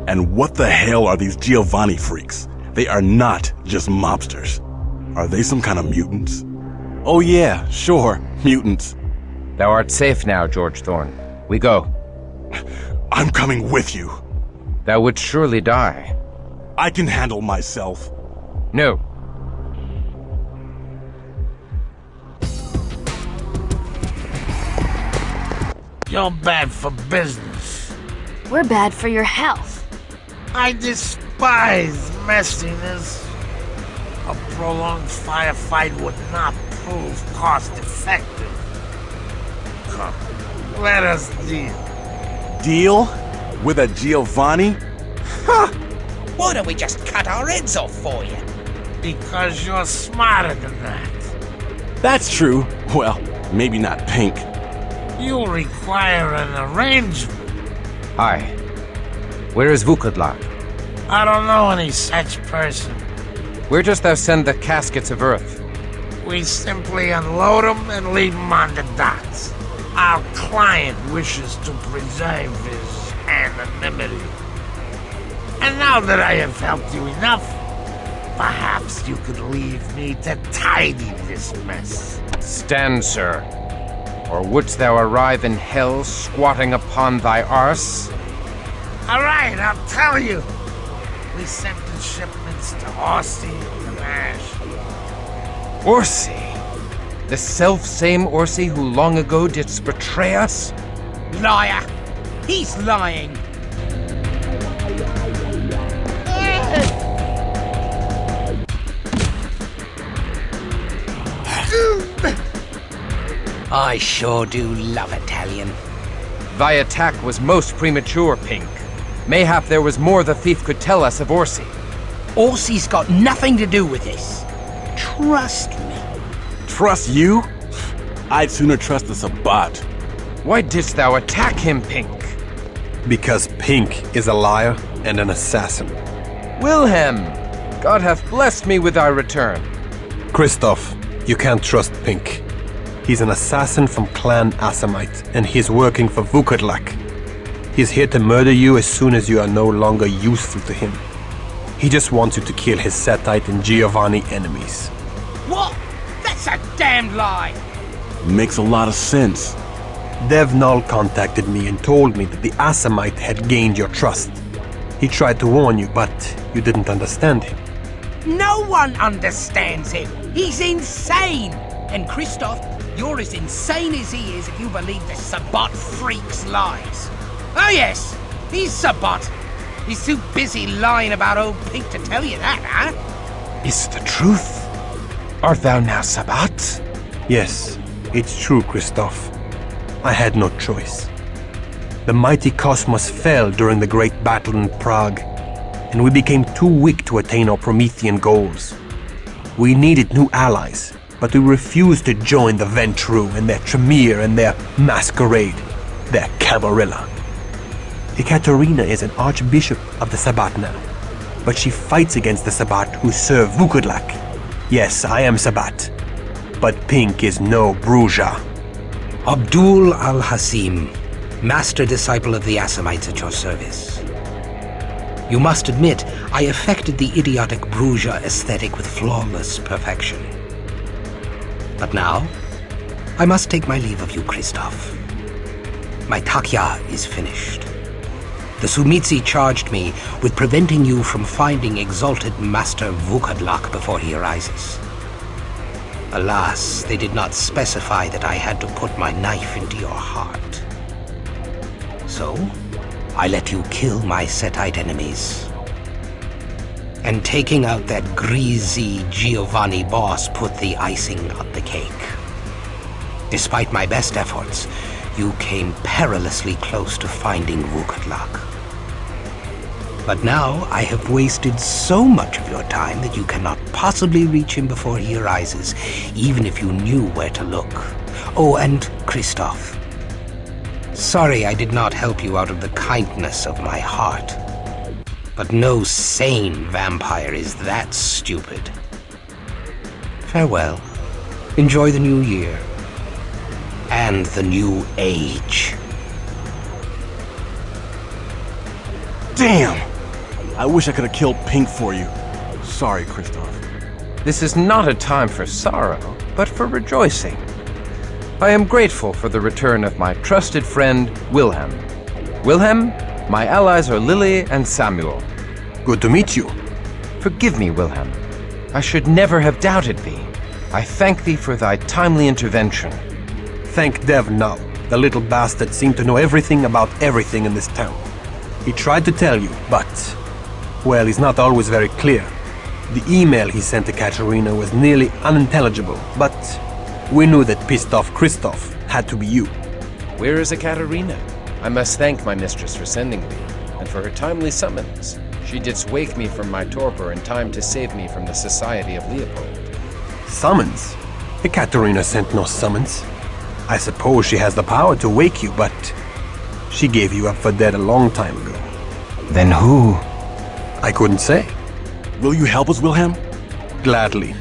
And what the hell are these Giovanni freaks? They are not just mobsters. Are they some kind of mutants? Oh yeah, sure, mutants. Thou art safe now, George Thorne. We go. I'm coming with you. Thou wouldst surely die. I can handle myself. No. You're bad for business. We're bad for your health. I despise messiness. A prolonged firefight would not prove cost-effective. Come, let us deal. Deal? With a Giovanni? Ha! Why don't we just cut our heads off for you? Because you're smarter than that. That's true. Well, maybe not pink. You'll require an arrangement. Hi. Where is Vukadlak? I don't know any such person. Where dost thou send the caskets of earth? We simply unload them and leave them on the docks. Our client wishes to preserve his anonymity. And now that I have helped you enough, perhaps you could leave me to tidy this mess. Stand, sir. Or wouldst thou arrive in hell squatting upon thy arse? All right, I'll tell you. We sent the shipments to Orsi and Ash. Orsi? The self-same Orsi who long ago didst betray us? Liar! He's lying! I sure do love Italian. Thy attack was most premature, Pink. Mayhap there was more the thief could tell us of Orsi. Orsi's got nothing to do with this. Trust me. Trust you? I'd sooner trust the Sabbat. Why didst thou attack him, Pink? Because Pink is a liar and an assassin. Wilhelm! God hath blessed me with thy return. Christoph, you can't trust Pink. He's an assassin from Clan Asamite, and he's working for Vukodlak. He's here to murder you as soon as you are no longer useful to him. He just wants you to kill his Setite and Giovanni enemies. What? That's a damned lie! Makes a lot of sense. Devnal contacted me and told me that the Asamite had gained your trust. He tried to warn you, but you didn't understand him. No one understands him! He's insane! And Christoph, you're as insane as he is if you believe the Sabbat freak's lies. Oh yes, he's Sabbat. He's too busy lying about old Pink to tell you that, huh? Is the truth? Art thou now Sabbat? Yes, it's true, Christoph. I had no choice. The mighty cosmos fell during the great battle in Prague, and we became too weak to attain our Promethean goals. We needed new allies, but we refused to join the Ventru and their Tremere and their Masquerade, their Camarilla. Ekaterina is an archbishop of the Sabbat now, but she fights against the Sabbat who serve Vukodlak. Yes, I am Sabbat, but Pink is no Bruja. Abdul al-Hasim, master disciple of the Asamites at your service. You must admit, I affected the idiotic Bruja aesthetic with flawless perfection. But now, I must take my leave of you, Christoph. My takya is finished. The Sumitsi charged me with preventing you from finding exalted Master Vukodlak before he arises. Alas, they did not specify that I had to put my knife into your heart. So, I let you kill my Setite enemies. And taking out that greasy Giovanni boss put the icing on the cake. Despite my best efforts, you came perilously close to finding Vukodlak. But now I have wasted so much of your time that you cannot possibly reach him before he arises, even if you knew where to look. Oh, and Christoph. Sorry I did not help you out of the kindness of my heart. But no sane vampire is that stupid. Farewell. Enjoy the new year. And the new age. Damn! I wish I could have killed Pink for you. Sorry, Christoph. This is not a time for sorrow, but for rejoicing. I am grateful for the return of my trusted friend, Wilhelm. Wilhelm, my allies are Lily and Samuel. Good to meet you. Forgive me, Wilhelm. I should never have doubted thee. I thank thee for thy timely intervention. Thank Devnal. The little bastard seemed to know everything about everything in this town. He tried to tell you, but... well, he's not always very clear. The email he sent to Katerina was nearly unintelligible, but we knew that pissed off Christoph had to be you. Where is Ekaterina? I must thank my mistress for sending me, and for her timely summons. She didst wake me from my torpor in time to save me from the society of Leopold. Summons? Ekaterina sent no summons. I suppose she has the power to wake you, but she gave you up for dead a long time ago. Then who? I couldn't say. Will you help us, Wilhelm? Gladly.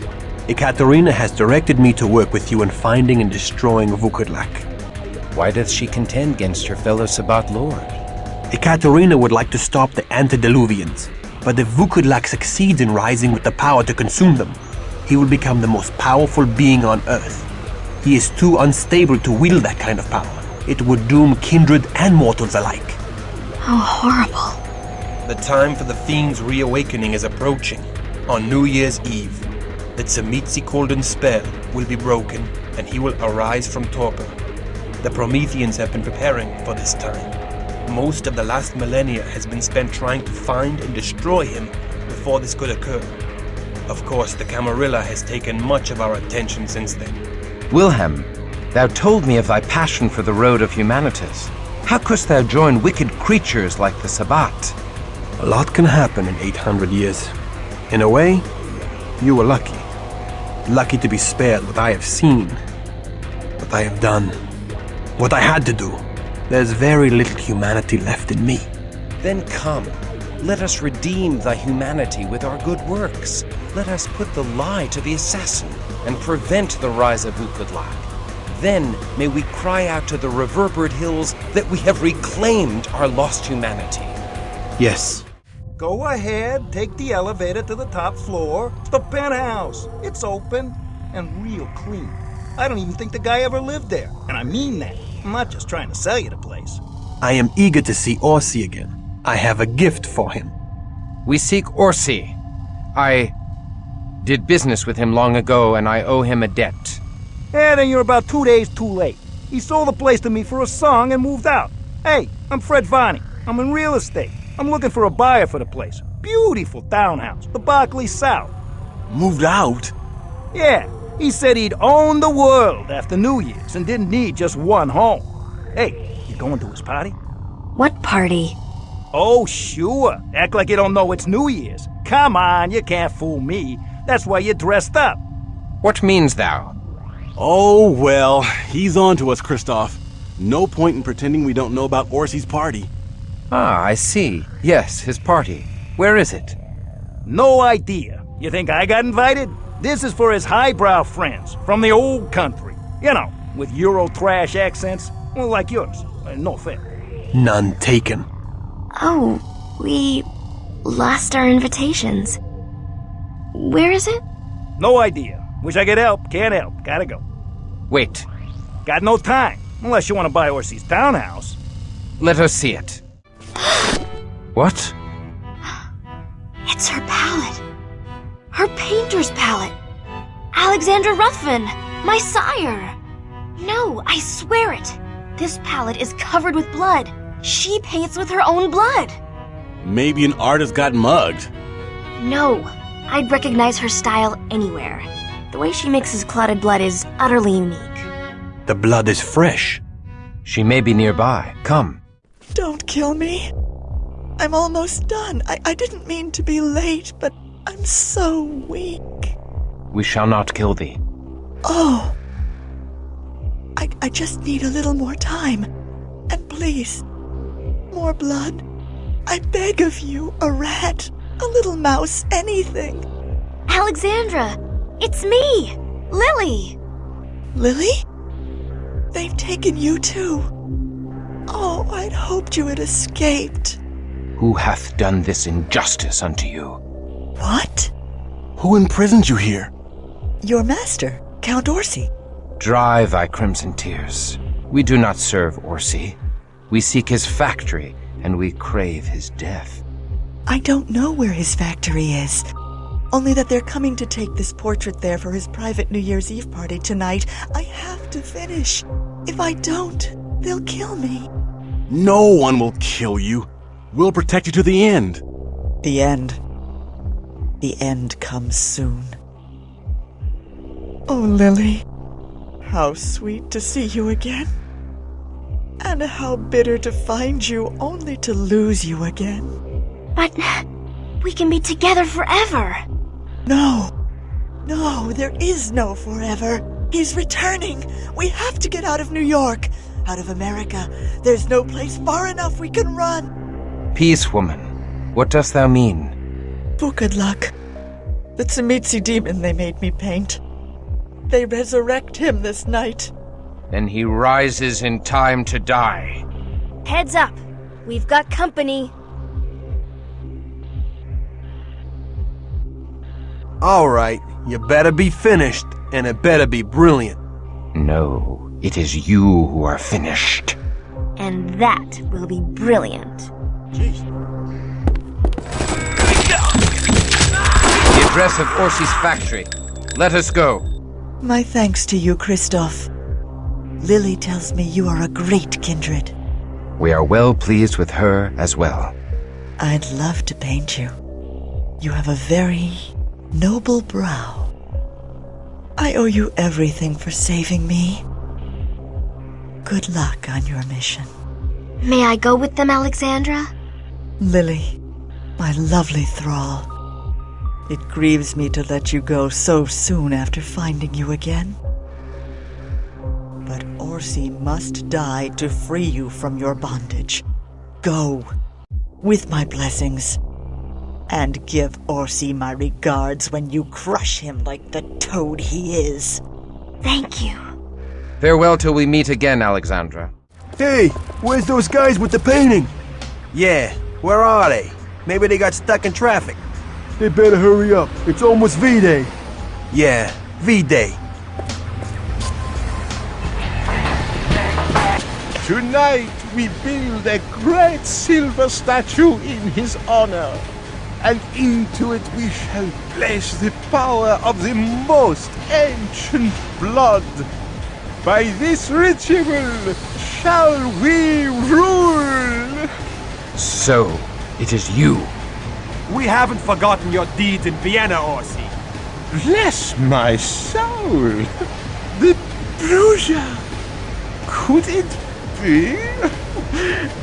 Ekaterina has directed me to work with you in finding and destroying Vukodlak. Why doth she contend against her fellow Sabbat lord? Ekaterina would like to stop the antediluvians, but if Vukodlak succeeds in rising with the power to consume them, he will become the most powerful being on Earth. He is too unstable to wield that kind of power. It would doom kindred and mortals alike. How horrible. The time for the fiend's reawakening is approaching. On New Year's Eve, the Tzimitzi-Kolden spell will be broken, and he will arise from torpor. The Prometheans have been preparing for this time. Most of the last millennia has been spent trying to find and destroy him before this could occur. Of course, the Camarilla has taken much of our attention since then. Wilhelm, thou told me of thy passion for the road of humanitas. How couldst thou join wicked creatures like the Sabbat? A lot can happen in 800 years. In a way, you were lucky. Lucky to be spared what I have seen, what I have done, what I had to do. There's very little humanity left in me. Then come, let us redeem thy humanity with our good works. Let us put the lie to the assassin and prevent the rise of Vukodlak. Then may we cry out to the reverberate hills that we have reclaimed our lost humanity. Yes. Go ahead, take the elevator to the top floor. It's the penthouse. It's open and real clean. I don't even think the guy ever lived there. And I mean that. I'm not just trying to sell you the place. I am eager to see Orsi again. I have a gift for him. We seek Orsi. I did business with him long ago, and I owe him a debt. Yeah, then you're about 2 days too late. He sold the place to me for a song and moved out. Hey, I'm Fred Vani. I'm in real estate. I'm looking for a buyer for the place. Beautiful townhouse, the Berkeley South. Moved out? Yeah, he said he'd own the world after New Year's and didn't need just one home. Hey, you going to his party? What party? Oh, sure. Act like you don't know it's New Year's. Come on, you can't fool me. That's why you're dressed up. What means thou? Oh, well, he's on to us, Christoph. No point in pretending we don't know about Orsi's party. Ah, I see. Yes, his party. Where is it? No idea. You think I got invited? This is for his highbrow friends from the old country. You know, with Euro trash accents. Well, like yours. No fair. None taken. Oh, we lost our invitations. Where is it? No idea. Wish I could help. Can't help. Gotta go. Wait. Got no time. Unless you want to buy Orsi's townhouse. Let us see it. What? It's her palette. Her painter's palette. Alexandra Ruthven, my sire. No, I swear it. This palette is covered with blood. She paints with her own blood. Maybe an artist got mugged. No, I'd recognize her style anywhere. The way she mixes clotted blood is utterly unique. The blood is fresh. She may be nearby. Come. Don't kill me. I'm almost done. I didn't mean to be late, but I'm so weak. We shall not kill thee. Oh. I just need a little more time. And please, more blood. I beg of you, a rat, a little mouse, anything. Alexandra, it's me, Lily. Lily? They've taken you too. Oh, I'd hoped you had escaped. Who hath done this injustice unto you? What? Who imprisoned you here? Your master, Count Orsi. Dry thy crimson tears. We do not serve Orsi. We seek his factory, and we crave his death. I don't know where his factory is. Only that they're coming to take this portrait there for his private New Year's Eve party tonight. I have to finish. If I don't, they'll kill me. No one will kill you. We'll protect you to the end. The end. The end comes soon. Oh, Lily. How sweet to see you again. And how bitter to find you, only to lose you again. But we can be together forever. No. No, there is no forever. He's returning. We have to get out of New York. Out of America. There's no place far enough we can run. Peace, woman. What dost thou mean? Vukodlak. The Tzimitzi demon they made me paint. They resurrect him this night. Then he rises in time to die. Heads up! We've got company. Alright, you better be finished, and it better be brilliant. No, it is you who are finished. And that will be brilliant. The address of Orsi's factory. Let us go. My thanks to you, Christoph. Lily tells me you are a great kindred. We are well pleased with her as well. I'd love to paint you. You have a very noble brow. I owe you everything for saving me. Good luck on your mission. May I go with them, Alexandra? Lily, my lovely thrall. It grieves me to let you go so soon after finding you again. But Orsi must die to free you from your bondage. Go, with my blessings. And give Orsi my regards when you crush him like the toad he is. Thank you. Farewell till we meet again, Alexandra. Hey, where's those guys with the painting? Yeah, where are they? Maybe they got stuck in traffic. They better hurry up. It's almost V-Day. Yeah, V-Day. Tonight we build a great silver statue in his honor, and into it we shall place the power of the most ancient blood. By this ritual shall we rule! So, it is you. We haven't forgotten your deeds in Vienna, Orsi. Bless my soul! The Bruja! Could it be?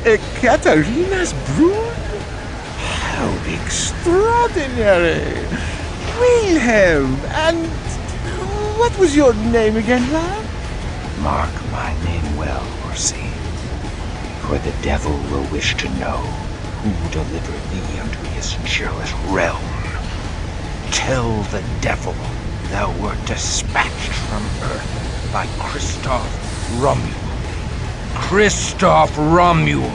A Katarina's brood? How extraordinary! Wilhelm, and what was your name again, lad? Mark my name well, Orsi, for the devil will wish to know who delivered thee unto his jealous realm. Tell the devil thou wert dispatched from earth by Christoph Romuald. Christoph Romuald,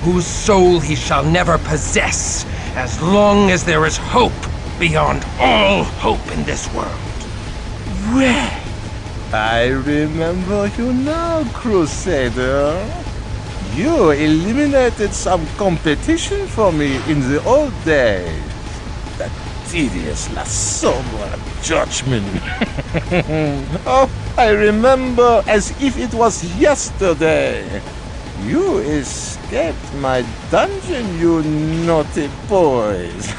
whose soul he shall never possess as long as there is hope beyond all hope in this world. Well, I remember you now, Crusader. You eliminated some competition for me in the old days. That tedious La Sombra judgment. Oh, I remember as if it was yesterday. You escaped my dungeon, you naughty boys.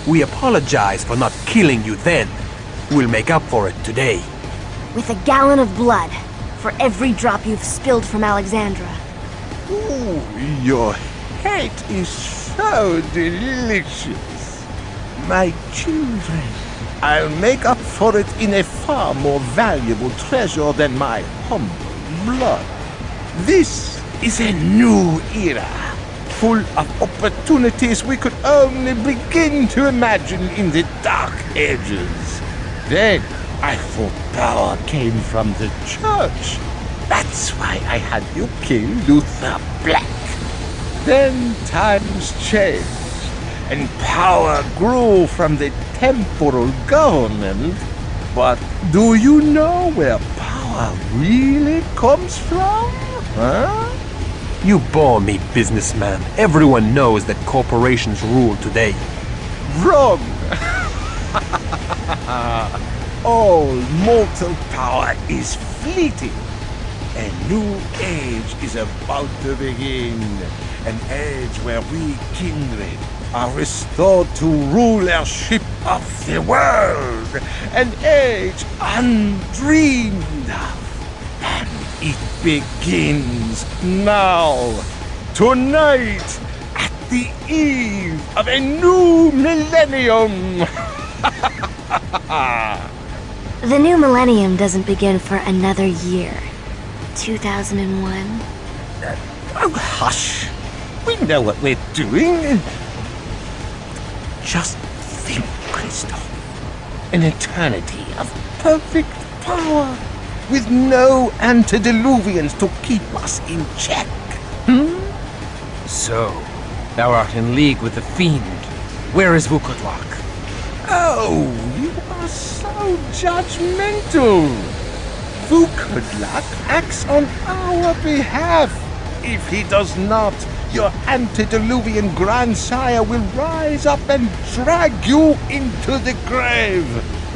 We apologize for not killing you then. We'll make up for it today. With a gallon of blood for every drop you've spilled from Alexandra. Ooh, your hate is so delicious. My children, I'll make up for it in a far more valuable treasure than my humble blood. This is a new era, full of opportunities we could only begin to imagine in the Dark Ages. Then, I thought power came from the church. That's why I had you kill Luther Black. Then times changed, and power grew from the temporal government. But do you know where power really comes from? Huh? You bore me, businessman. Everyone knows that corporations rule today. Wrong! All mortal power is fleeting. A new age is about to begin. An age where we kindred are restored to rulership of the world. An age undreamed of. And it begins now. Tonight, at the eve of a new millennium. The new millennium doesn't begin for another year. 2001. Oh, hush. We know what we're doing. Just think, Christoph. An eternity of perfect power, with no antediluvians to keep us in check. So, thou art in league with the fiend. Where is Vukodlak? Oh, you are so judgmental. Vukodlak acts on our behalf. If he does not, your antediluvian grandsire will rise up and drag you into the grave.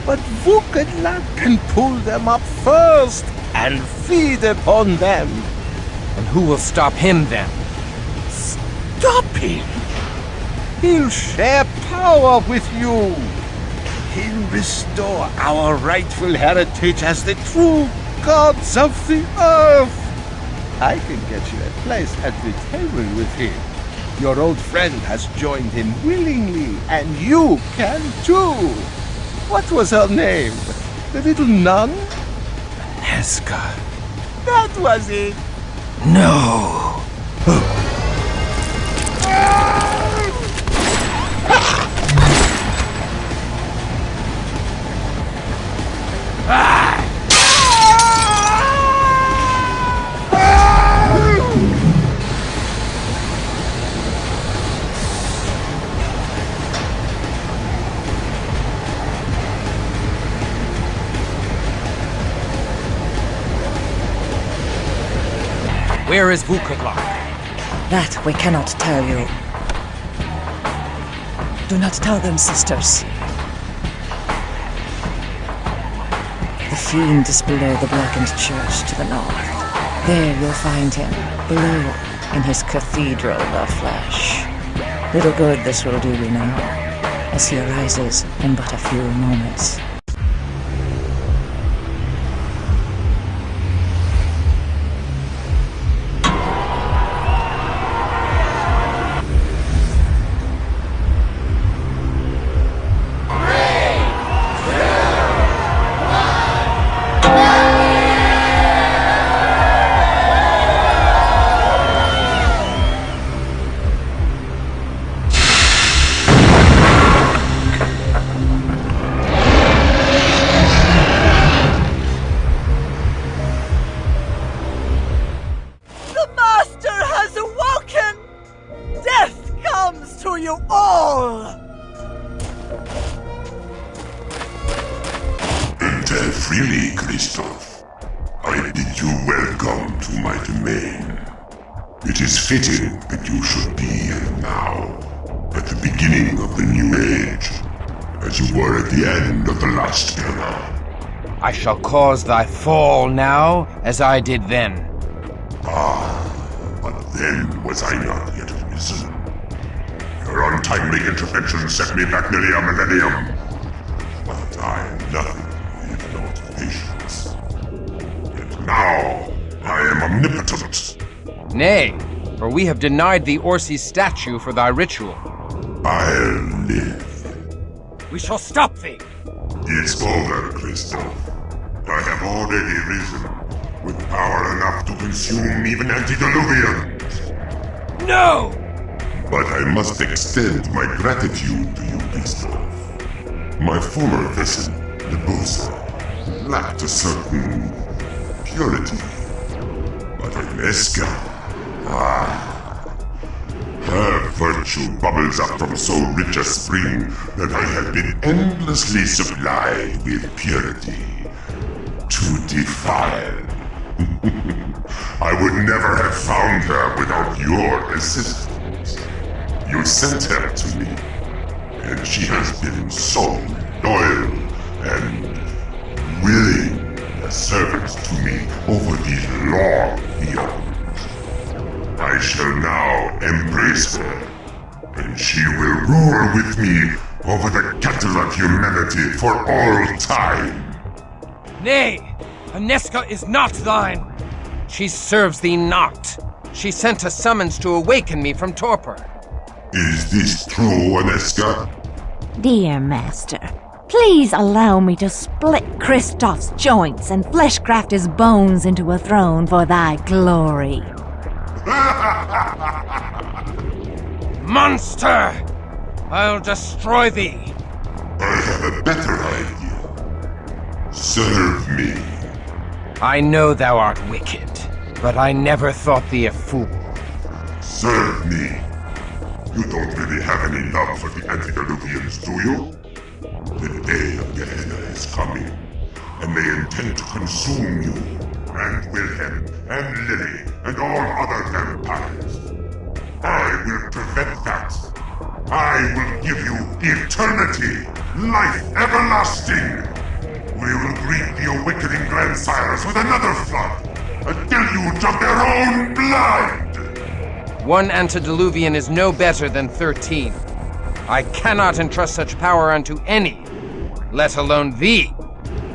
But Vukodlak can pull them up first and feed upon them. And who will stop him then? Stop him! He'll share power with you. He'll restore our rightful heritage as the true gods of the earth. I can get you a place at the table with him. Your old friend has joined him willingly, and you can too. What was her name? The little nun? Anezka. That was it. No. Where is Vukodlak? That we cannot tell you. Do not tell them, sisters. The fiend is below the blackened church to the north. There you'll find him, below, in his cathedral of flesh. Little good this will do you now, as he arises in but a few moments. Enter freely, Christoph. I bid you welcome to my domain. It is fitting that you should be here now, at the beginning of the new age, as you were at the end of the last era. I shall cause thy fall now, as I did then. But then was I not yet risen. Your untimely intervention set me back nearly a millennium. But I am nothing if not patience. Yet now, I am omnipotent. Nay, for we have denied thee Orsi's statue for thy ritual. I'll live. We shall stop thee! It's over, Christoph. I have already risen, with power enough to consume even antediluvians. No! But I must extend my gratitude to you, Christoph. My former vessel, the Bosa, lacked a certain purity. But Anezka, her virtue bubbles up from so rich a spring that I have been endlessly supplied with purity to defile. I would never have found her without your assistance. You sent her to me, and she has been so loyal and willing a servant to me over these long eons. I shall now embrace her, and she will rule with me over the cattle of humanity for all time. Nay, Anezka is not thine. She serves thee not. She sent a summons to awaken me from torpor. Is this true, Anezka? Dear master, please allow me to split Christoph's joints and fleshcraft his bones into a throne for thy glory. Monster! I'll destroy thee. I have a better idea. Serve me. I know thou art wicked, but I never thought thee a fool. Serve me. You don't really have any love for the antediluvians, do you? The day of Gehenna is coming, and they intend to consume you, and Wilhelm, and Lily, and all other vampires. I will prevent that. I will give you eternity, life everlasting. We will greet the awakening grandsires with another flood, a deluge of their own blood! One antediluvian is no better than 13. I cannot entrust such power unto any, let alone thee.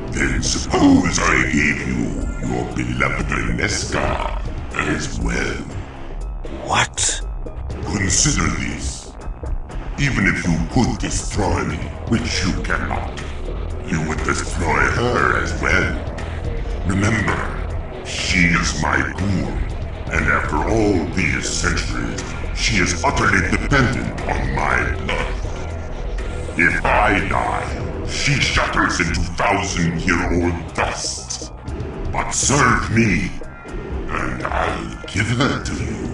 Then suppose I gave you your beloved Anezka as well. What? Consider this. Even if you could destroy me, which you cannot, you would destroy her as well. Remember, she is my ghoul, and after all these centuries, she is utterly dependent on my blood. If I die, she shatters into 1,000-year-old dust. But serve me, and I'll give her to you.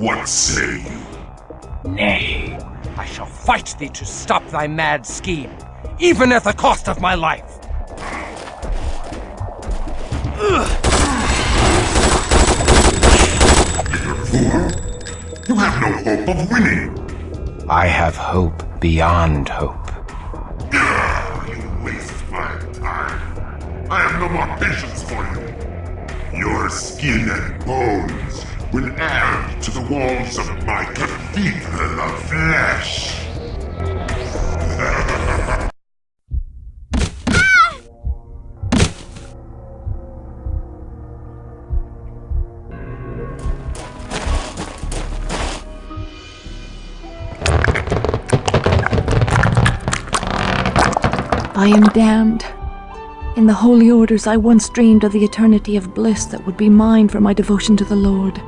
What say you? Nay, I shall fight thee to stop thy mad scheme, even at the cost of my life. You're fool. You have no hope of winning. I have hope beyond hope. You waste my time. I have no more patience for you. Your skin and bones will add to the walls of my cathedral of flesh. I am damned. In the holy orders, I once dreamed of the eternity of bliss that would be mine for my devotion to the Lord.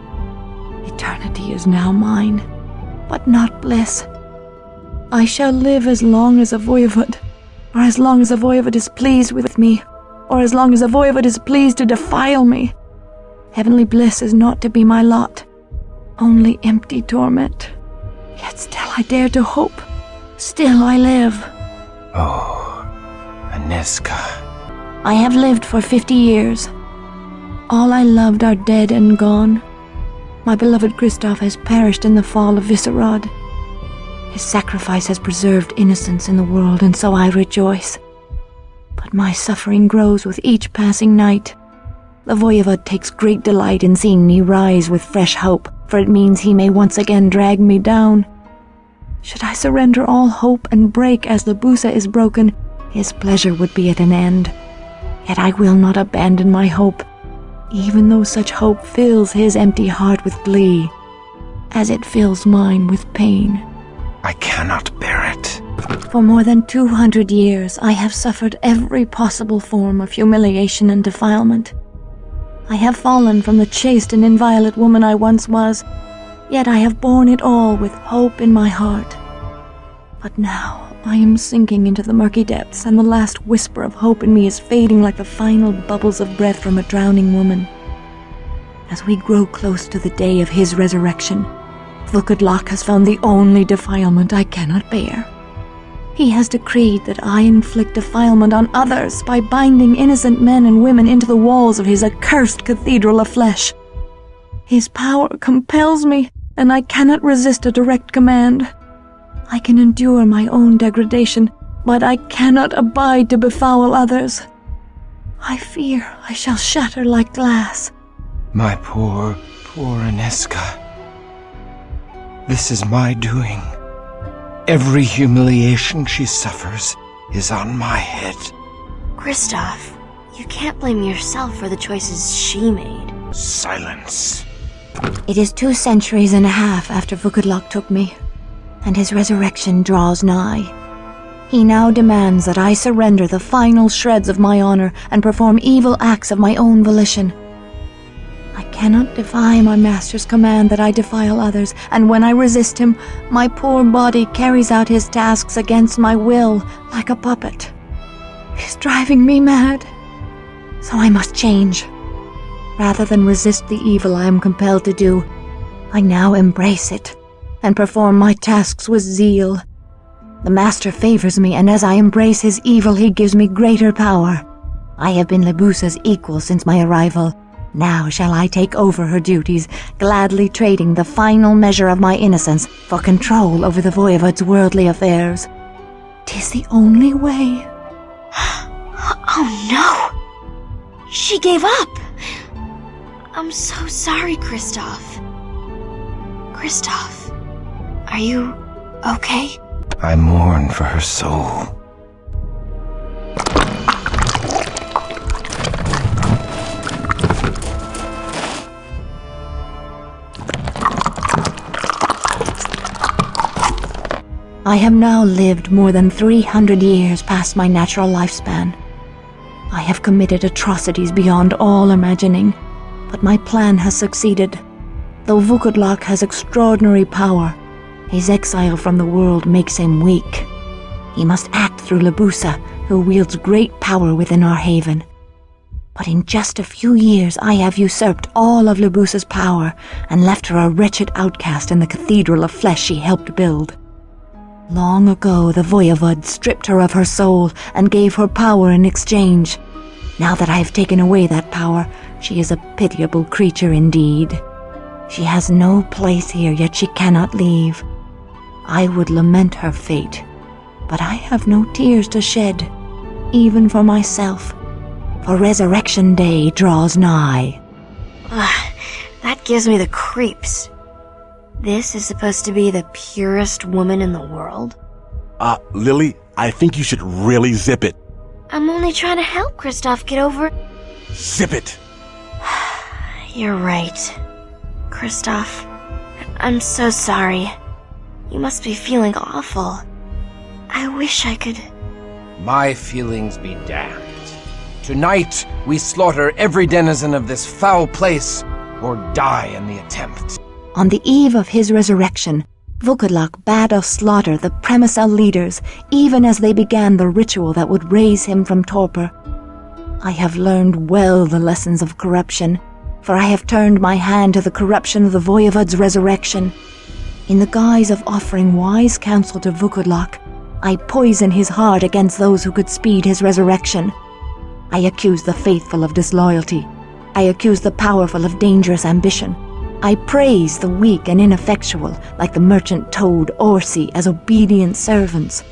Eternity is now mine, but not bliss. I shall live as long as a voivod, or as long as a voivod is pleased with me, or as long as a voivod is pleased to defile me. Heavenly bliss is not to be my lot, only empty torment. Yet still I dare to hope. Still I live. Oh, Anezka. I have lived for 50 years. All I loved are dead and gone. My beloved Christoph has perished in the fall of Visserod. His sacrifice has preserved innocence in the world, and so I rejoice. But my suffering grows with each passing night. The voivod takes great delight in seeing me rise with fresh hope, for it means he may once again drag me down. Should I surrender all hope and break as the busa is broken, his pleasure would be at an end. Yet I will not abandon my hope, even though such hope fills his empty heart with glee, as it fills mine with pain. I cannot bear it. For more than 200 years, I have suffered every possible form of humiliation and defilement. I have fallen from the chaste and inviolate woman I once was, yet I have borne it all with hope in my heart. But now I am sinking into the murky depths, and the last whisper of hope in me is fading like the final bubbles of breath from a drowning woman. As we grow close to the day of his resurrection, Vukodlak has found the only defilement I cannot bear. He has decreed that I inflict defilement on others by binding innocent men and women into the walls of his accursed cathedral of flesh. His power compels me, and I cannot resist a direct command. I can endure my own degradation, but I cannot abide to befoul others. I fear I shall shatter like glass. My poor, poor Anezka. This is my doing. Every humiliation she suffers is on my head. Christoph, you can't blame yourself for the choices she made. Silence. It is 2 centuries and a half after Vukodlak took me, and his resurrection draws nigh. He now demands that I surrender the final shreds of my honor and perform evil acts of my own volition. I cannot defy my master's command that I defile others, and when I resist him, my poor body carries out his tasks against my will, like a puppet. He's driving me mad. So I must change. Rather than resist the evil I am compelled to do, I now embrace it, and perform my tasks with zeal. The master favors me, and as I embrace his evil, he gives me greater power. I have been Lebusa's equal since my arrival. Now shall I take over her duties, gladly trading the final measure of my innocence for control over the voivod's worldly affairs. 'Tis the only way. Oh no! She gave up! I'm so sorry, Christoph. Christoph, are you okay? I mourn for her soul. I have now lived more than 300 years past my natural lifespan. I have committed atrocities beyond all imagining, but my plan has succeeded. Though Vukodlak has extraordinary power, his exile from the world makes him weak. He must act through Lebusa, who wields great power within our haven. But in just a few years I have usurped all of Lebusa's power and left her a wretched outcast in the cathedral of flesh she helped build. Long ago, the voivod stripped her of her soul and gave her power in exchange. Now that I have taken away that power, she is a pitiable creature indeed. She has no place here, yet she cannot leave. I would lament her fate, but I have no tears to shed, even for myself, for Resurrection Day draws nigh. That gives me the creeps. This is supposed to be the purest woman in the world? Lily, I think you should really zip it. I'm only trying to help Christoph get over... Zip it! You're right. Christoph, I'm so sorry. You must be feeling awful. I wish I could... My feelings be damned. Tonight, we slaughter every denizen of this foul place, or die in the attempt. On the eve of his resurrection, Vukodlak bade us slaughter the Premicel leaders, even as they began the ritual that would raise him from torpor. I have learned well the lessons of corruption, for I have turned my hand to the corruption of the voivod's resurrection. In the guise of offering wise counsel to Vukodlak, I poison his heart against those who could speed his resurrection. I accuse the faithful of disloyalty. I accuse the powerful of dangerous ambition. I praise the weak and ineffectual, like the merchant toad Orsi, as obedient servants.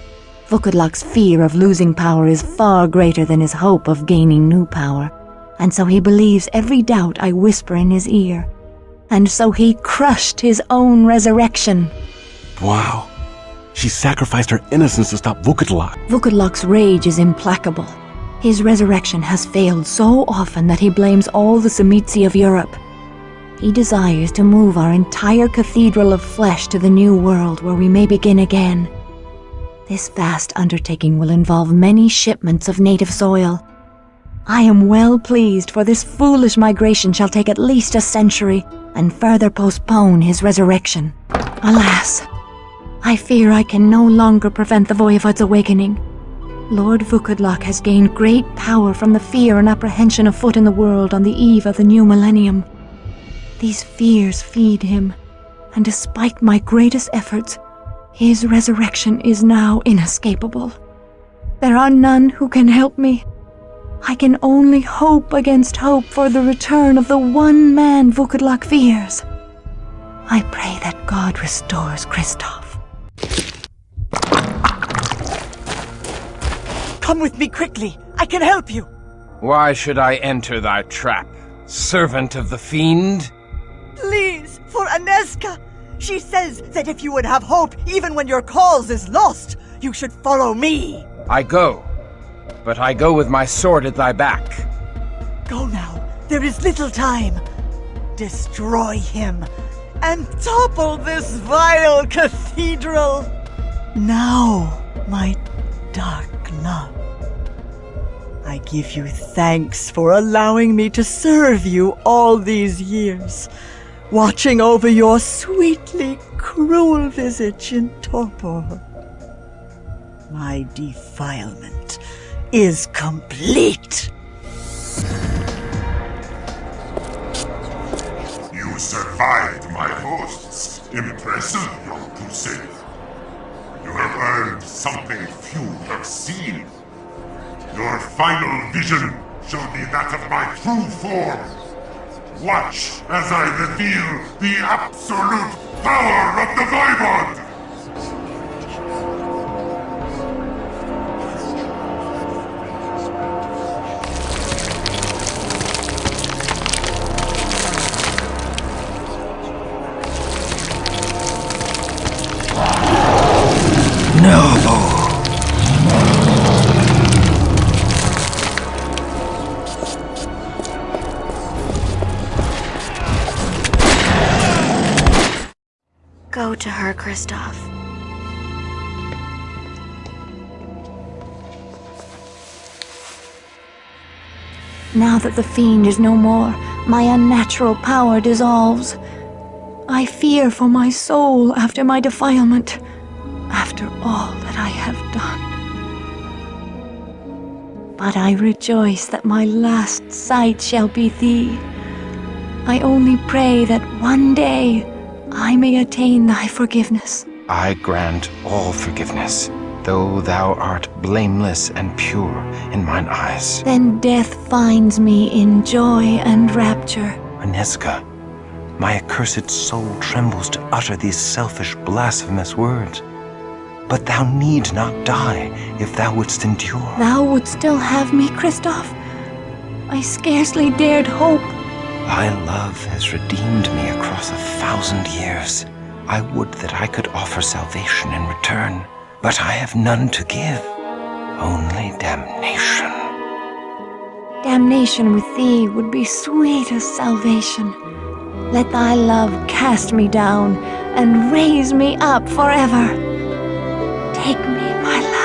Vukodlak's fear of losing power is far greater than his hope of gaining new power, and so he believes every doubt I whisper in his ear. And so he crushed his own resurrection. Wow. She sacrificed her innocence to stop Vukodlak. Vukodlak's rage is implacable. His resurrection has failed so often that he blames all the Tzimisce of Europe. He desires to move our entire cathedral of flesh to the new world where we may begin again. This vast undertaking will involve many shipments of native soil. I am well pleased, for this foolish migration shall take at least a century and further postpone his resurrection. Alas, I fear I can no longer prevent the voivod's awakening. Lord Vukodlak has gained great power from the fear and apprehension afoot in the world on the eve of the new millennium. These fears feed him, and despite my greatest efforts, his resurrection is now inescapable. There are none who can help me. I can only hope against hope for the return of the one man Vukodlak fears. I pray that God restores Christoph. Come with me quickly. I can help you. Why should I enter thy trap, servant of the fiend? Please, for Anezka. She says that if you would have hope even when your cause is lost, you should follow me. I go, but I go with my sword at thy back. Go now. There is little time. Destroy him and topple this vile cathedral. Now, my dark love. I give you thanks for allowing me to serve you all these years, watching over your sweetly cruel visage in torpor. My defilement is complete. You survived my hosts. Impressive, young Crusade. You have earned something few have seen. Your final vision showed me that of my true form. Watch as I reveal the absolute power of the Voivod! Go to her, Christoph. Now that the fiend is no more, my unnatural power dissolves. I fear for my soul after my defilement, after all that I have done. But I rejoice that my last sight shall be thee. I only pray that one day I may attain thy forgiveness. I grant all forgiveness, though thou art blameless and pure in mine eyes. Then death finds me in joy and rapture. Anezka, my accursed soul trembles to utter these selfish, blasphemous words. But thou need not die if thou wouldst endure. Thou would still have me, Christoph? I scarcely dared hope. Thy love has redeemed me across 1,000 years. I would that I could offer salvation in return, but I have none to give, only damnation. Damnation with thee would be sweet as salvation. Let thy love cast me down and raise me up forever. Take me, my love.